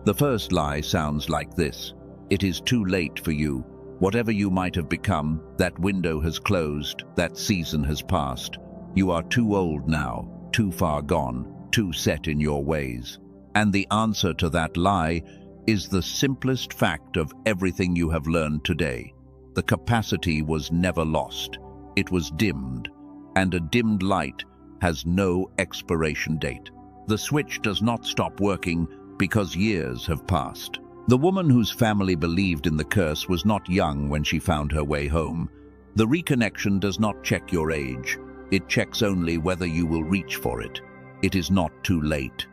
The first lie sounds like this: it is too late for you. Whatever you might have become, that window has closed, that season has passed. You are too old now, too far gone, too set in your ways. And the answer to that lie is the simplest fact of everything you have learned today. The capacity was never lost. It was dimmed, and a dimmed light has no expiration date. The switch does not stop working because years have passed. The woman whose family believed in the curse was not young when she found her way home. The reconnection does not check your age. It checks only whether you will reach for it. It is not too late.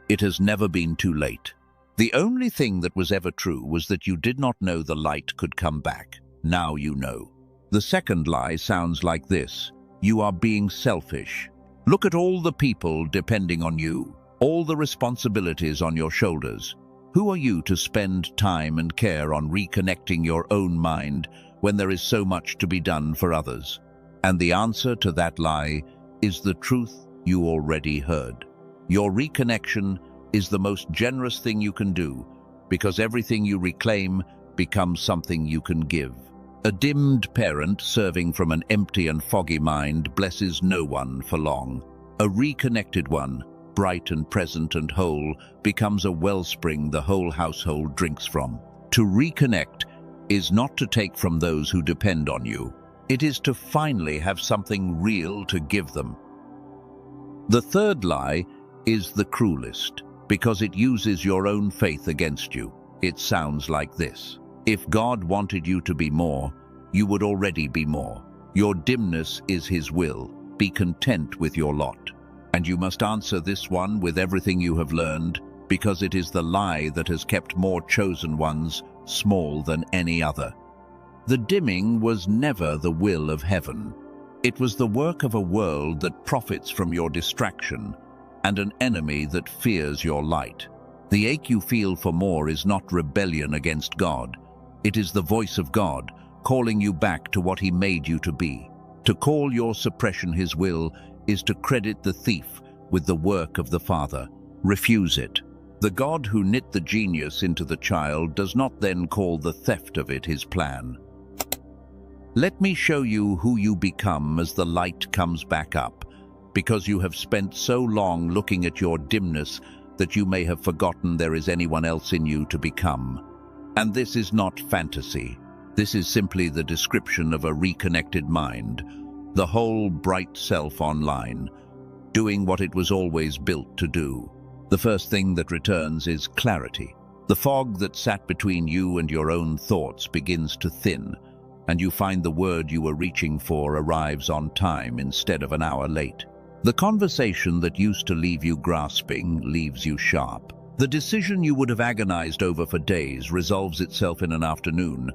It has never been too late. The only thing that was ever true was that you did not know the light could come back. Now you know. The second lie sounds like this: you are being selfish. Look at all the people depending on you, all the responsibilities on your shoulders. Who are you to spend time and care on reconnecting your own mind when there is so much to be done for others? And the answer to that lie is the truth you already heard. Your reconnection is the most generous thing you can do, because everything you reclaim becomes something you can give. A dimmed parent serving from an empty and foggy mind blesses no one for long. A reconnected one, bright and present and whole, becomes a wellspring the whole household drinks from. To reconnect is not to take from those who depend on you. It is to finally have something real to give them. The third lie is the cruelest, because it uses your own faith against you. It sounds like this: if God wanted you to be more, you would already be more. Your dimness is His will. Be content with your lot. And you must answer this one with everything you have learned, because it is the lie that has kept more chosen ones small than any other. The dimming was never the will of heaven. It was the work of a world that profits from your distraction and an enemy that fears your light. The ache you feel for more is not rebellion against God. It is the voice of God calling you back to what He made you to be. To call your suppression His will is to credit the thief with the work of the Father. Refuse it. The God who knit the genius into the child does not then call the theft of it His plan. Let me show you who you become as the light comes back up, because you have spent so long looking at your dimness that you may have forgotten there is anyone else in you to become. And this is not fantasy. This is simply the description of a reconnected mind, the whole bright self online, doing what it was always built to do. The first thing that returns is clarity. The fog that sat between you and your own thoughts begins to thin, and you find the word you were reaching for arrives on time instead of an hour late. The conversation that used to leave you grasping leaves you sharp. The decision you would have agonized over for days resolves itself in an afternoon,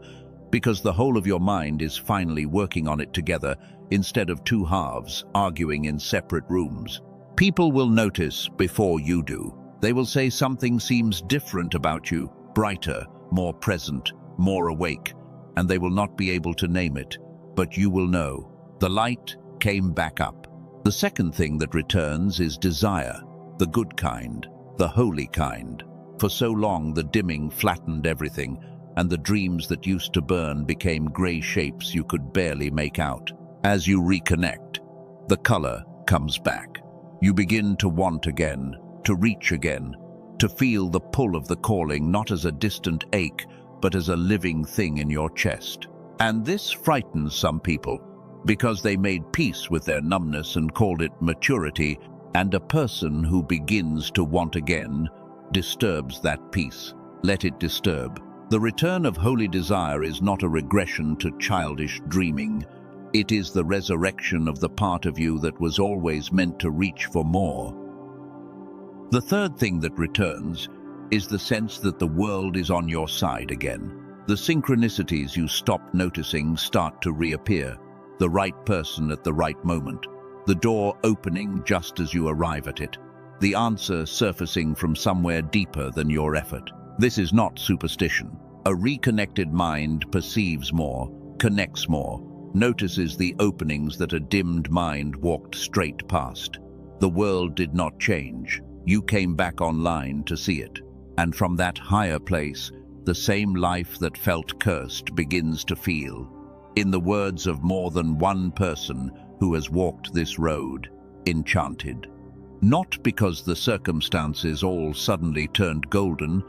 because the whole of your mind is finally working on it together instead of two halves arguing in separate rooms. People will notice before you do. They will say something seems different about you, brighter, more present, more awake, and they will not be able to name it, but you will know. The light came back up. The second thing that returns is desire, the good kind, the holy kind. For so long the dimming flattened everything, and the dreams that used to burn became grey shapes you could barely make out. As you reconnect, the color comes back. You begin to want again, to reach again, to feel the pull of the calling not as a distant ache, but as a living thing in your chest. And this frightens some people, because they made peace with their numbness and called it maturity, and a person who begins to want again disturbs that peace. Let it disturb. The return of holy desire is not a regression to childish dreaming. It is the resurrection of the part of you that was always meant to reach for more. The third thing that returns is the sense that the world is on your side again. The synchronicities you stopped noticing start to reappear. The right person at the right moment. The door opening just as you arrive at it. The answer surfacing from somewhere deeper than your effort. This is not superstition. A reconnected mind perceives more, connects more, notices the openings that a dimmed mind walked straight past. The world did not change. You came back online to see it. And from that higher place, the same life that felt cursed begins to feel. In the words of more than one person who has walked this road, enchanted. Not because the circumstances all suddenly turned golden,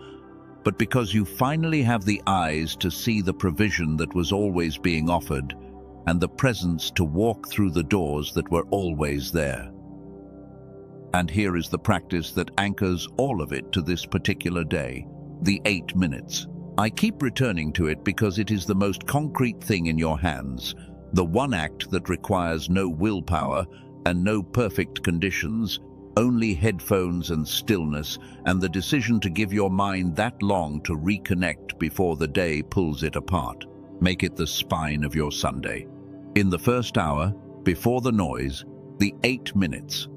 but because you finally have the eyes to see the provision that was always being offered, and the presence to walk through the doors that were always there. And here is the practice that anchors all of it to this particular day, the 8 minutes. I keep returning to it because it is the most concrete thing in your hands, the one act that requires no willpower and no perfect conditions, only headphones and stillness, and the decision to give your mind that long to reconnect before the day pulls it apart. Make it the spine of your Sunday. In the first hour, before the noise, the 8 minutes.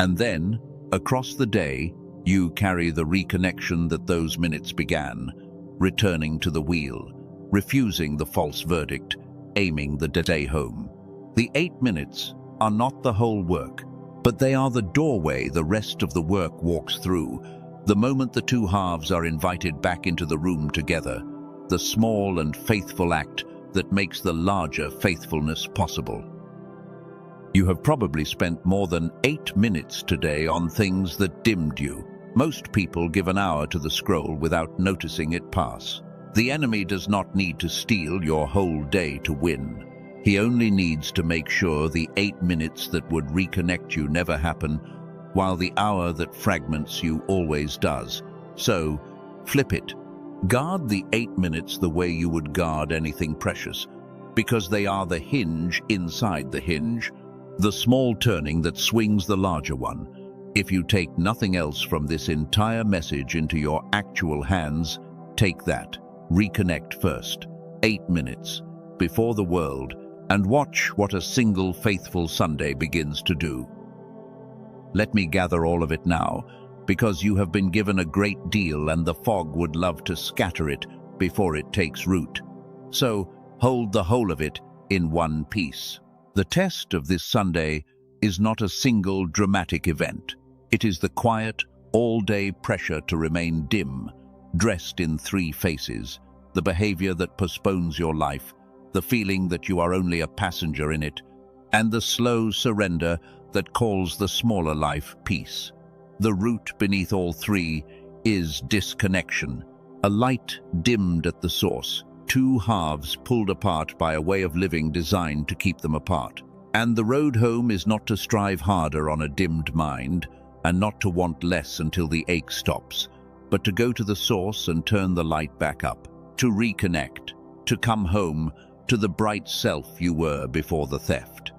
And then, across the day, you carry the reconnection that those minutes began, returning to the wheel, refusing the false verdict, aiming the day home. The 8 minutes are not the whole work, but they are the doorway the rest of the work walks through, the moment the two halves are invited back into the room together, the small and faithful act that makes the larger faithfulness possible. You have probably spent more than 8 minutes today on things that dimmed you. Most people give an hour to the scroll without noticing it pass. The enemy does not need to steal your whole day to win. He only needs to make sure the 8 minutes that would reconnect you never happen, while the hour that fragments you always does. So, flip it. Guard the 8 minutes the way you would guard anything precious, because they are the hinge inside the hinge, the small turning that swings the larger one. If you take nothing else from this entire message into your actual hands, take that. Reconnect first. 8 minutes. Before the world. And watch what a single faithful Sunday begins to do. Let me gather all of it now, because you have been given a great deal and the fog would love to scatter it before it takes root. So, hold the whole of it in one piece. The test of this Sunday is not a single dramatic event. It is the quiet, all-day pressure to remain dim, dressed in 3 faces, the behavior that postpones your life, the feeling that you are only a passenger in it, and the slow surrender that calls the smaller life peace. The root beneath all 3 is disconnection, a light dimmed at the source, 2 halves pulled apart by a way of living designed to keep them apart. And the road home is not to strive harder on a dimmed mind, and not to want less until the ache stops, but to go to the source and turn the light back up, to reconnect, to come home, to the bright self you were before the theft.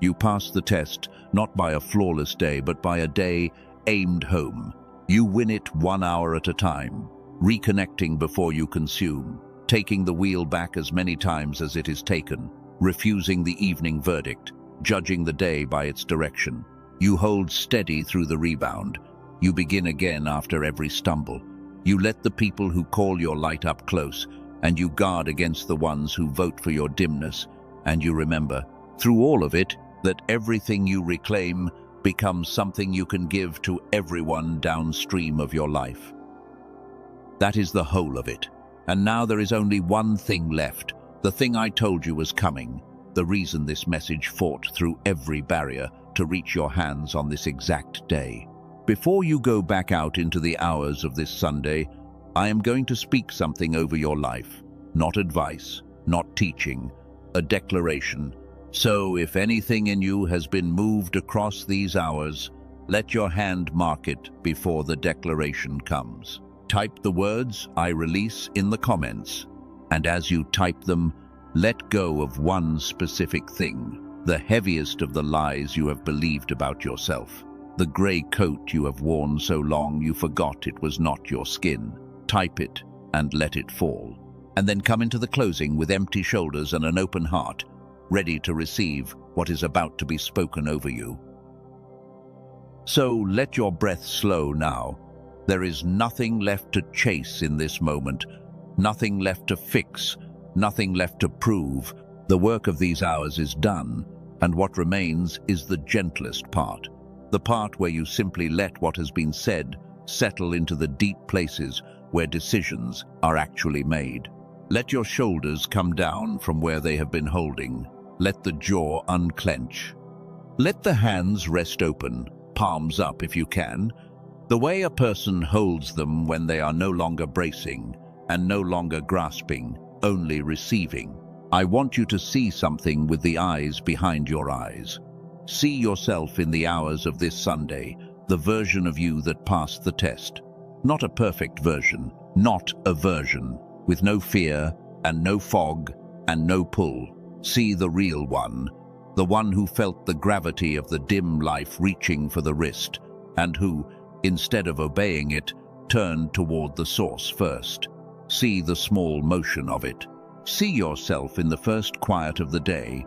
You passed the test, not by a flawless day, but by a day aimed home. You win it 1 hour at a time, reconnecting before you consume, taking the wheel back as many times as it is taken, refusing the evening verdict, judging the day by its direction. You hold steady through the rebound. You begin again after every stumble. You let the people who call your light up close, and you guard against the ones who vote for your dimness, and you remember, through all of it, that everything you reclaim becomes something you can give to everyone downstream of your life. That is the whole of it. And now there is only one thing left, the thing I told you was coming, the reason this message fought through every barrier to reach your hands on this exact day. Before you go back out into the hours of this Sunday, I am going to speak something over your life, not advice, not teaching, a declaration. So if anything in you has been moved across these hours, let your hand mark it before the declaration comes. Type the words I release in the comments, and as you type them, let go of one specific thing, the heaviest of the lies you have believed about yourself, the grey coat you have worn so long you forgot it was not your skin. Type it and let it fall, and then come into the closing with empty shoulders and an open heart, ready to receive what is about to be spoken over you. So let your breath slow now. There is nothing left to chase in this moment, nothing left to fix, nothing left to prove. The work of these hours is done, and what remains is the gentlest part, the part where you simply let what has been said settle into the deep places where decisions are actually made. Let your shoulders come down from where they have been holding. Let the jaw unclench. Let the hands rest open, palms up if you can, the way a person holds them when they are no longer bracing and no longer grasping, only receiving. I want you to see something with the eyes behind your eyes. See yourself in the hours of this Sunday, the version of you that passed the test. Not a perfect version, not a version, with no fear and no fog and no pull. See the real one, the one who felt the gravity of the dim life reaching for the wrist, and who, instead of obeying it, turned toward the source first. See the small motion of it. See yourself in the first quiet of the day,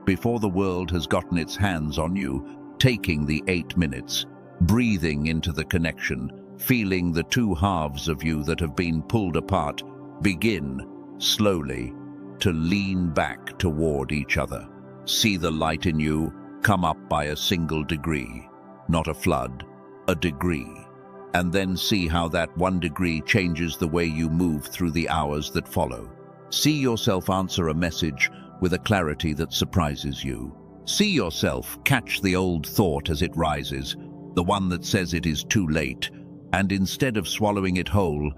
before the world has gotten its hands on you, taking the 8 minutes, breathing into the connection, feeling the two halves of you that have been pulled apart begin, slowly, to lean back toward each other. See the light in you come up by a single degree, not a flood, a degree. And then see how that 1 degree changes the way you move through the hours that follow. See yourself answer a message with a clarity that surprises you. See yourself catch the old thought as it rises, the one that says it is too late, and instead of swallowing it whole,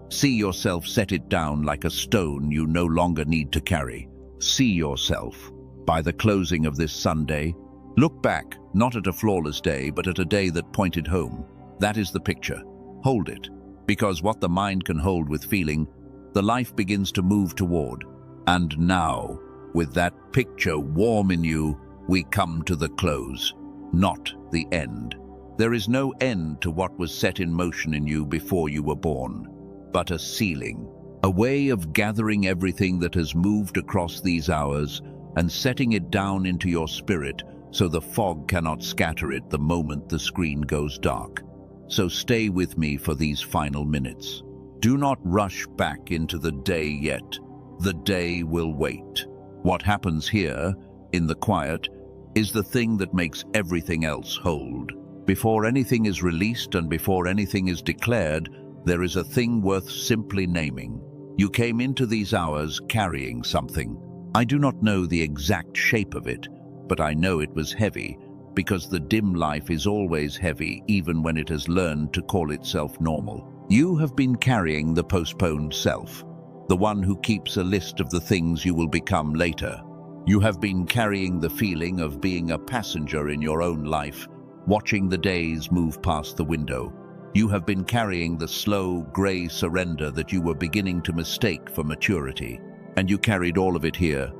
see yourself set it down like a stone you no longer need to carry. See yourself, by the closing of this Sunday, look back, not at a flawless day, but at a day that pointed home. That is the picture. Hold it, because what the mind can hold with feeling, the life begins to move toward. And now, with that picture warm in you, we come to the close, not the end. There is no end to what was set in motion in you before you were born, but a ceiling, a way of gathering everything that has moved across these hours and setting it down into your spirit so the fog cannot scatter it the moment the screen goes dark. So stay with me for these final minutes. Do not rush back into the day yet. The day will wait. What happens here, in the quiet, is the thing that makes everything else hold. Before anything is released and before anything is declared, there is a thing worth simply naming. You came into these hours carrying something. I do not know the exact shape of it, but I know it was heavy, because the dim life is always heavy even when it has learned to call itself normal. You have been carrying the postponed self, the one who keeps a list of the things you will become later. You have been carrying the feeling of being a passenger in your own life, watching the days move past the window. You have been carrying the slow, grey surrender that you were beginning to mistake for maturity. And you carried all of it here,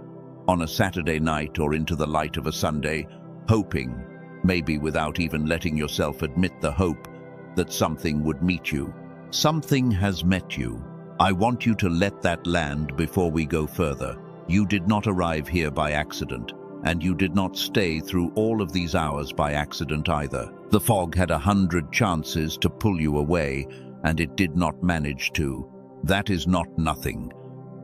on a Saturday night or into the light of a Sunday, hoping, maybe without even letting yourself admit the hope, that something would meet you. Something has met you. I want you to let that land before we go further. You did not arrive here by accident, and you did not stay through all of these hours by accident either. The fog had 100 chances to pull you away, and it did not manage to. That is not nothing.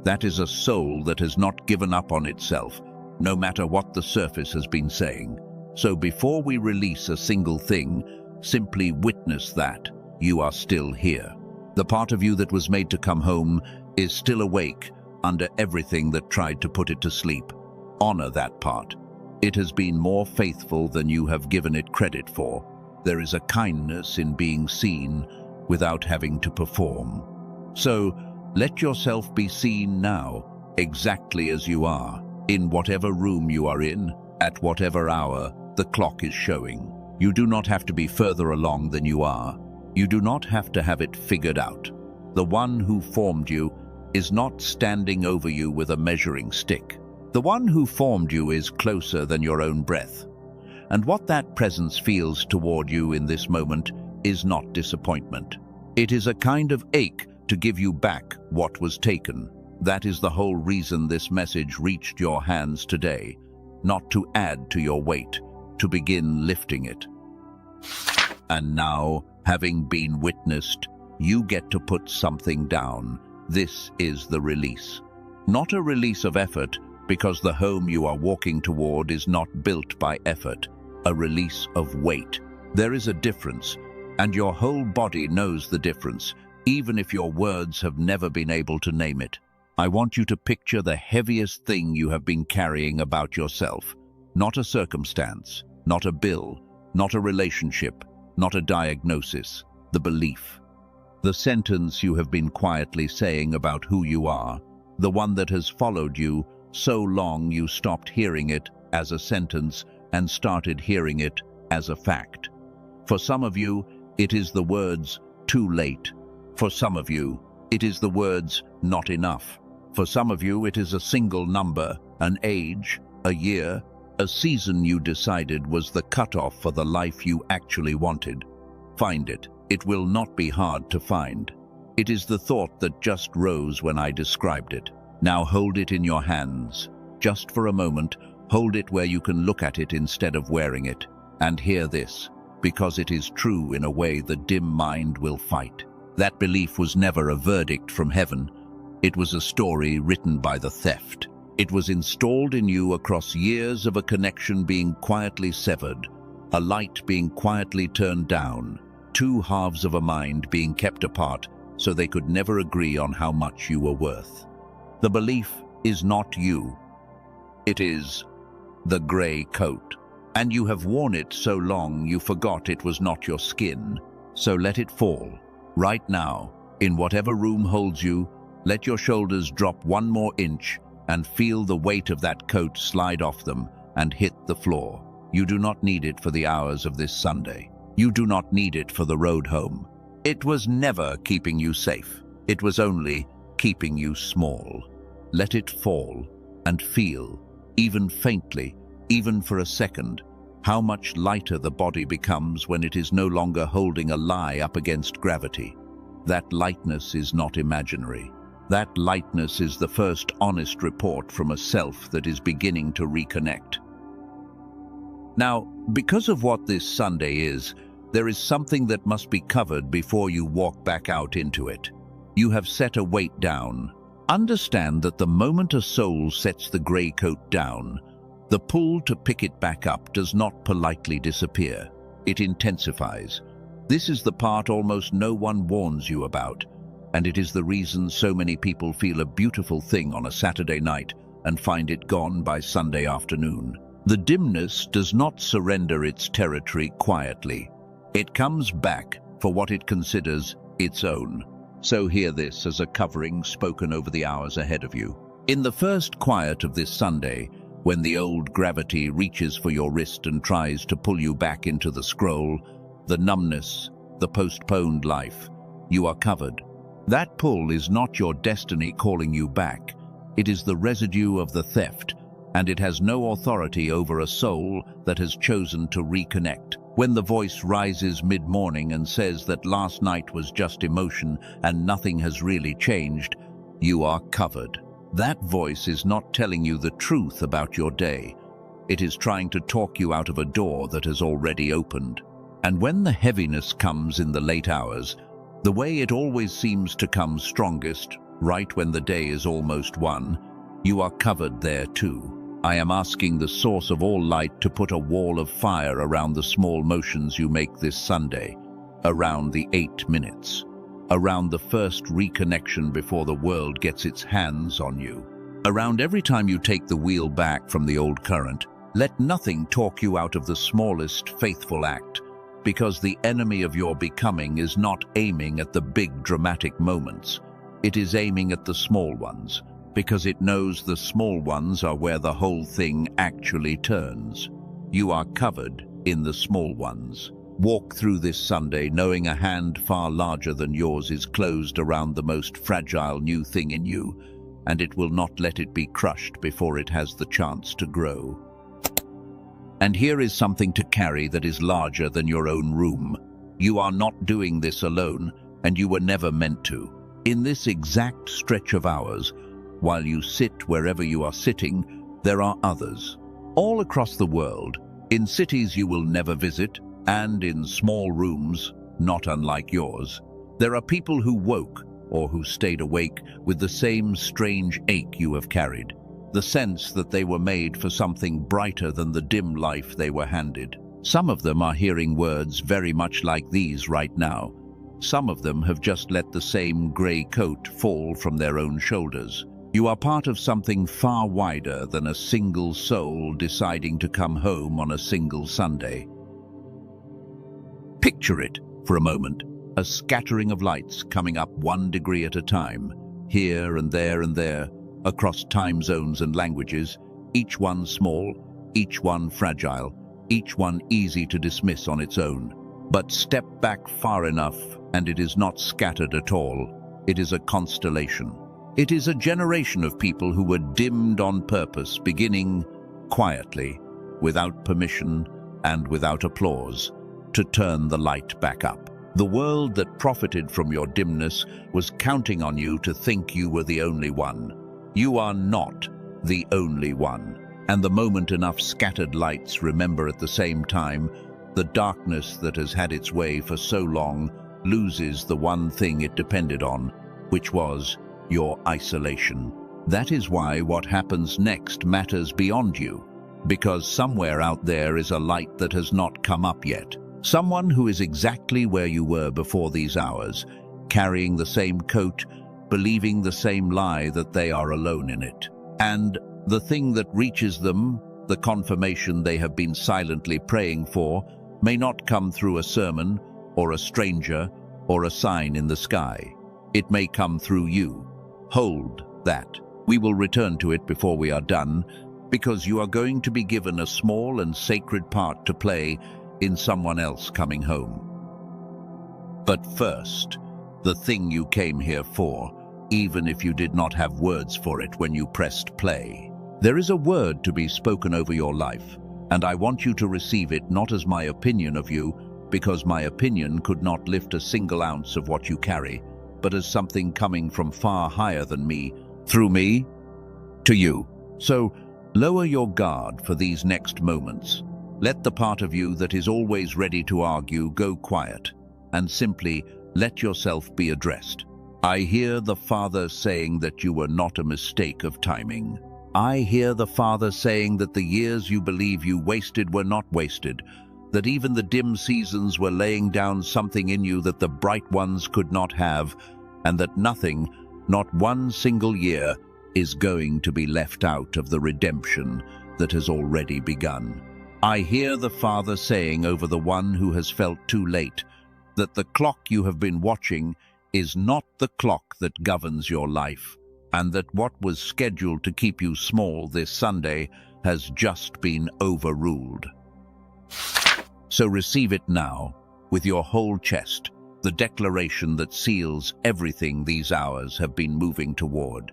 That is a soul that has not given up on itself, no matter what the surface has been saying. So before we release a single thing, simply witness that you are still here. The part of you that was made to come home is still awake under everything that tried to put it to sleep. Honor that part. It has been more faithful than you have given it credit for. There is a kindness in being seen without having to perform. So let yourself be seen now, exactly as you are, in whatever room you are in, at whatever hour the clock is showing. You do not have to be further along than you are. You do not have to have it figured out. The one who formed you is not standing over you with a measuring stick. The one who formed you is closer than your own breath. And what that presence feels toward you in this moment is not disappointment. It is a kind of ache to give you back what was taken. That is the whole reason this message reached your hands today, not to add to your weight, to begin lifting it. And now, having been witnessed, you get to put something down. This is the release. Not a release of effort, because the home you are walking toward is not built by effort. A release of weight. There is a difference, and your whole body knows the difference, even if your words have never been able to name it. I want you to picture the heaviest thing you have been carrying about yourself. Not a circumstance, not a bill, not a relationship, not a diagnosis, the belief. The sentence you have been quietly saying about who you are, the one that has followed you so long you stopped hearing it as a sentence and started hearing it as a fact. For some of you, it is the words, too late. For some of you, it is the words, not enough. For some of you, it is a single number, an age, a year, a season you decided was the cutoff for the life you actually wanted. Find it. It will not be hard to find. It is the thought that just rose when I described it. Now hold it in your hands. Just for a moment, hold it where you can look at it instead of wearing it. And hear this, because it is true in a way the dim mind will fight. That belief was never a verdict from heaven. It was a story written by the theft. It was installed in you across years of a connection being quietly severed, a light being quietly turned down, two halves of a mind being kept apart so they could never agree on how much you were worth. The belief is not you. It is the gray coat. And you have worn it so long you forgot it was not your skin. So let it fall. Right now, in whatever room holds you, let your shoulders drop 1 more inch and feel the weight of that coat slide off them and hit the floor. You do not need it for the hours of this Sunday. You do not need it for the road home. It was never keeping you safe. It was only keeping you small. Let it fall and feel, even faintly, even for a second, how much lighter the body becomes when it is no longer holding a lie up against gravity. That lightness is not imaginary. That lightness is the first honest report from a self that is beginning to reconnect. Now, because of what this Sunday is, there is something that must be covered before you walk back out into it. You have set a weight down. Understand that the moment a soul sets the grey coat down, the pull to pick it back up does not politely disappear. It intensifies. This is the part almost no one warns you about, and it is the reason so many people feel a beautiful thing on a Saturday night and find it gone by Sunday afternoon. The dimness does not surrender its territory quietly. It comes back for what it considers its own. So hear this as a covering spoken over the hours ahead of you. In the first quiet of this Sunday, when the old gravity reaches for your wrist and tries to pull you back into the scroll, the numbness, the postponed life, you are covered. That pull is not your destiny calling you back. It is the residue of the theft, and it has no authority over a soul that has chosen to reconnect. When the voice rises mid-morning and says that last night was just emotion and nothing has really changed, you are covered. That voice is not telling you the truth about your day. It is trying to talk you out of a door that has already opened. And when the heaviness comes in the late hours, the way it always seems to come strongest, right when the day is almost won, you are covered there too. I am asking the source of all light to put a wall of fire around the small motions you make this Sunday, around the 8 minutes, around the first reconnection before the world gets its hands on you, around every time you take the wheel back from the old current. Let nothing talk you out of the smallest faithful act, because the enemy of your becoming is not aiming at the big dramatic moments. It is aiming at the small ones, because it knows the small ones are where the whole thing actually turns. You are covered in the small ones. Walk through this Sunday knowing a hand far larger than yours is closed around the most fragile new thing in you, and it will not let it be crushed before it has the chance to grow. And here is something to carry that is larger than your own room. You are not doing this alone, and you were never meant to. In this exact stretch of hours, while you sit wherever you are sitting, there are others. All across the world, in cities you will never visit, and in small rooms, not unlike yours, there are people who woke, or who stayed awake, with the same strange ache you have carried. The sense that they were made for something brighter than the dim life they were handed. Some of them are hearing words very much like these right now. Some of them have just let the same grey coat fall from their own shoulders. You are part of something far wider than a single soul deciding to come home on a single Sunday. Picture it for a moment, a scattering of lights coming up 1 degree at a time, here and there, across time zones and languages, each one small, each one fragile, each one easy to dismiss on its own. But step back far enough and it is not scattered at all. It is a constellation. It is a generation of people who were dimmed on purpose, beginning quietly, without permission and without applause, to turn the light back up. The world that profited from your dimness was counting on you to think you were the only one. You are not the only one. And the moment enough scattered lights remember at the same time, the darkness that has had its way for so long loses the one thing it depended on, which was your isolation. That is why what happens next matters beyond you, because somewhere out there is a light that has not come up yet. Someone who is exactly where you were before these hours, carrying the same coat, believing the same lie that they are alone in it. And the thing that reaches them, the confirmation they have been silently praying for, may not come through a sermon, or a stranger, or a sign in the sky. It may come through you. Hold that. We will return to it before we are done, because you are going to be given a small and sacred part to play in someone else coming home. But first, the thing you came here for, even if you did not have words for it when you pressed play. There is a word to be spoken over your life, and I want you to receive it not as my opinion of you, because my opinion could not lift a single ounce of what you carry, but as something coming from far higher than me, through me, to you. So lower your guard for these next moments. Let the part of you that is always ready to argue go quiet, and simply let yourself be addressed. I hear the Father saying that you were not a mistake of timing. I hear the Father saying that the years you believe you wasted were not wasted, that even the dim seasons were laying down something in you that the bright ones could not have, and that nothing, not one single year, is going to be left out of the redemption that has already begun. I hear the Father saying over the one who has felt too late, that the clock you have been watching is not the clock that governs your life, and that what was scheduled to keep you small this Sunday has just been overruled. So receive it now, with your whole chest, the declaration that seals everything these hours have been moving toward.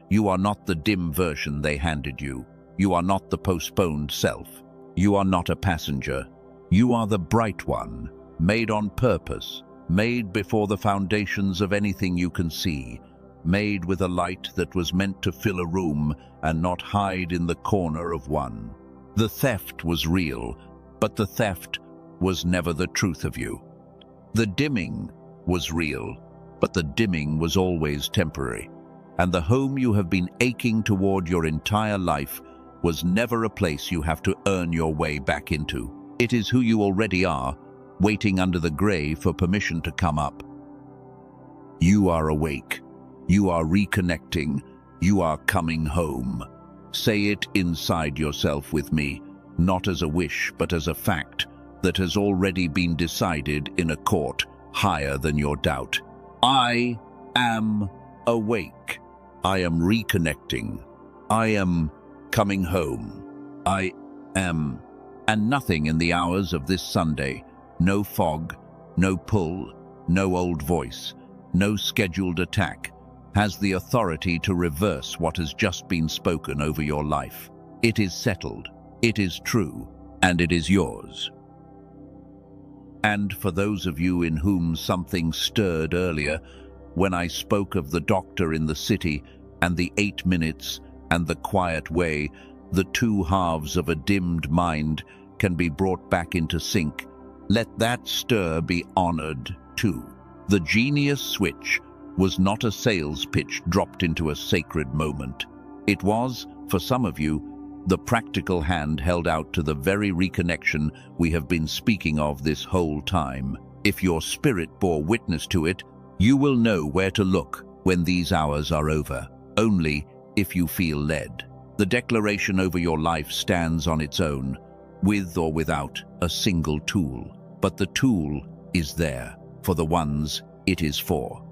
You are not the dim version they handed you. You are not the postponed self. You are not a passenger. You are the bright one, made on purpose, made before the foundations of anything you can see, made with a light that was meant to fill a room and not hide in the corner of one. The theft was real, but the theft was never the truth of you. The dimming was real, but the dimming was always temporary. And the home you have been aching toward your entire life was never a place you have to earn your way back into. It is who you already are, waiting under the grey for permission to come up. You are awake. You are reconnecting. You are coming home. Say it inside yourself with me, not as a wish, but as a fact that has already been decided in a court higher than your doubt. I am awake. I am reconnecting. I am coming home. I am. And nothing in the hours of this Sunday, no fog, no pull, no old voice, no scheduled attack, has the authority to reverse what has just been spoken over your life. It is settled, it is true, and it is yours. And for those of you in whom something stirred earlier, when I spoke of the doctor in the city and the 8 minutes and the quiet way, the two halves of a dimmed mind can be brought back into sync. Let that stir be honored too. The genius switch was not a sales pitch dropped into a sacred moment. It was, for some of you, the practical hand held out to the very reconnection we have been speaking of this whole time. If your spirit bore witness to it, you will know where to look when these hours are over, only if you feel led. The declaration over your life stands on its own, with or without a single tool, but the tool is there for the ones it is for.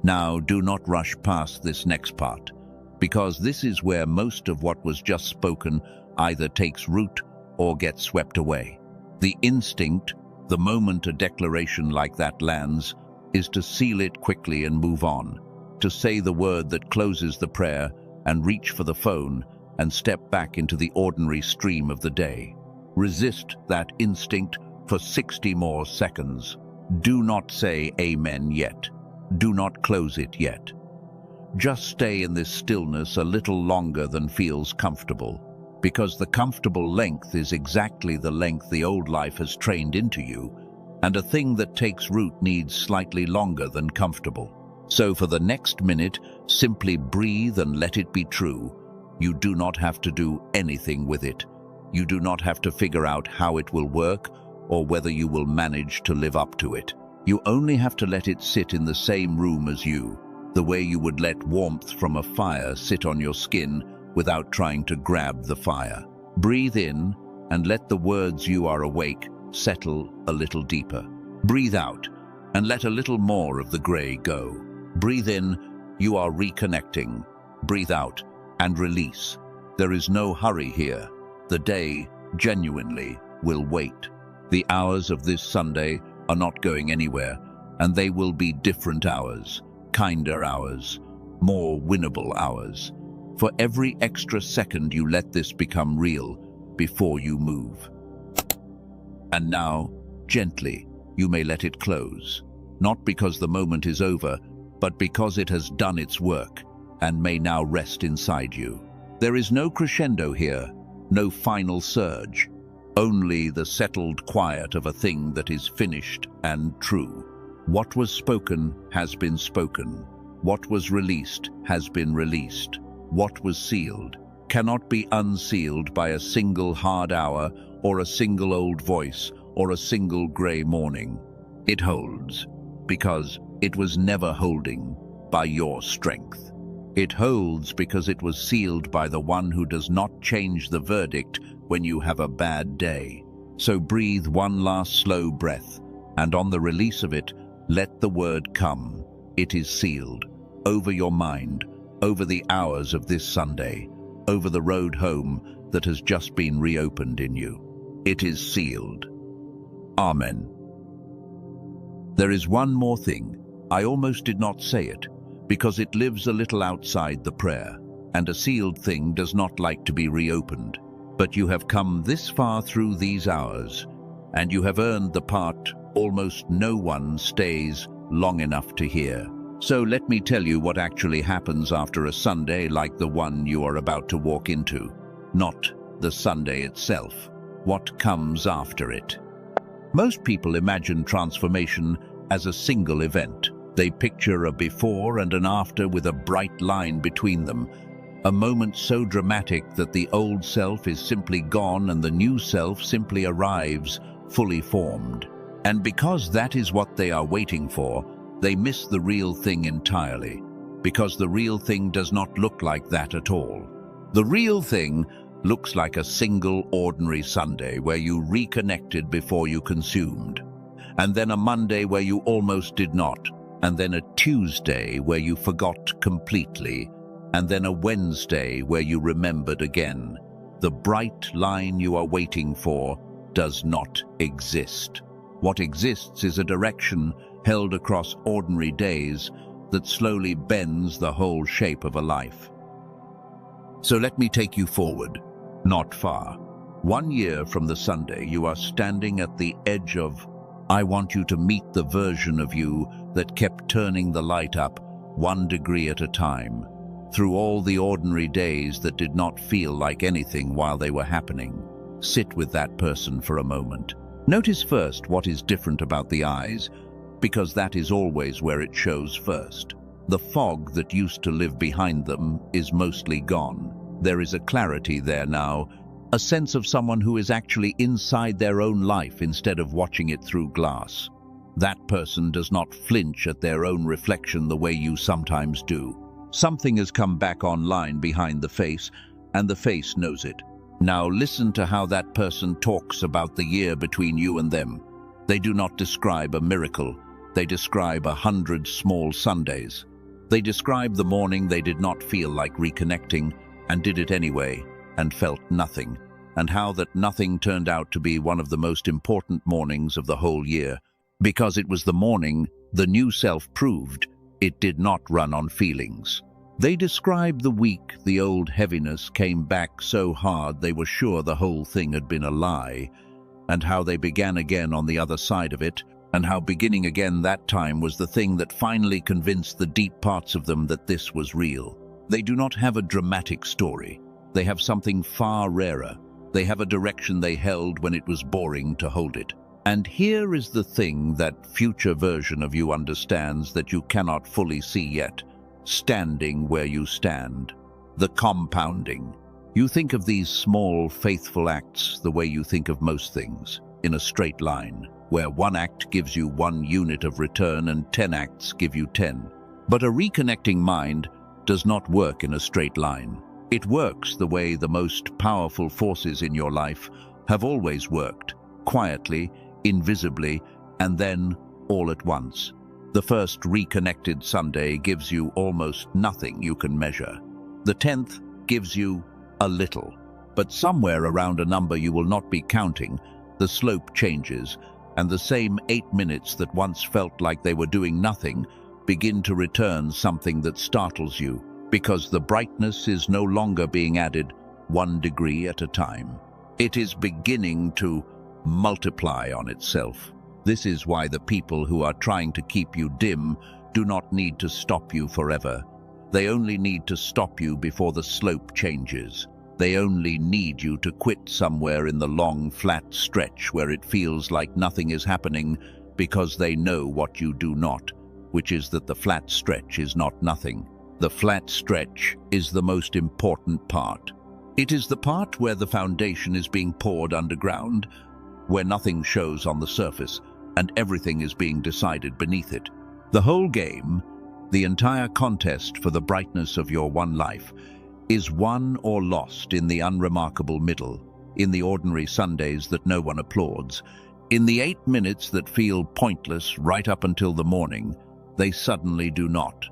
Now, do not rush past this next part, because this is where most of what was just spoken either takes root or gets swept away. The instinct, the moment a declaration like that lands, is to seal it quickly and move on, to say the word that closes the prayer and reach for the phone and step back into the ordinary stream of the day. Resist that instinct for 60 more seconds. Do not say amen yet. Do not close it yet. Just stay in this stillness a little longer than feels comfortable, because the comfortable length is exactly the length the old life has trained into you, and a thing that takes root needs slightly longer than comfortable. So for the next minute, simply breathe and let it be true. You do not have to do anything with it. You do not have to figure out how it will work or whether you will manage to live up to it. You only have to let it sit in the same room as you, the way you would let warmth from a fire sit on your skin without trying to grab the fire. Breathe in and let the words "you are awake" settle a little deeper. Breathe out and let a little more of the grey go. Breathe in, "you are reconnecting." Breathe out and release. There is no hurry here. The day, genuinely, will wait. The hours of this Sunday are not going anywhere, and they will be different hours, kinder hours, more winnable hours. For every extra second you let this become real before you move. And now, gently, you may let it close, not because the moment is over, but because it has done its work and may now rest inside you. There is no crescendo here, no final surge, only the settled quiet of a thing that is finished and true. What was spoken has been spoken. What was released has been released. What was sealed cannot be unsealed by a single hard hour or a single old voice or a single grey morning. It holds because it was never holding by your strength. It holds because it was sealed by the one who does not change the verdict when you have a bad day. So breathe one last slow breath, and on the release of it, let the word come. It is sealed, over your mind, over the hours of this Sunday, over the road home that has just been reopened in you. It is sealed. Amen. There is one more thing. I almost did not say it, because it lives a little outside the prayer, and a sealed thing does not like to be reopened. But you have come this far through these hours, and you have earned the part almost no one stays long enough to hear. So let me tell you what actually happens after a Sunday like the one you are about to walk into. Not the Sunday itself, what comes after it. Most people imagine transformation as a single event. They picture a before and an after with a bright line between them, a moment so dramatic that the old self is simply gone and the new self simply arrives, fully formed. And because that is what they are waiting for, they miss the real thing entirely, because the real thing does not look like that at all. The real thing looks like a single ordinary Sunday where you reconnected before you consumed, and then a Monday where you almost did not, and then a Tuesday where you forgot completely, and then a Wednesday where you remembered again. The bright line you are waiting for does not exist. What exists is a direction held across ordinary days that slowly bends the whole shape of a life. So let me take you forward, not far. 1 year from the Sunday, you are standing at the edge of, I want you to meet the version of you that kept turning the light up 1 degree at a time, through all the ordinary days that did not feel like anything while they were happening. Sit with that person for a moment. Notice first what is different about the eyes, because that is always where it shows first. The fog that used to live behind them is mostly gone. There is a clarity there now, a sense of someone who is actually inside their own life instead of watching it through glass. That person does not flinch at their own reflection the way you sometimes do. Something has come back online behind the face, and the face knows it. Now listen to how that person talks about the year between you and them. They do not describe a miracle. They describe 100 small Sundays. They describe the morning they did not feel like reconnecting and did it anyway and felt nothing, and how that nothing turned out to be one of the most important mornings of the whole year, because it was the morning the new self proved it did not run on feelings. They described the week the old heaviness came back so hard they were sure the whole thing had been a lie, and how they began again on the other side of it, and how beginning again that time was the thing that finally convinced the deep parts of them that this was real. They do not have a dramatic story. They have something far rarer. They have a direction they held when it was boring to hold it. And here is the thing that future version of you understands that you cannot fully see yet. Standing where you stand. The compounding. You think of these small, faithful acts the way you think of most things, in a straight line, where 1 act gives you 1 unit of return and 10 acts give you 10. But a reconnecting mind does not work in a straight line. It works the way the most powerful forces in your life have always worked, quietly, invisibly, and then all at once. The first reconnected Sunday gives you almost nothing you can measure. The 10th gives you a little. But somewhere around a number you will not be counting, the slope changes, and the same 8 minutes that once felt like they were doing nothing begin to return something that startles you, because the brightness is no longer being added 1 degree at a time. It is beginning to multiply on itself. This is why the people who are trying to keep you dim do not need to stop you forever. They only need to stop you before the slope changes. They only need you to quit somewhere in the long, flat stretch where it feels like nothing is happening, because they know what you do not, which is that the flat stretch is not nothing. The flat stretch is the most important part. It is the part where the foundation is being poured underground, where nothing shows on the surface, and everything is being decided beneath it. The whole game, the entire contest for the brightness of your one life, is won or lost in the unremarkable middle, in the ordinary Sundays that no one applauds, in the 8 minutes that feel pointless right up until the morning. They suddenly do not.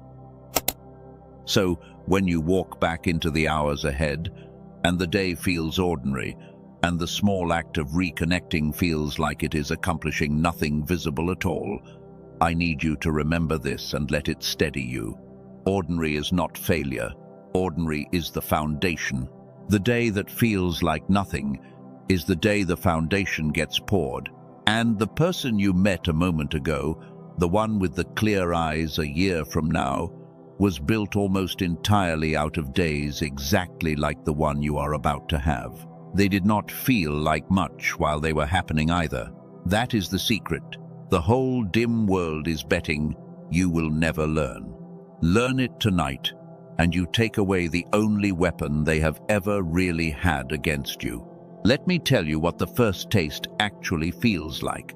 So when you walk back into the hours ahead, and the day feels ordinary, and the small act of reconnecting feels like it is accomplishing nothing visible at all, I need you to remember this and let it steady you. Ordinary is not failure. Ordinary is the foundation. The day that feels like nothing is the day the foundation gets poured. And the person you met a moment ago, the one with the clear eyes a year from now, was built almost entirely out of days exactly like the one you are about to have. They did not feel like much while they were happening either. That is the secret. The whole dim world is betting you will never learn. Learn it tonight, and you take away the only weapon they have ever really had against you. Let me tell you what the first taste actually feels like,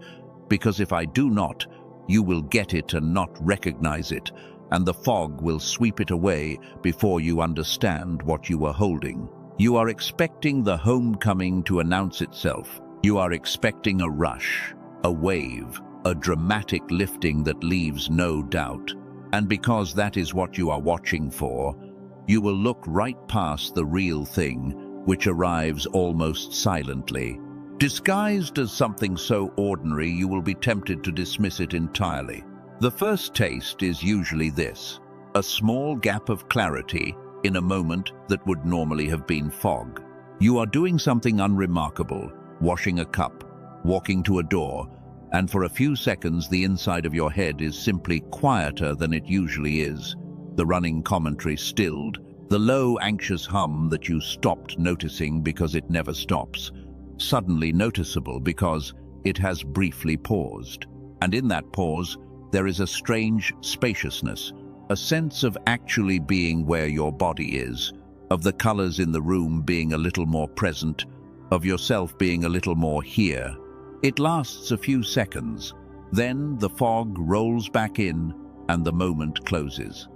because if I do not, you will get it and not recognize it, and the fog will sweep it away before you understand what you were holding. You are expecting the homecoming to announce itself. You are expecting a rush, a wave, a dramatic lifting that leaves no doubt. And because that is what you are watching for, you will look right past the real thing, which arrives almost silently. Disguised as something so ordinary, you will be tempted to dismiss it entirely. The first taste is usually this: a small gap of clarity in a moment that would normally have been fog. You are doing something unremarkable, washing a cup, walking to a door, and for a few seconds the inside of your head is simply quieter than it usually is. The running commentary stilled, the low, anxious hum that you stopped noticing because it never stops, suddenly noticeable because it has briefly paused. And in that pause, there is a strange spaciousness, a sense of actually being where your body is, of the colors in the room being a little more present, of yourself being a little more here. It lasts a few seconds, then the fog rolls back in and the moment closes.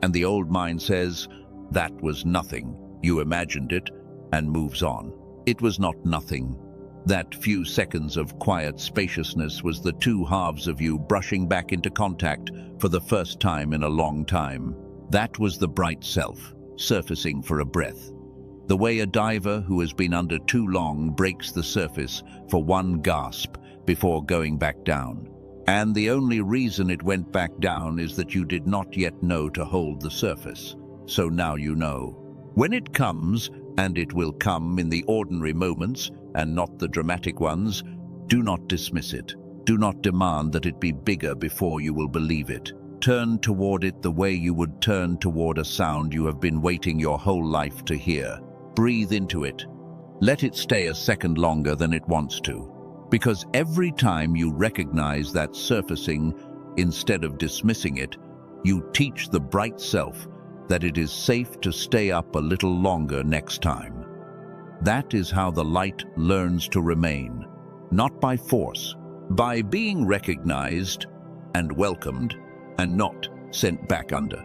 And the old mind says, "That was nothing. You imagined it," and moves on. It was not nothing. That few seconds of quiet spaciousness was the two halves of you brushing back into contact for the first time in a long time. That was the bright self, surfacing for a breath. The way a diver who has been under too long breaks the surface for one gasp before going back down. And the only reason it went back down is that you did not yet know to hold the surface. So now you know. When it comes, and it will come in the ordinary moments and not the dramatic ones, do not dismiss it. Do not demand that it be bigger before you will believe it. Turn toward it the way you would turn toward a sound you have been waiting your whole life to hear. Breathe into it. Let it stay a second longer than it wants to. Because every time you recognize that surfacing, instead of dismissing it, you teach the bright self that it is safe to stay up a little longer next time. That is how the light learns to remain, not by force, by being recognized and welcomed and not sent back under.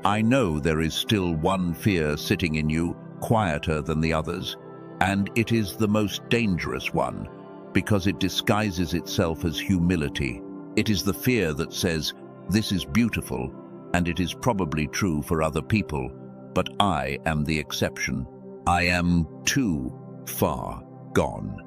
I know there is still one fear sitting in you, quieter than the others, and it is the most dangerous one because it disguises itself as humility. It is the fear that says, "This is beautiful, and it is probably true for other people, but I am the exception. I am too far gone.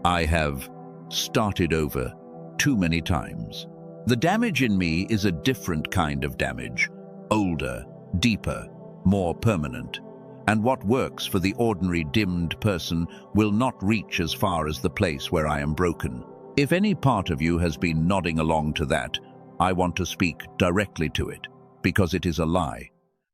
I have started over too many times." The damage in me is a different kind of damage, older, deeper, more permanent. And what works for the ordinary dimmed person will not reach as far as the place where I am broken. If any part of you has been nodding along to that, I want to speak directly to it, because it is a lie,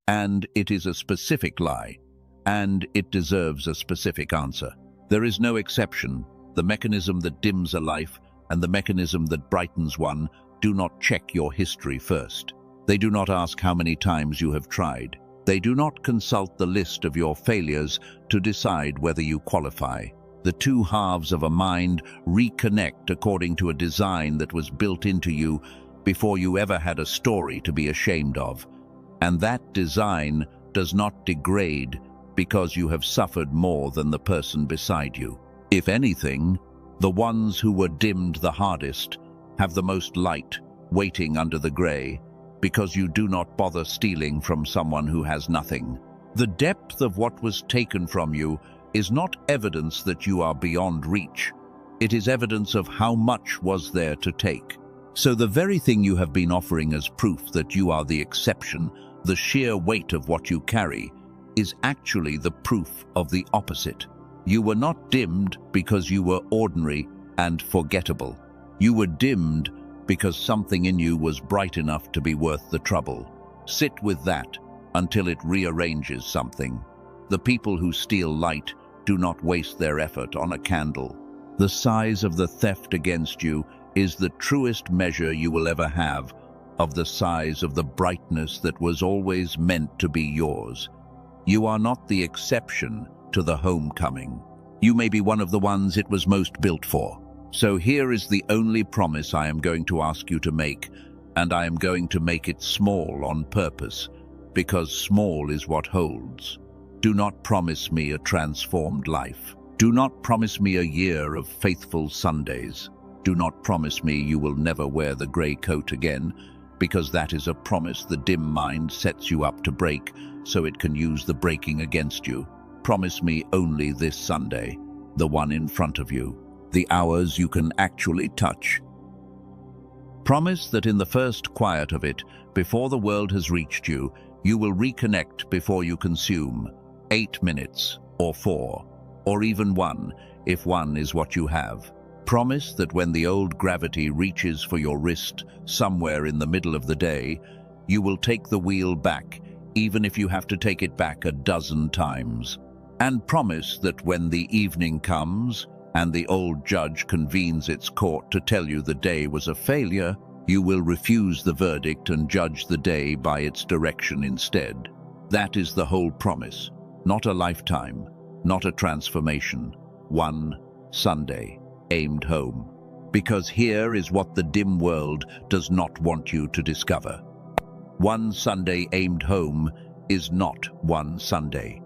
and it is a specific lie, and it deserves a specific answer. There is no exception. The mechanism that dims a life and the mechanism that brightens one do not check your history first. They do not ask how many times you have tried. They do not consult the list of your failures to decide whether you qualify. The two halves of a mind reconnect according to a design that was built into you before you ever had a story to be ashamed of. And that design does not degrade because you have suffered more than the person beside you. If anything, the ones who were dimmed the hardest have the most light waiting under the gray, because you do not bother stealing from someone who has nothing. The depth of what was taken from you is not evidence that you are beyond reach. It is evidence of how much was there to take. So the very thing you have been offering as proof that you are the exception, the sheer weight of what you carry, is actually the proof of the opposite. You were not dimmed because you were ordinary and forgettable. You were dimmed because something in you was bright enough to be worth the trouble. Sit with that until it rearranges something. The people who steal light do not waste their effort on a candle. The size of the theft against you is the truest measure you will ever have of the size of the brightness that was always meant to be yours. You are not the exception to the homecoming. You may be one of the ones it was most built for. So here is the only promise I am going to ask you to make, and I am going to make it small on purpose, because small is what holds. Do not promise me a transformed life. Do not promise me a year of faithful Sundays. Do not promise me you will never wear the grey coat again, because that is a promise the dim mind sets you up to break, so it can use the breaking against you. Promise me only this Sunday, the one in front of you, the hours you can actually touch. Promise that in the first quiet of it, before the world has reached you, you will reconnect before you consume. 8 minutes, or 4, or even 1, if 1 is what you have. Promise that when the old gravity reaches for your wrist somewhere in the middle of the day, you will take the wheel back, even if you have to take it back a dozen times. And promise that when the evening comes and the old judge convenes its court to tell you the day was a failure, you will refuse the verdict and judge the day by its direction instead. That is the whole promise, not a lifetime, not a transformation. 1 Sunday, aimed home. Because here is what the dim world does not want you to discover. 1 Sunday aimed home is not 1 Sunday.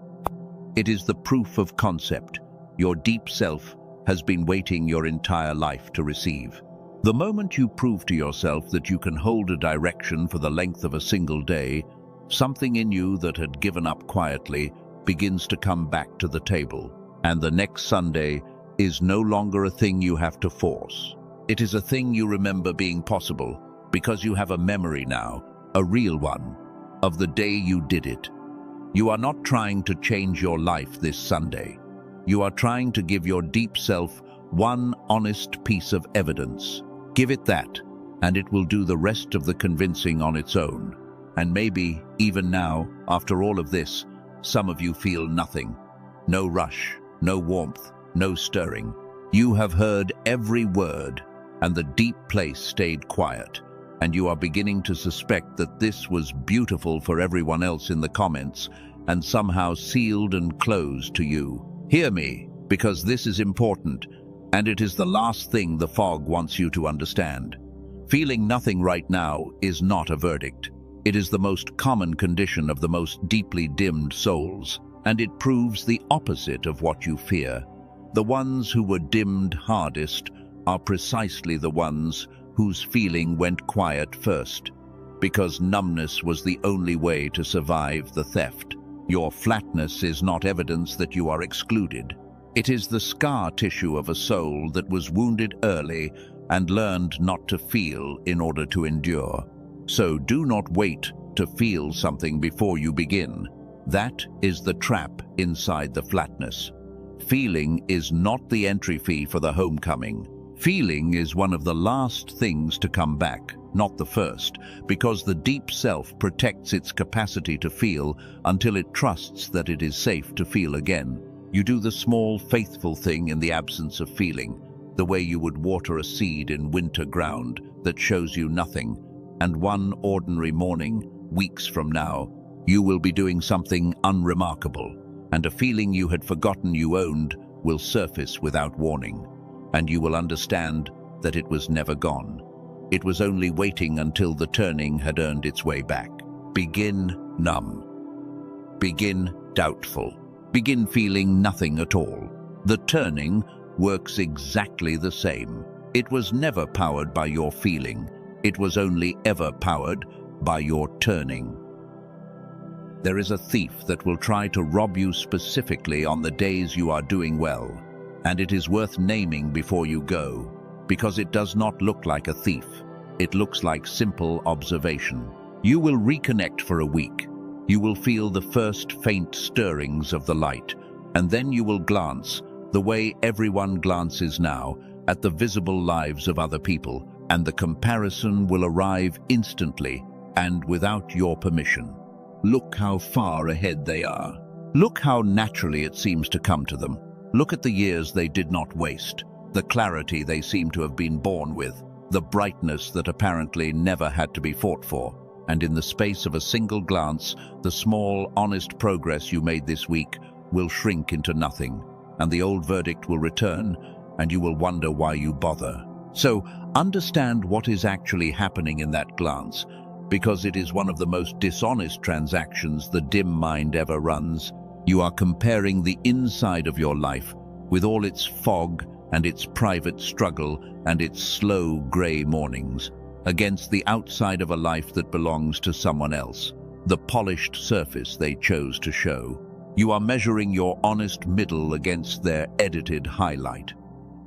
It is the proof of concept your deep self has been waiting your entire life to receive. The moment you prove to yourself that you can hold a direction for the length of a single day, something in you that had given up quietly begins to come back to the table, and the next Sunday is no longer a thing you have to force. It is a thing you remember being possible because you have a memory now, a real one, of the day you did it. You are not trying to change your life this Sunday. You are trying to give your deep self one honest piece of evidence. Give it that, and it will do the rest of the convincing on its own. And maybe, even now, after all of this, some of you feel nothing. No rush, no warmth, no stirring. You have heard every word, and the deep place stayed quiet, and you are beginning to suspect that this was beautiful for everyone else in the comments, and somehow sealed and closed to you. Hear me, because this is important, and it is the last thing the fog wants you to understand. Feeling nothing right now is not a verdict. It is the most common condition of the most deeply dimmed souls, and it proves the opposite of what you fear. The ones who were dimmed hardest are precisely the ones whose feeling went quiet first, because numbness was the only way to survive the theft. Your flatness is not evidence that you are excluded. It is the scar tissue of a soul that was wounded early and learned not to feel in order to endure. So do not wait to feel something before you begin. That is the trap inside the flatness. Feeling is not the entry fee for the homecoming. Feeling is one of the last things to come back, not the first, because the deep self protects its capacity to feel until it trusts that it is safe to feel again. You do the small, faithful thing in the absence of feeling, the way you would water a seed in winter ground that shows you nothing, and one ordinary morning, weeks from now, you will be doing something unremarkable, and a feeling you had forgotten you owned will surface without warning, and you will understand that it was never gone. It was only waiting until the turning had earned its way back. Begin numb. Begin doubtful. Begin feeling nothing at all. The turning works exactly the same. It was never powered by your feeling. It was only ever powered by your turning. There is a thief that will try to rob you specifically on the days you are doing well, and it is worth naming before you go, because it does not look like a thief. It looks like simple observation. You will reconnect for a week. You will feel the first faint stirrings of the light, and then you will glance, the way everyone glances now, at the visible lives of other people, and the comparison will arrive instantly and without your permission. Look how far ahead they are. Look how naturally it seems to come to them. Look at the years they did not waste, the clarity they seem to have been born with, the brightness that apparently never had to be fought for. And in the space of a single glance, the small, honest progress you made this week will shrink into nothing, and the old verdict will return, and you will wonder why you bother. So, understand what is actually happening in that glance, because it is one of the most dishonest transactions the dim mind ever runs. You are comparing the inside of your life, with all its fog and its private struggle and its slow grey mornings, against the outside of a life that belongs to someone else, the polished surface they chose to show. You are measuring your honest middle against their edited highlight.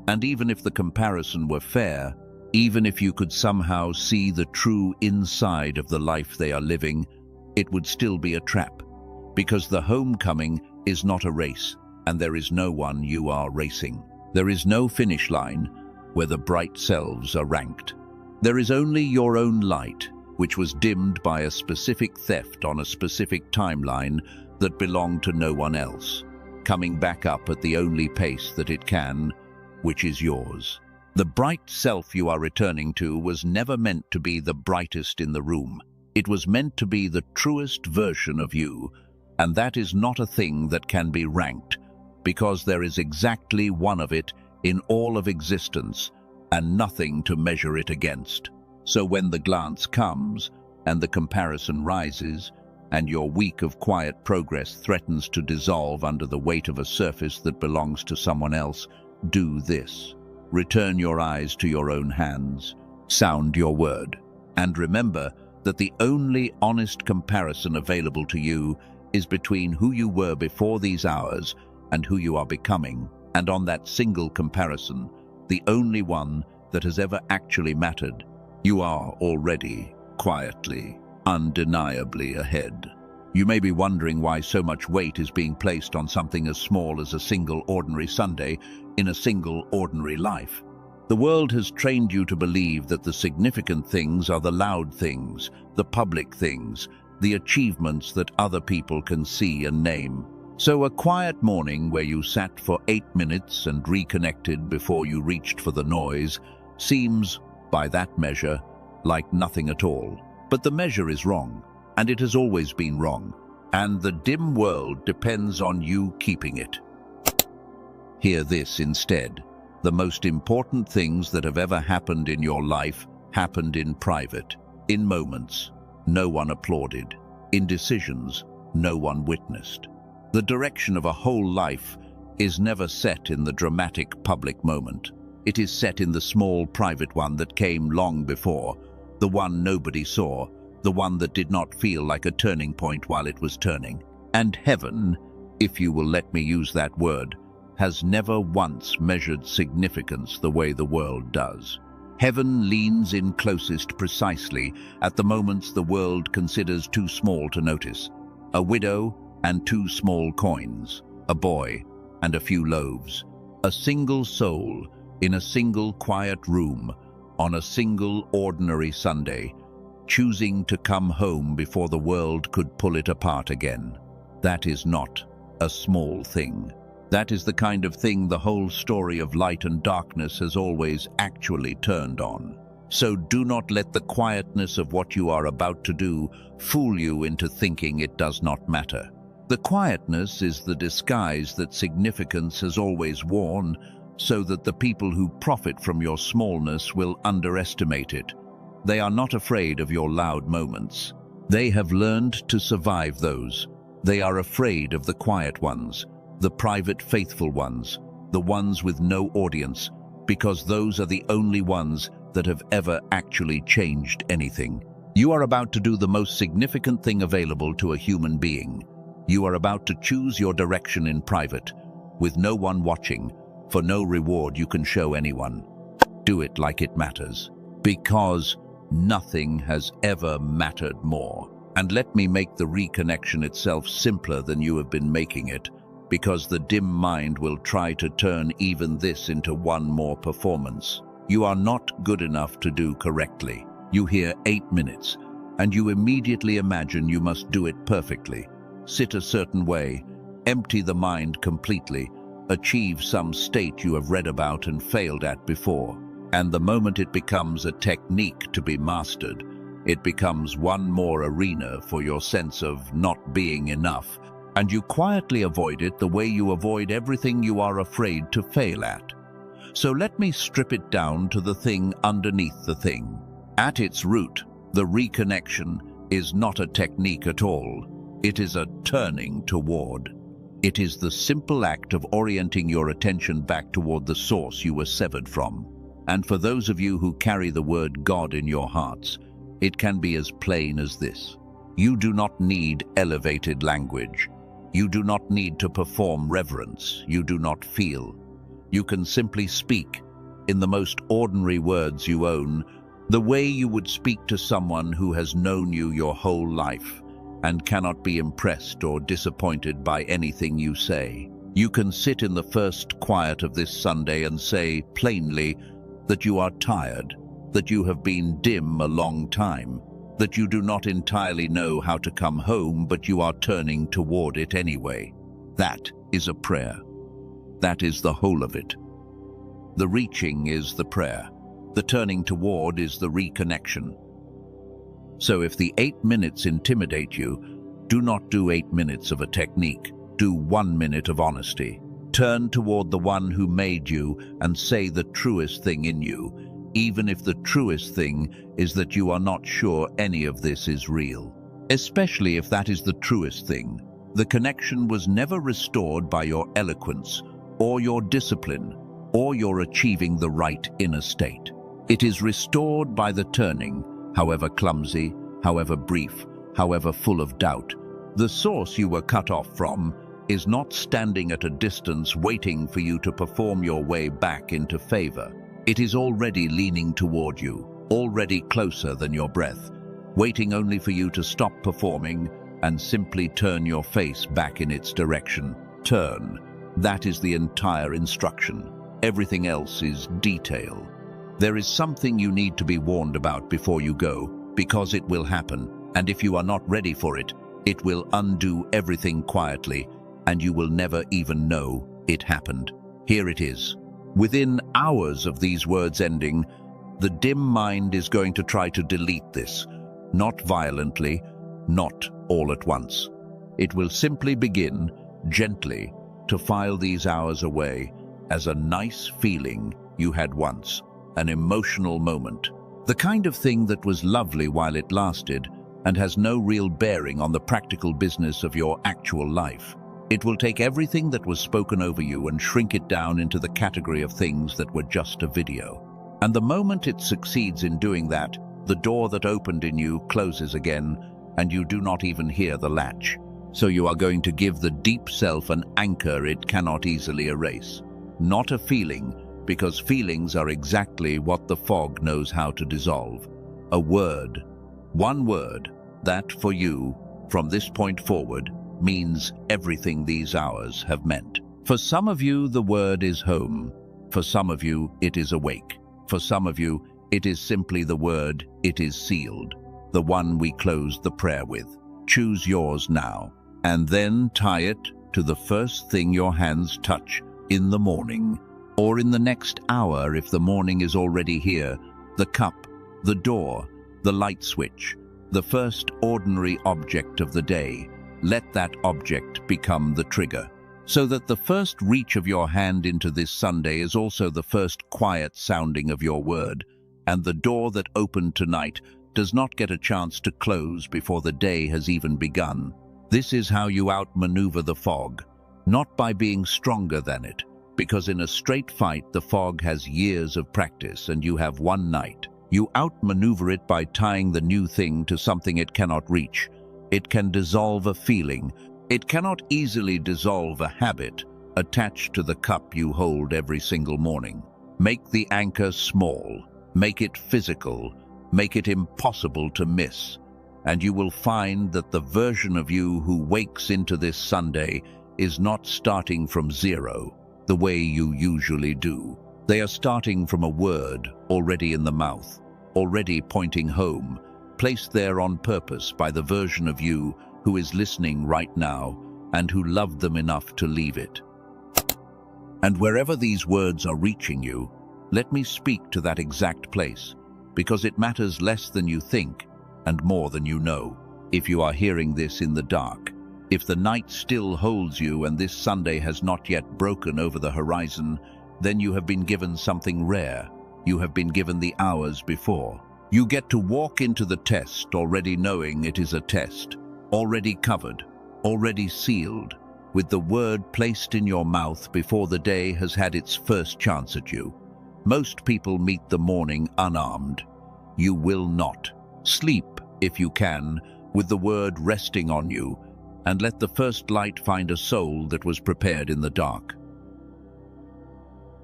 And even if the comparison were fair, even if you could somehow see the true inside of the life they are living, it would still be a trap, because the homecoming is not a race, and there is no one you are racing. There is no finish line where the bright selves are ranked. There is only your own light, which was dimmed by a specific theft on a specific timeline that belonged to no one else, coming back up at the only pace that it can, which is yours. The bright self you are returning to was never meant to be the brightest in the room. It was meant to be the truest version of you, and that is not a thing that can be ranked, because there is exactly one of it in all of existence, and nothing to measure it against. So when the glance comes, and the comparison rises, and your week of quiet progress threatens to dissolve under the weight of a surface that belongs to someone else, do this. Return your eyes to your own hands, sound your word, and remember that the only honest comparison available to you is between who you were before these hours and who you are becoming, and on that single comparison, the only one that has ever actually mattered, you are already, quietly, undeniably ahead. You may be wondering why so much weight is being placed on something as small as a single ordinary Sunday in a single ordinary life. The world has trained you to believe that the significant things are the loud things, the public things, the achievements that other people can see and name. So a quiet morning where you sat for 8 minutes and reconnected before you reached for the noise seems, by that measure, like nothing at all. But the measure is wrong, and it has always been wrong, and the dim world depends on you keeping it. Hear this instead. The most important things that have ever happened in your life happened in private, in moments no one applauded, in decisions no one witnessed. The direction of a whole life is never set in the dramatic public moment. It is set in the small private one that came long before, the one nobody saw, the one that did not feel like a turning point while it was turning. And heaven, if you will let me use that word, has never once measured significance the way the world does. Heaven leans in closest precisely at the moments the world considers too small to notice. A widow and 2 small coins, a boy and a few loaves, a single soul in a single quiet room on a single ordinary Sunday, choosing to come home before the world could pull it apart again. That is not a small thing. That is the kind of thing the whole story of light and darkness has always actually turned on. So do not let the quietness of what you are about to do fool you into thinking it does not matter. The quietness is the disguise that significance has always worn, so that the people who profit from your smallness will underestimate it. They are not afraid of your loud moments. They have learned to survive those. They are afraid of the quiet ones, the private faithful ones, the ones with no audience, because those are the only ones that have ever actually changed anything. You are about to do the most significant thing available to a human being. You are about to choose your direction in private, with no one watching, for no reward you can show anyone. Do it like it matters, because Nothing has ever mattered more. And let me make the reconnection itself simpler than you have been making it, because the dim mind will try to turn even this into one more performance. You are not good enough to do correctly. You hear 8 minutes, and you immediately imagine you must do it perfectly, sit a certain way, empty the mind completely, achieve some state you have read about and failed at before. And the moment it becomes a technique to be mastered, it becomes one more arena for your sense of not being enough, and you quietly avoid it the way you avoid everything you are afraid to fail at. So let me strip it down to the thing underneath the thing. At its root, the reconnection is not a technique at all. It is a turning toward. It is the simple act of orienting your attention back toward the source you were severed from. And for those of you who carry the word God in your hearts, it can be as plain as this. You do not need elevated language. You do not need to perform reverence. You do not feel. You can simply speak, in the most ordinary words you own, the way you would speak to someone who has known you your whole life and cannot be impressed or disappointed by anything you say. You can sit in the first quiet of this Sunday and say plainly that you are tired, that you have been dim a long time, that you do not entirely know how to come home, but you are turning toward it anyway. That is a prayer. That is the whole of it. The reaching is the prayer. The turning toward is the reconnection. So if the 8 minutes intimidate you, do not do 8 minutes of a technique. Do 1 minute of honesty. Turn toward the one who made you and say the truest thing in you, even if the truest thing is that you are not sure any of this is real. Especially if that is the truest thing. The connection was never restored by your eloquence, or your discipline, or your achieving the right inner state. It is restored by the turning, however clumsy, however brief, however full of doubt. The source you were cut off from is not standing at a distance waiting for you to perform your way back into favor. It is already leaning toward you, already closer than your breath, waiting only for you to stop performing and simply turn your face back in its direction. Turn. That is the entire instruction. Everything else is detail. There is something you need to be warned about before you go, because it will happen, and if you are not ready for it, it will undo everything quietly, and you will never even know it happened. Here it is. Within hours of these words ending, the dim mind is going to try to delete this, not violently, not all at once. It will simply begin, gently, to file these hours away as a nice feeling you had once, an emotional moment, the kind of thing that was lovely while it lasted and has no real bearing on the practical business of your actual life. It will take everything that was spoken over you and shrink it down into the category of things that were just a video. And the moment it succeeds in doing that, the door that opened in you closes again, and you do not even hear the latch. So you are going to give the deep self an anchor it cannot easily erase. Not a feeling, because feelings are exactly what the fog knows how to dissolve. A word. One word that, for you, from this point forward, means everything these hours have meant. For some of you, the word is home. For some of you, it is awake. For some of you, it is simply the word, it is sealed, the one we closed the prayer with. Choose yours now, and then tie it to the first thing your hands touch in the morning, or in the next hour if the morning is already here, the cup, the door, the light switch, the first ordinary object of the day. Let that object become the trigger, so that the first reach of your hand into this Sunday is also the first quiet sounding of your word, and the door that opened tonight does not get a chance to close before the day has even begun. This is how you outmaneuver the fog, not by being stronger than it, because in a straight fight the fog has years of practice and you have one night. You outmaneuver it by tying the new thing to something it cannot reach. It can dissolve a feeling. It cannot easily dissolve a habit attached to the cup you hold every single morning. Make the anchor small. Make it physical. Make it impossible to miss, and you will find that the version of you who wakes into this Sunday is not starting from zero, the way you usually do. They are starting from a word already in the mouth, already pointing home, placed there on purpose by the version of you who is listening right now and who loved them enough to leave it. And wherever these words are reaching you, let me speak to that exact place, because it matters less than you think and more than you know. If you are hearing this in the dark, if the night still holds you and this Sunday has not yet broken over the horizon, then you have been given something rare. You have been given the hours before. You get to walk into the test already knowing it is a test, already covered, already sealed, with the word placed in your mouth before the day has had its first chance at you. Most people meet the morning unarmed. You will not. Sleep, if you can, with the word resting on you, and let the first light find a soul that was prepared in the dark.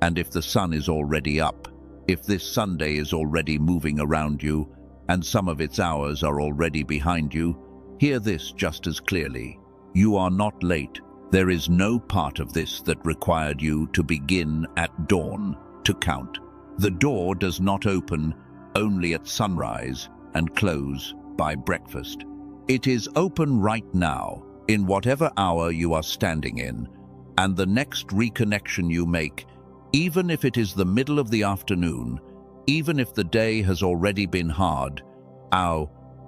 And if the sun is already up, if this Sunday is already moving around you, and some of its hours are already behind you, hear this just as clearly. You are not late. There is no part of this that required you to begin at dawn to count. The door does not open only at sunrise and close by breakfast. It is open right now, in whatever hour you are standing in, and the next reconnection you make, even if it is the middle of the afternoon, even if the day has already been hard,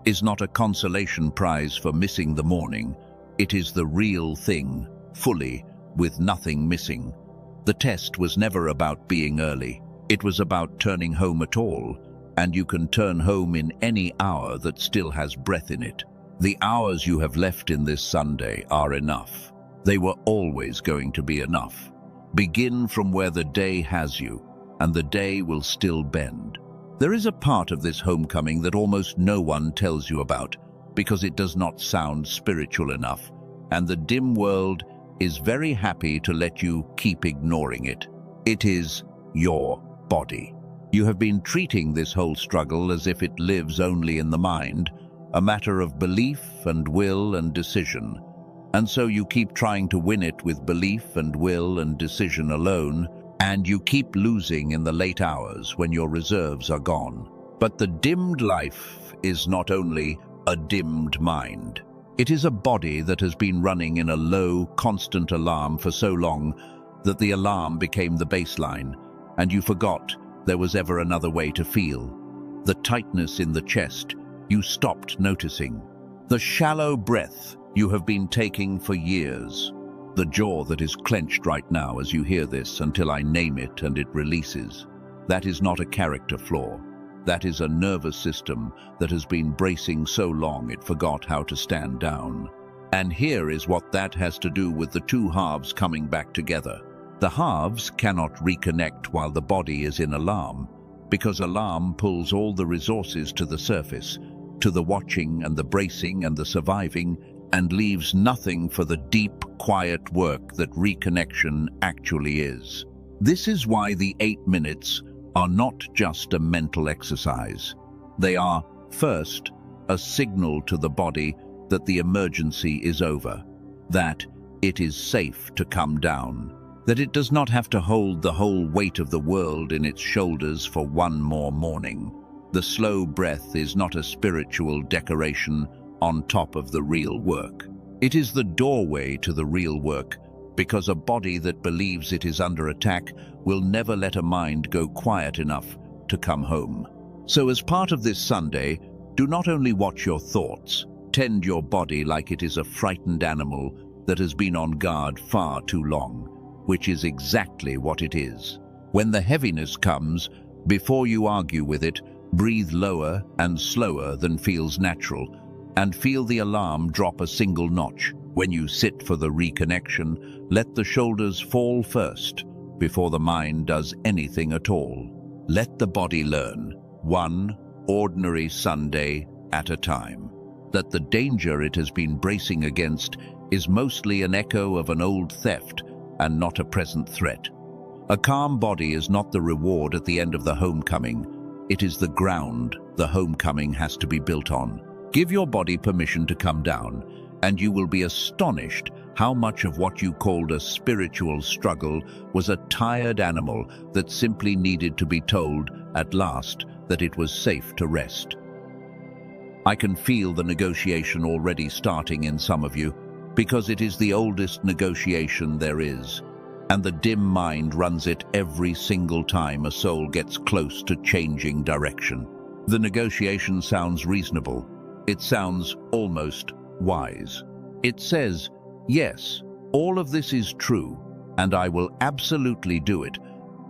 is not a consolation prize for missing the morning. It is the real thing, fully, with nothing missing. The test was never about being early. It was about turning home at all, and you can turn home in any hour that still has breath in it. The hours you have left in this Sunday are enough. They were always going to be enough. Begin from where the day has you, and the day will still bend. There is a part of this homecoming that almost no one tells you about, because it does not sound spiritual enough, and the dim world is very happy to let you keep ignoring it. It is your body. You have been treating this whole struggle as if it lives only in the mind, a matter of belief and will and decision. And so you keep trying to win it with belief and will and decision alone, and you keep losing in the late hours when your reserves are gone. But the dimmed life is not only a dimmed mind. It is a body that has been running in a low, constant alarm for so long that the alarm became the baseline, and you forgot there was ever another way to feel. The tightness in the chest you stopped noticing. The shallow breath you have been taking for years. The jaw that is clenched right now as you hear this until I name it and it releases. That is not a character flaw. That is a nervous system that has been bracing so long it forgot how to stand down. And here is what that has to do with the two halves coming back together. The halves cannot reconnect while the body is in alarm, because alarm pulls all the resources to the surface, to the watching and the bracing and the surviving, and leaves nothing for the deep, quiet work that reconnection actually is. This is why the 8 minutes are not just a mental exercise. They are, first, a signal to the body that the emergency is over, that it is safe to come down, that it does not have to hold the whole weight of the world in its shoulders for one more morning. The slow breath is not a spiritual decoration on top of the real work. It is the doorway to the real work, because a body that believes it is under attack will never let a mind go quiet enough to come home. So as part of this Sunday, do not only watch your thoughts, tend your body like it is a frightened animal that has been on guard far too long, which is exactly what it is. When the heaviness comes, before you argue with it, breathe lower and slower than feels natural, and feel the alarm drop a single notch. When you sit for the reconnection, let the shoulders fall first, before the mind does anything at all. Let the body learn, one ordinary Sunday at a time, that the danger it has been bracing against is mostly an echo of an old theft and not a present threat. A calm body is not the reward at the end of the homecoming, It is the ground the homecoming has to be built on. Give your body permission to come down, and you will be astonished how much of what you called a spiritual struggle was a tired animal that simply needed to be told, at last, that it was safe to rest. I can feel the negotiation already starting in some of you, because it is the oldest negotiation there is, and the dim mind runs it every single time a soul gets close to changing direction. The negotiation sounds reasonable. It sounds almost wise. It says, yes, all of this is true, and I will absolutely do it,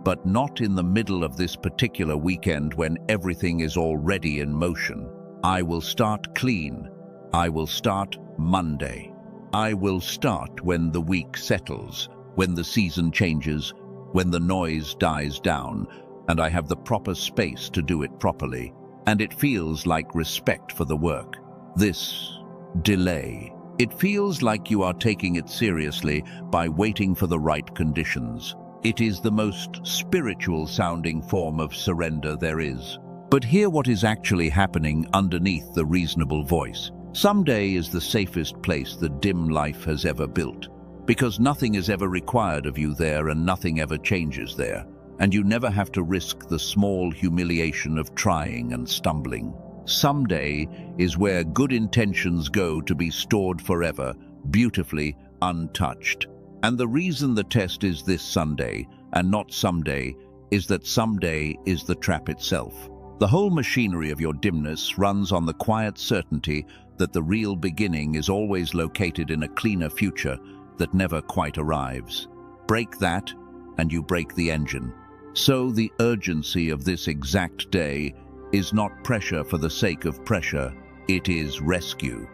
but not in the middle of this particular weekend when everything is already in motion. I will start clean. I will start Monday. I will start when the week settles, when the season changes, when the noise dies down, and I have the proper space to do it properly, and it feels like respect for the work. This delay. It feels like you are taking it seriously by waiting for the right conditions. It is the most spiritual-sounding form of surrender there is. But hear what is actually happening underneath the reasonable voice. Someday is the safest place the dim life has ever built, because nothing is ever required of you there and nothing ever changes there, and you never have to risk the small humiliation of trying and stumbling. Someday is where good intentions go to be stored forever, beautifully untouched. And the reason the test is this Sunday, and not someday, is that someday is the trap itself. The whole machinery of your dimness runs on the quiet certainty that the real beginning is always located in a cleaner future that never quite arrives. Break that, and you break the engine. So the urgency of this exact day is not pressure for the sake of pressure, it is rescue.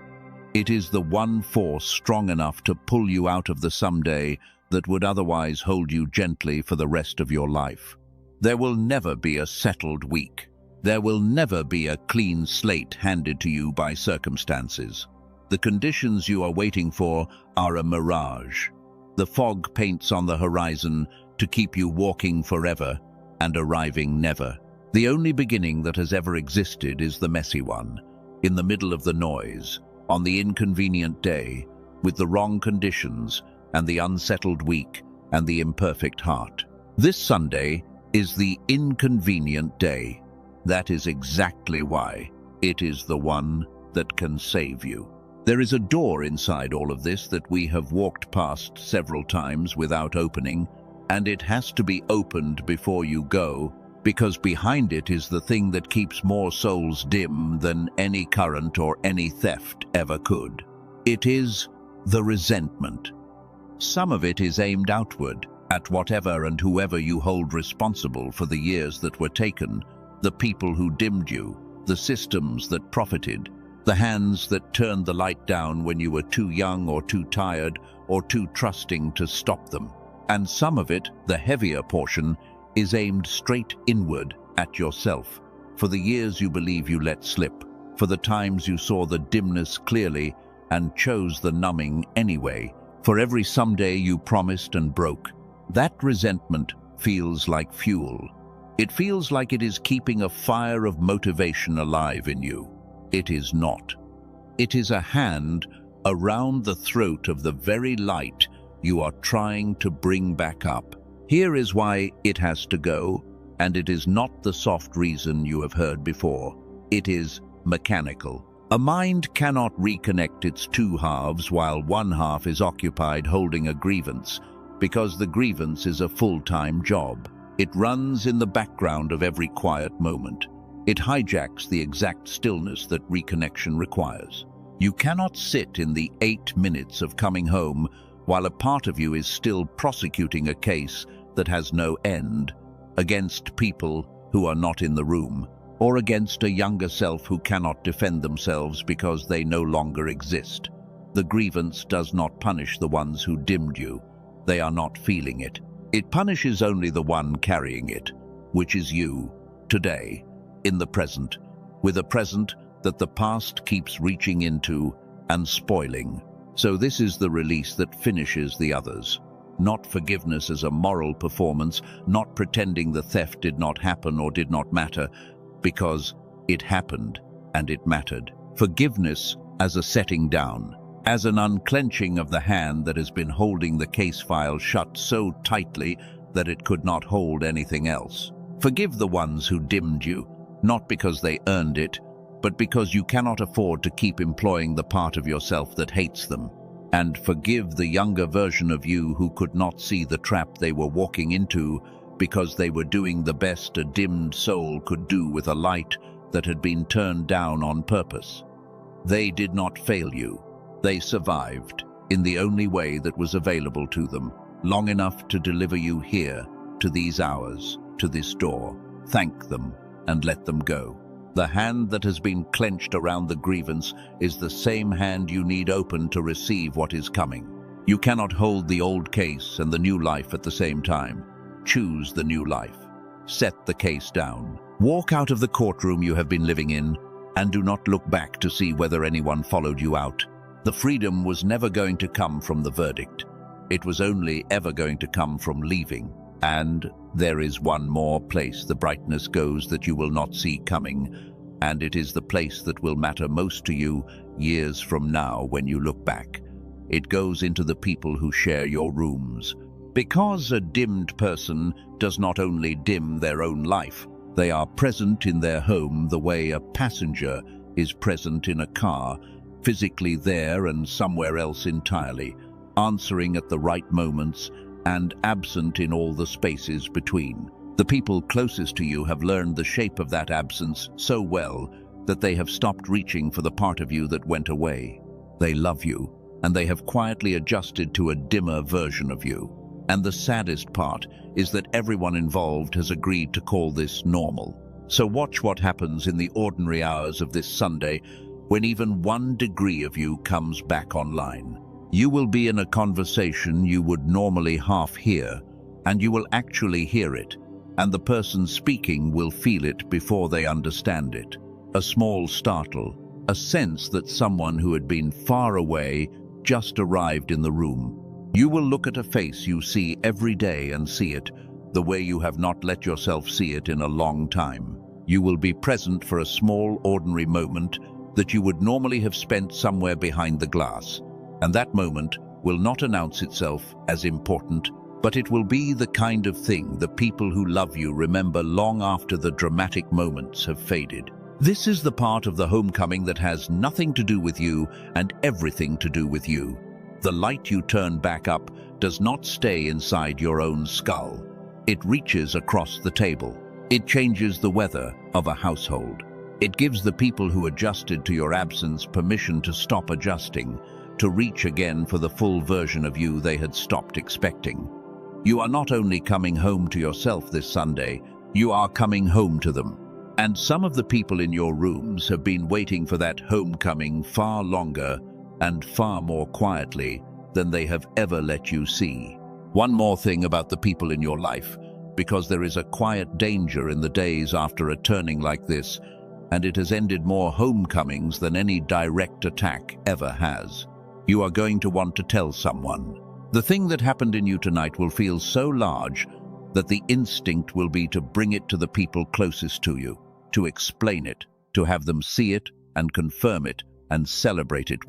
It is the one force strong enough to pull you out of the someday that would otherwise hold you gently for the rest of your life. There will never be a settled week. There will never be a clean slate handed to you by circumstances. The conditions you are waiting for are a mirage. The fog paints on the horizon to keep you walking forever and arriving never. The only beginning that has ever existed is the messy one, in the middle of the noise, on the inconvenient day, with the wrong conditions and the unsettled week and the imperfect heart. This Sunday is the inconvenient day. That is exactly why it is the one that can save you. There is a door inside all of this that we have walked past several times without opening, and it has to be opened before you go, because behind it is the thing that keeps more souls dim than any current or any theft ever could. It is the resentment. Some of it is aimed outward, at whatever and whoever you hold responsible for the years that were taken, the people who dimmed you, the systems that profited, the hands that turned the light down when you were too young or too tired or too trusting to stop them. And some of it, the heavier portion, is aimed straight inward at yourself, for the years you believe you let slip, for the times you saw the dimness clearly and chose the numbing anyway, for every someday you promised and broke. That resentment feels like fuel. It feels like it is keeping a fire of motivation alive in you. It is not. It is a hand around the throat of the very light you are trying to bring back up. Here is why it has to go, and it is not the soft reason you have heard before. It is mechanical. A mind cannot reconnect its two halves while one half is occupied holding a grievance, because the grievance is a full-time job. It runs in the background of every quiet moment. It hijacks the exact stillness that reconnection requires. You cannot sit in the 8 minutes of coming home while a part of you is still prosecuting a case that has no end, against people who are not in the room, or against a younger self who cannot defend themselves because they no longer exist. The grievance does not punish the ones who dimmed you. They are not feeling it. It punishes only the one carrying it, which is you, today, in the present, with a present that the past keeps reaching into and spoiling. So this is the release that finishes the others. Not forgiveness as a moral performance, not pretending the theft did not happen or did not matter, because it happened and it mattered. Forgiveness as a setting down, as an unclenching of the hand that has been holding the case file shut so tightly that it could not hold anything else. Forgive the ones who dimmed you, not because they earned it, but because you cannot afford to keep employing the part of yourself that hates them. And forgive the younger version of you who could not see the trap they were walking into because they were doing the best a dimmed soul could do with a light that had been turned down on purpose. They did not fail you. They survived in the only way that was available to them, long enough to deliver you here, to these hours, to this door. Thank them and let them go. The hand that has been clenched around the grievance is the same hand you need open to receive what is coming. You cannot hold the old case and the new life at the same time. Choose the new life. Set the case down. Walk out of the courtroom you have been living in, and do not look back to see whether anyone followed you out. The freedom was never going to come from the verdict. It was only ever going to come from leaving. And there is one more place the brightness goes that you will not see coming, and it is the place that will matter most to you years from now when you look back. It goes into the people who share your rooms. Because a dimmed person does not only dim their own life, they are present in their home the way a passenger is present in a car, physically there and somewhere else entirely, answering at the right moments and absent in all the spaces between. The people closest to you have learned the shape of that absence so well that they have stopped reaching for the part of you that went away. They love you, and they have quietly adjusted to a dimmer version of you. And the saddest part is that everyone involved has agreed to call this normal. So watch what happens in the ordinary hours of this Sunday when even 1 degree of you comes back online. You will be in a conversation you would normally half hear, and you will actually hear it, and the person speaking will feel it before they understand it. A small startle, a sense that someone who had been far away just arrived in the room. You will look at a face you see every day and see it the way you have not let yourself see it in a long time. You will be present for a small, ordinary moment that you would normally have spent somewhere behind the glass. And that moment will not announce itself as important, but it will be the kind of thing the people who love you remember long after the dramatic moments have faded. This is the part of the homecoming that has nothing to do with you and everything to do with you. The light you turn back up does not stay inside your own skull. It reaches across the table. It changes the weather of a household. It gives the people who adjusted to your absence permission to stop adjusting, to reach again for the full version of you they had stopped expecting. You are not only coming home to yourself this Sunday, you are coming home to them. And some of the people in your rooms have been waiting for that homecoming far longer and far more quietly than they have ever let you see. One more thing about the people in your life, because there is a quiet danger in the days after a turning like this, and it has ended more homecomings than any direct attack ever has. You are going to want to tell someone. The thing that happened in you tonight will feel so large that the instinct will be to bring it to the people closest to you, to explain it, to have them see it and confirm it and celebrate it,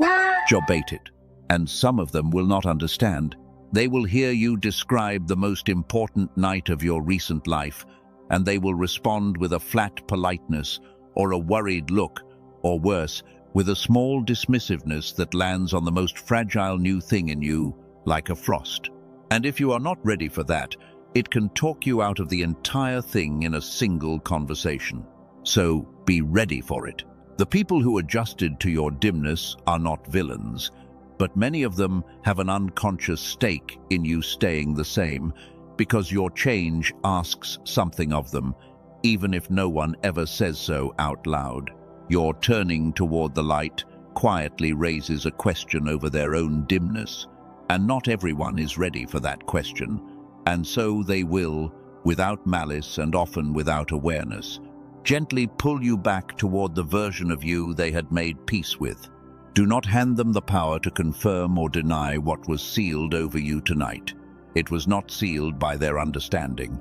jobate it. And some of them will not understand. They will hear you describe the most important night of your recent life, and they will respond with a flat politeness or a worried look, or worse, with a small dismissiveness that lands on the most fragile new thing in you, like a frost. And if you are not ready for that, it can talk you out of the entire thing in a single conversation. So be ready for it. The people who adjusted to your dimness are not villains, but many of them have an unconscious stake in you staying the same, because your change asks something of them, even if no one ever says so out loud. Your turning toward the light quietly raises a question over their own dimness, and not everyone is ready for that question, and so they will, without malice and often without awareness, gently pull you back toward the version of you they had made peace with. Do not hand them the power to confirm or deny what was sealed over you tonight. It was not sealed by their understanding.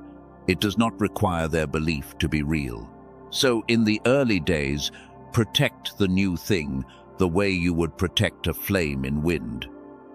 It does not require their belief to be real. So in the early days, protect the new thing the way you would protect a flame in wind.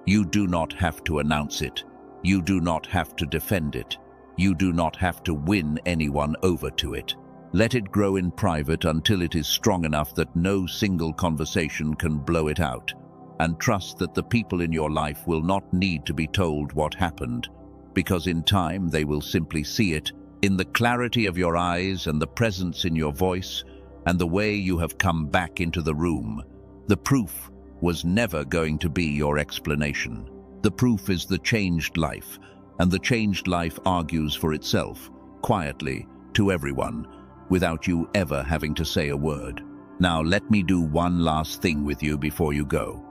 You do not have to announce it. You do not have to defend it. You do not have to win anyone over to it. Let it grow in private until it is strong enough that no single conversation can blow it out. And trust that the people in your life will not need to be told what happened, because in time they will simply see it, in the clarity of your eyes and the presence in your voice, and the way you have come back into the room. The proof was never going to be your explanation. The proof is the changed life, and the changed life argues for itself, quietly, to everyone, without you ever having to say a word. Now let me do one last thing with you before you go.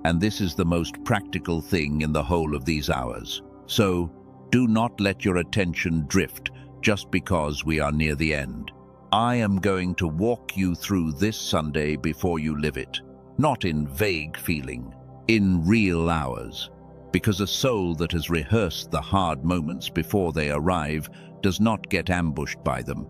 And this is the most practical thing in the whole of these hours. So, do not let your attention drift just because we are near the end. I am going to walk you through this Sunday before you live it, not in vague feeling, in real hours. Because a soul that has rehearsed the hard moments before they arrive does not get ambushed by them,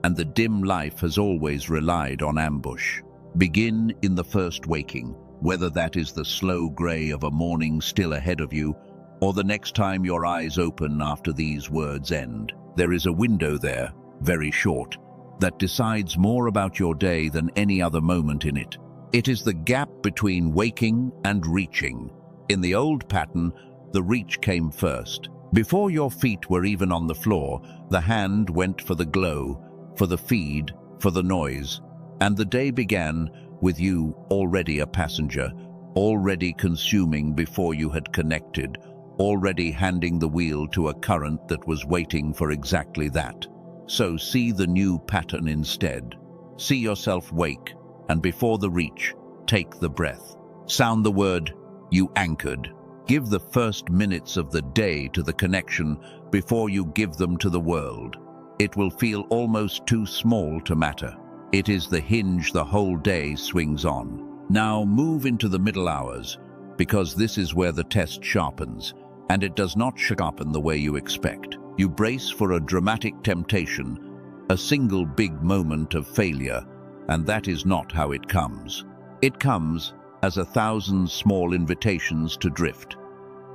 and the dim life has always relied on ambush. Begin in the first waking, whether that is the slow grey of a morning still ahead of you, or the next time your eyes open after these words end. There is a window there, very short, that decides more about your day than any other moment in it. It is the gap between waking and reaching. In the old pattern, the reach came first. Before your feet were even on the floor, the hand went for the glow, for the feed, for the noise, and the day began with you already a passenger, already consuming before you had connected, already handing the wheel to a current that was waiting for exactly that. So see the new pattern instead. See yourself wake, and before the reach, take the breath. Sound the word, you anchored. Give the first minutes of the day to the connection before you give them to the world. It will feel almost too small to matter. It is the hinge the whole day swings on. Now move into the middle hours, because this is where the test sharpens, and it does not sharpen the way you expect. You brace for a dramatic temptation, a single big moment of failure, and that is not how it comes. It comes as 1,000 small invitations to drift,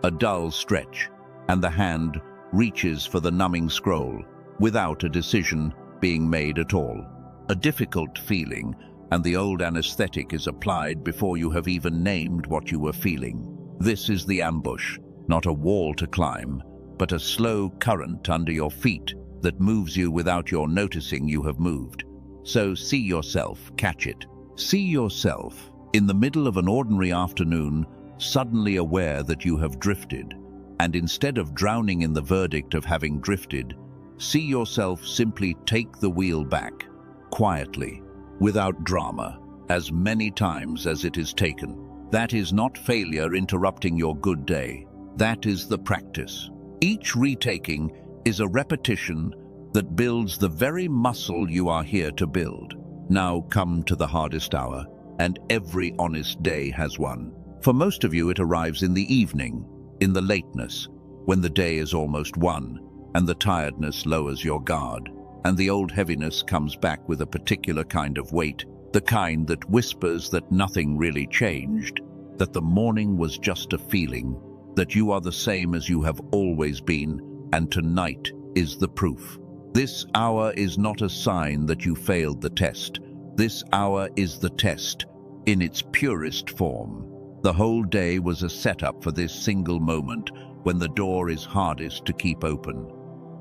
a dull stretch, and the hand reaches for the numbing scroll, without a decision being made at all. A difficult feeling, and the old anesthetic is applied before you have even named what you were feeling. This is the ambush, not a wall to climb, but a slow current under your feet that moves you without your noticing you have moved. So see yourself, catch it. See yourself, in the middle of an ordinary afternoon, suddenly aware that you have drifted, and instead of drowning in the verdict of having drifted, see yourself simply take the wheel back, quietly, without drama, as many times as it is taken. That is not failure interrupting your good day. That is the practice. Each retaking is a repetition that builds the very muscle you are here to build. Now come to the hardest hour, and every honest day has one. For most of you, it arrives in the evening, in the lateness, when the day is almost won, and the tiredness lowers your guard, and the old heaviness comes back with a particular kind of weight, the kind that whispers that nothing really changed, that the morning was just a feeling, that you are the same as you have always been, and tonight is the proof. This hour is not a sign that you failed the test. This hour is the test, in its purest form. The whole day was a setup for this single moment, when the door is hardest to keep open.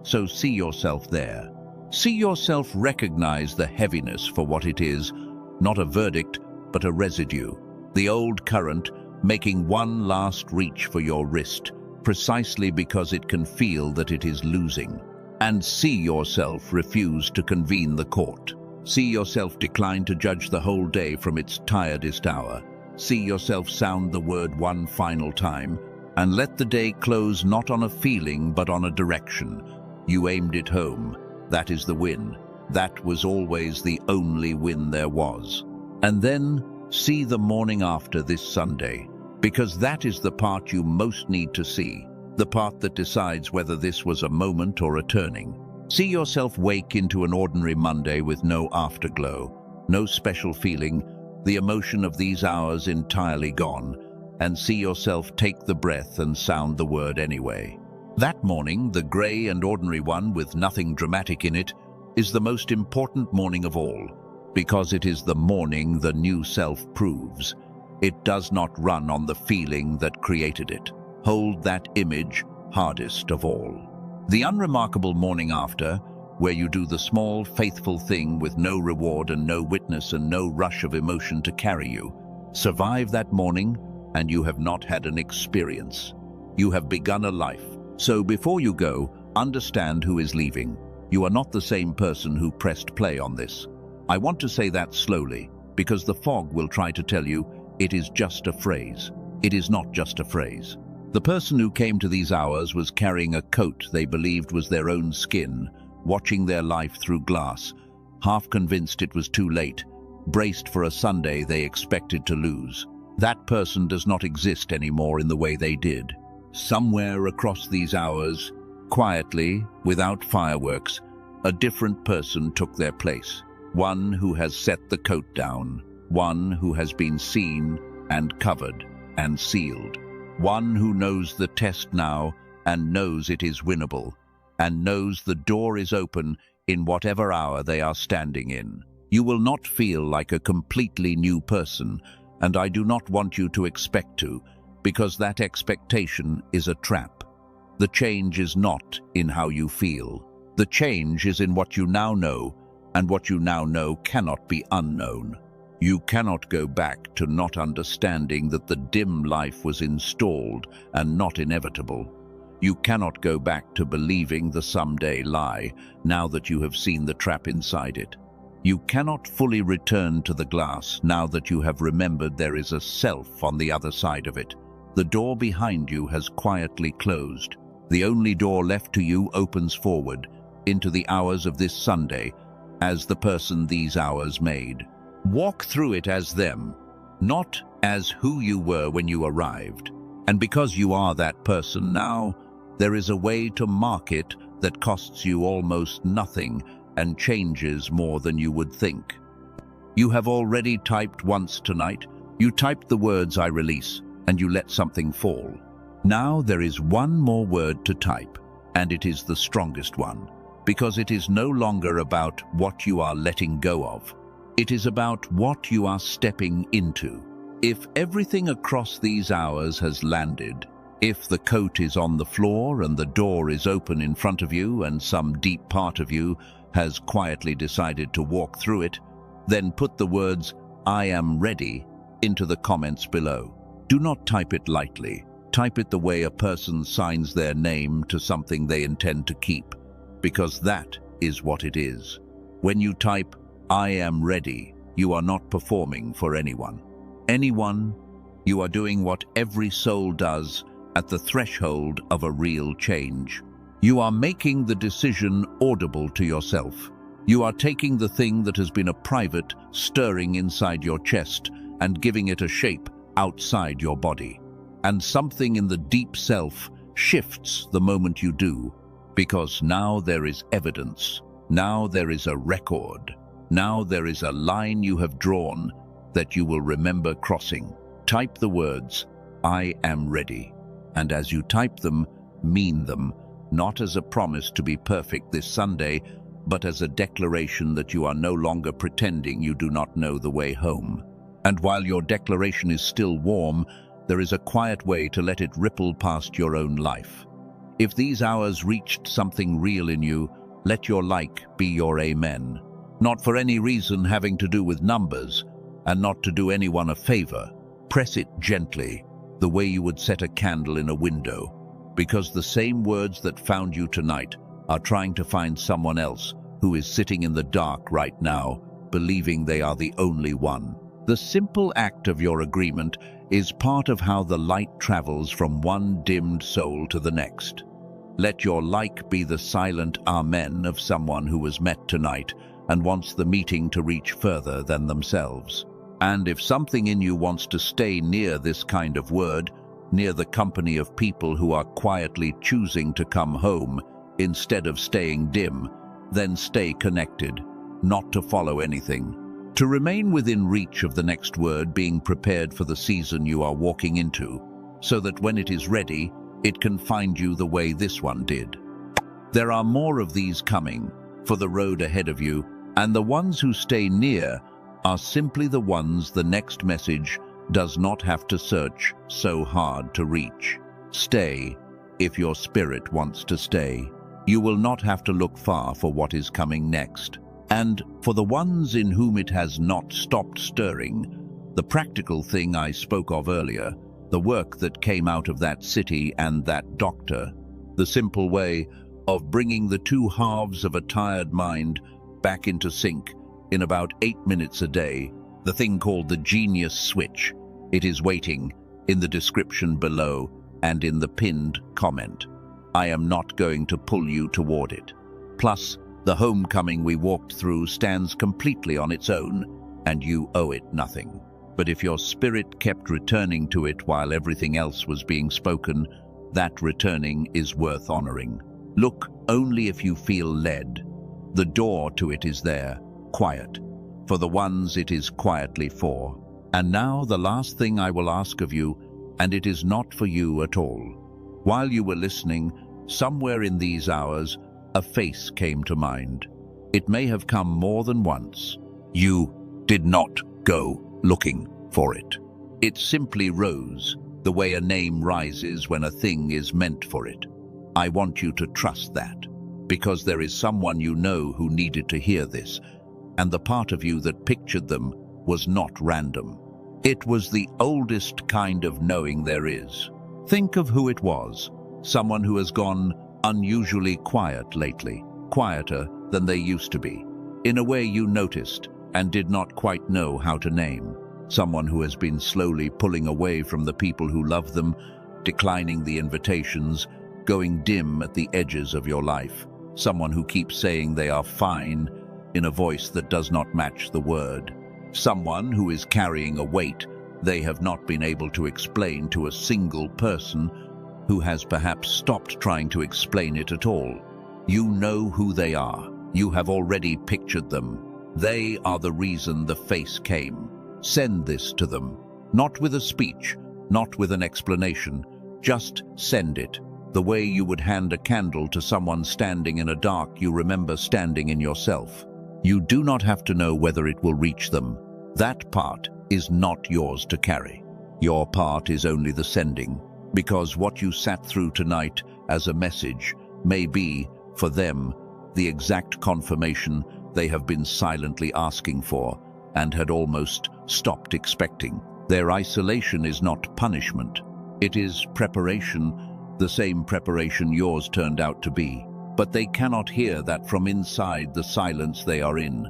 So see yourself there. See yourself recognize the heaviness for what it is, not a verdict, but a residue. The old current making one last reach for your wrist, precisely because it can feel that it is losing. And see yourself refuse to convene the court. See yourself decline to judge the whole day from its tiredest hour. See yourself sound the word one final time, and let the day close not on a feeling but on a direction. You aimed it home. That is the win. That was always the only win there was. And then see the morning after this Sunday, because that is the part you most need to see, the part that decides whether this was a moment or a turning. See yourself wake into an ordinary Monday with no afterglow, no special feeling, the emotion of these hours entirely gone, and see yourself take the breath and sound the word anyway. That morning, the grey and ordinary one with nothing dramatic in it, is the most important morning of all, because it is the morning the new self proves. It does not run on the feeling that created it. Hold that image hardest of all. The unremarkable morning after, where you do the small, faithful thing with no reward and no witness and no rush of emotion to carry you. Survive that morning, and you have not had an experience. You have begun a life. So before you go, understand who is leaving. You are not the same person who pressed play on this. I want to say that slowly, because the fog will try to tell you it is just a phrase. It is not just a phrase. The person who came to these hours was carrying a coat they believed was their own skin, watching their life through glass, half convinced it was too late, braced for a Sunday they expected to lose. That person does not exist anymore in the way they did. Somewhere across these hours, quietly, without fireworks, a different person took their place. One who has set the coat down, one who has been seen and covered and sealed. One who knows the test now and knows it is winnable, and knows the door is open in whatever hour they are standing in. You will not feel like a completely new person, and I do not want you to expect to, because that expectation is a trap. The change is not in how you feel. The change is in what you now know, and what you now know cannot be unknown. You cannot go back to not understanding that the dim life was installed and not inevitable. You cannot go back to believing the someday lie, now that you have seen the trap inside it. You cannot fully return to the glass now that you have remembered there is a self on the other side of it. The door behind you has quietly closed. The only door left to you opens forward into the hours of this Sunday as the person these hours made. Walk through it as them, not as who you were when you arrived. And because you are that person now, there is a way to mark it that costs you almost nothing and changes more than you would think. You have already typed once tonight. You typed the words "I release," and you let something fall. Now there is one more word to type, and it is the strongest one, because it is no longer about what you are letting go of. It is about what you are stepping into. If everything across these hours has landed, if the coat is on the floor and the door is open in front of you and some deep part of you has quietly decided to walk through it, then put the words "I am ready" into the comments below. Do not type it lightly. Type it the way a person signs their name to something they intend to keep, because that is what it is. When you type "I am ready," you are not performing for anyone. You are doing what every soul does at the threshold of a real change. You are making the decision audible to yourself. You are taking the thing that has been a private stirring inside your chest and giving it a shape outside your body. And something in the deep self shifts the moment you do, because now there is evidence. Now there is a record. Now there is a line you have drawn that you will remember crossing. Type the words "I am ready," and as you type them, mean them, not as a promise to be perfect this Sunday, but as a declaration that you are no longer pretending you do not know the way home. And while your declaration is still warm, there is a quiet way to let it ripple past your own life. If these hours reached something real in you, let your like be your amen. Not for any reason having to do with numbers, and not to do anyone a favor. Press it gently, the way you would set a candle in a window, because the same words that found you tonight are trying to find someone else who is sitting in the dark right now, believing they are the only one. The simple act of your agreement is part of how the light travels from one dimmed soul to the next. Let your like be the silent amen of someone who was met tonight and wants the meeting to reach further than themselves. And if something in you wants to stay near this kind of word, near the company of people who are quietly choosing to come home instead of staying dim, then stay connected, not to follow anything. To remain within reach of the next word, being prepared for the season you are walking into, so that when it is ready, it can find you the way this one did. There are more of these coming for the road ahead of you, and the ones who stay near are simply the ones the next message does not have to search so hard to reach. Stay if your spirit wants to stay. You will not have to look far for what is coming next. And for the ones in whom it has not stopped stirring, the practical thing I spoke of earlier, the work that came out of that city and that doctor, the simple way of bringing the two halves of a tired mind back into sync in about 8 minutes a day, the thing called the genius switch. It is waiting in the description below and in the pinned comment. I am not going to pull you toward it. Plus, the homecoming we walked through stands completely on its own, and you owe it nothing. But if your spirit kept returning to it while everything else was being spoken, that returning is worth honoring. Look only if you feel led. The door to it is there, quiet, for the ones it is quietly for. And now the last thing I will ask of you, and it is not for you at all. While you were listening, somewhere in these hours, a face came to mind. It may have come more than once. You did not go looking for it. It simply rose, the way a name rises when a thing is meant for it. I want you to trust that, because there is someone you know who needed to hear this, and the part of you that pictured them was not random. It was the oldest kind of knowing there is. Think of who it was. Someone who has gone unusually quiet lately, quieter than they used to be, in a way you noticed and did not quite know how to name. Someone who has been slowly pulling away from the people who love them, declining the invitations, going dim at the edges of your life. Someone who keeps saying they are fine in a voice that does not match the word. Someone who is carrying a weight they have not been able to explain to a single person, who has perhaps stopped trying to explain it at all. You know who they are. You have already pictured them. They are the reason the face came. Send this to them. Not with a speech, not with an explanation. Just send it. The way you would hand a candle to someone standing in a dark you remember standing in yourself. You do not have to know whether it will reach them. That part is not yours to carry. Your part is only the sending, because what you sat through tonight as a message may be, for them, the exact confirmation they have been silently asking for and had almost stopped expecting. Their isolation is not punishment. It is preparation, the same preparation yours turned out to be. But they cannot hear that from inside the silence they are in.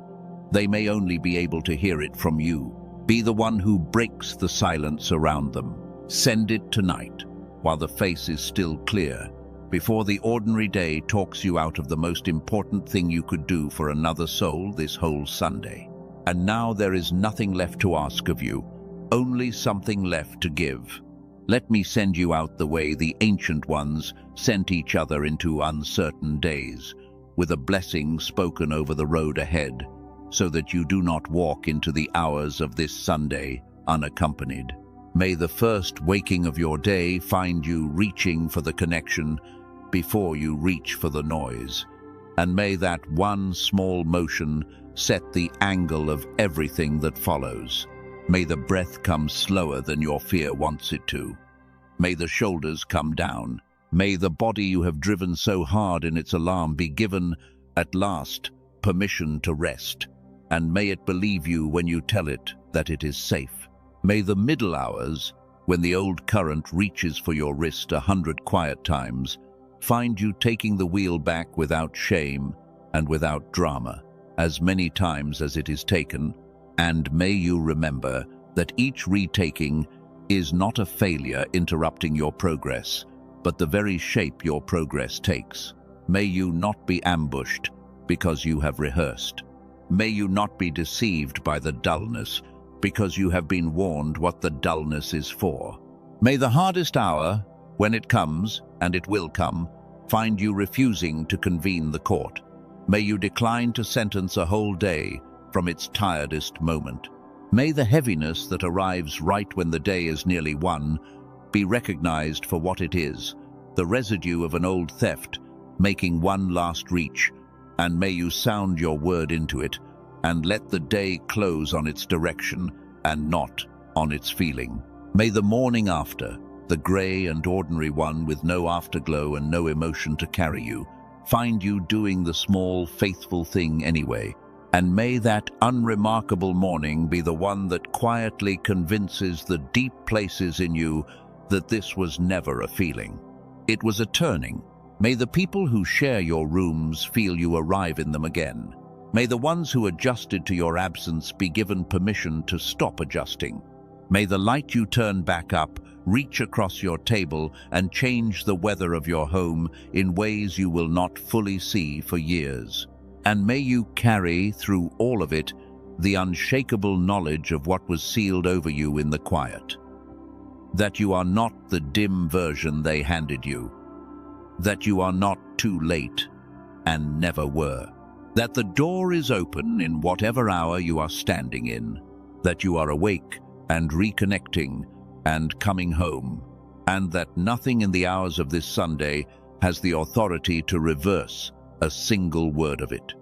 They may only be able to hear it from you. Be the one who breaks the silence around them. Send it tonight, while the face is still clear, before the ordinary day talks you out of the most important thing you could do for another soul this whole Sunday. And now there is nothing left to ask of you, only something left to give. Let me send you out the way the ancient ones sent each other into uncertain days, with a blessing spoken over the road ahead, so that you do not walk into the hours of this Sunday unaccompanied. May the first waking of your day find you reaching for the connection before you reach for the noise. And may that one small motion set the angle of everything that follows. May the breath come slower than your fear wants it to. May the shoulders come down. May the body you have driven so hard in its alarm be given, at last, permission to rest. And may it believe you when you tell it that it is safe. May the middle hours, when the old current reaches for your wrist 100 quiet times, find you taking the wheel back without shame and without drama, as many times as it is taken. And may you remember that each retaking is not a failure interrupting your progress, but the very shape your progress takes. May you not be ambushed because you have rehearsed. May you not be deceived by the dullness, because you have been warned what the dullness is for. May the hardest hour, when it comes, and it will come, find you refusing to convene the court. May you decline to sentence a whole day from its tiredest moment. May the heaviness that arrives right when the day is nearly won be recognized for what it is, the residue of an old theft, making one last reach, and may you sound your word into it, and let the day close on its direction and not on its feeling. May the morning after, the grey and ordinary one with no afterglow and no emotion to carry you, find you doing the small, faithful thing anyway, and may that unremarkable morning be the one that quietly convinces the deep places in you that this was never a feeling. It was a turning. May the people who share your rooms feel you arrive in them again. May the ones who adjusted to your absence be given permission to stop adjusting. May the light you turn back up reach across your table and change the weather of your home in ways you will not fully see for years. And may you carry, through all of it, the unshakable knowledge of what was sealed over you in the quiet. That you are not the dim version they handed you. That you are not too late, and never were. That the door is open in whatever hour you are standing in. That you are awake and reconnecting and coming home. And that nothing in the hours of this Sunday has the authority to reverse a single word of it.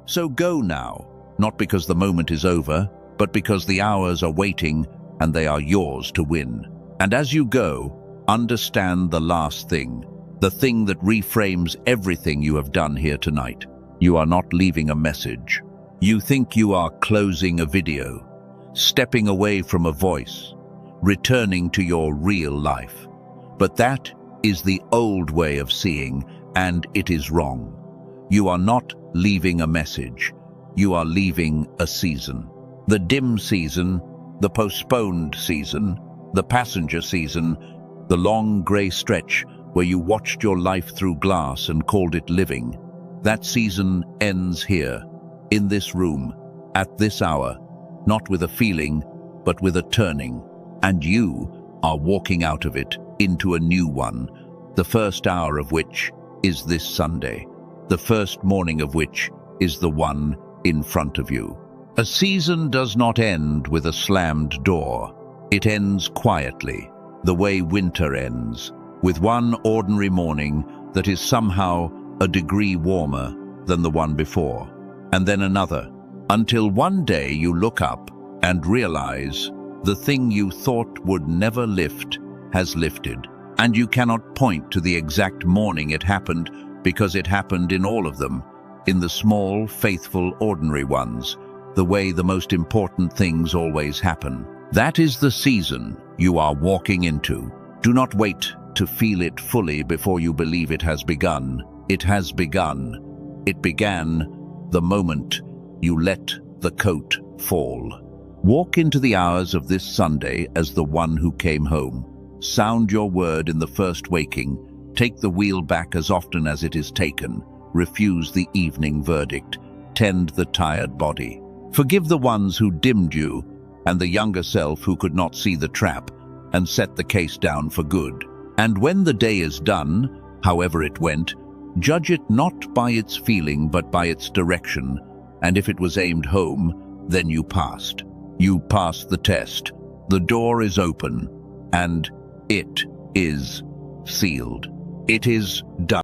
So go now, not because the moment is over, but because the hours are waiting and they are yours to win. And as you go, understand the last thing, the thing that reframes everything you have done here tonight. You are not leaving a message. You think you are closing a video, stepping away from a voice, returning to your real life. But that is the old way of seeing, and it is wrong. You are not leaving a message. You are leaving a season. The dim season, the postponed season, the passenger season, the long grey stretch where you watched your life through glass and called it living. That season ends here, in this room, at this hour, not with a feeling, but with a turning. And you are walking out of it into a new one, the first hour of which is this Sunday, the first morning of which is the one in front of you. A season does not end with a slammed door. It ends quietly, the way winter ends, with one ordinary morning that is somehow a degree warmer than the one before, and then another, until one day you look up and realize the thing you thought would never lift has lifted, and you cannot point to the exact morning it happened because it happened in all of them, in the small, faithful, ordinary ones, the way the most important things always happen. That is the season you are walking into. Do not wait to feel it fully before you believe it has begun. It has begun. It began the moment you let the coat fall. Walk into the hours of this Sunday as the one who came home. Sound your word in the first waking. Take the wheel back as often as it is taken. Refuse the evening verdict. Tend the tired body. Forgive the ones who dimmed you and the younger self who could not see the trap, and set the case down for good. And when the day is done, however it went, judge it not by its feeling but by its direction, and if it was aimed home, then you passed. You passed the test. The door is open, and it is sealed. It is done.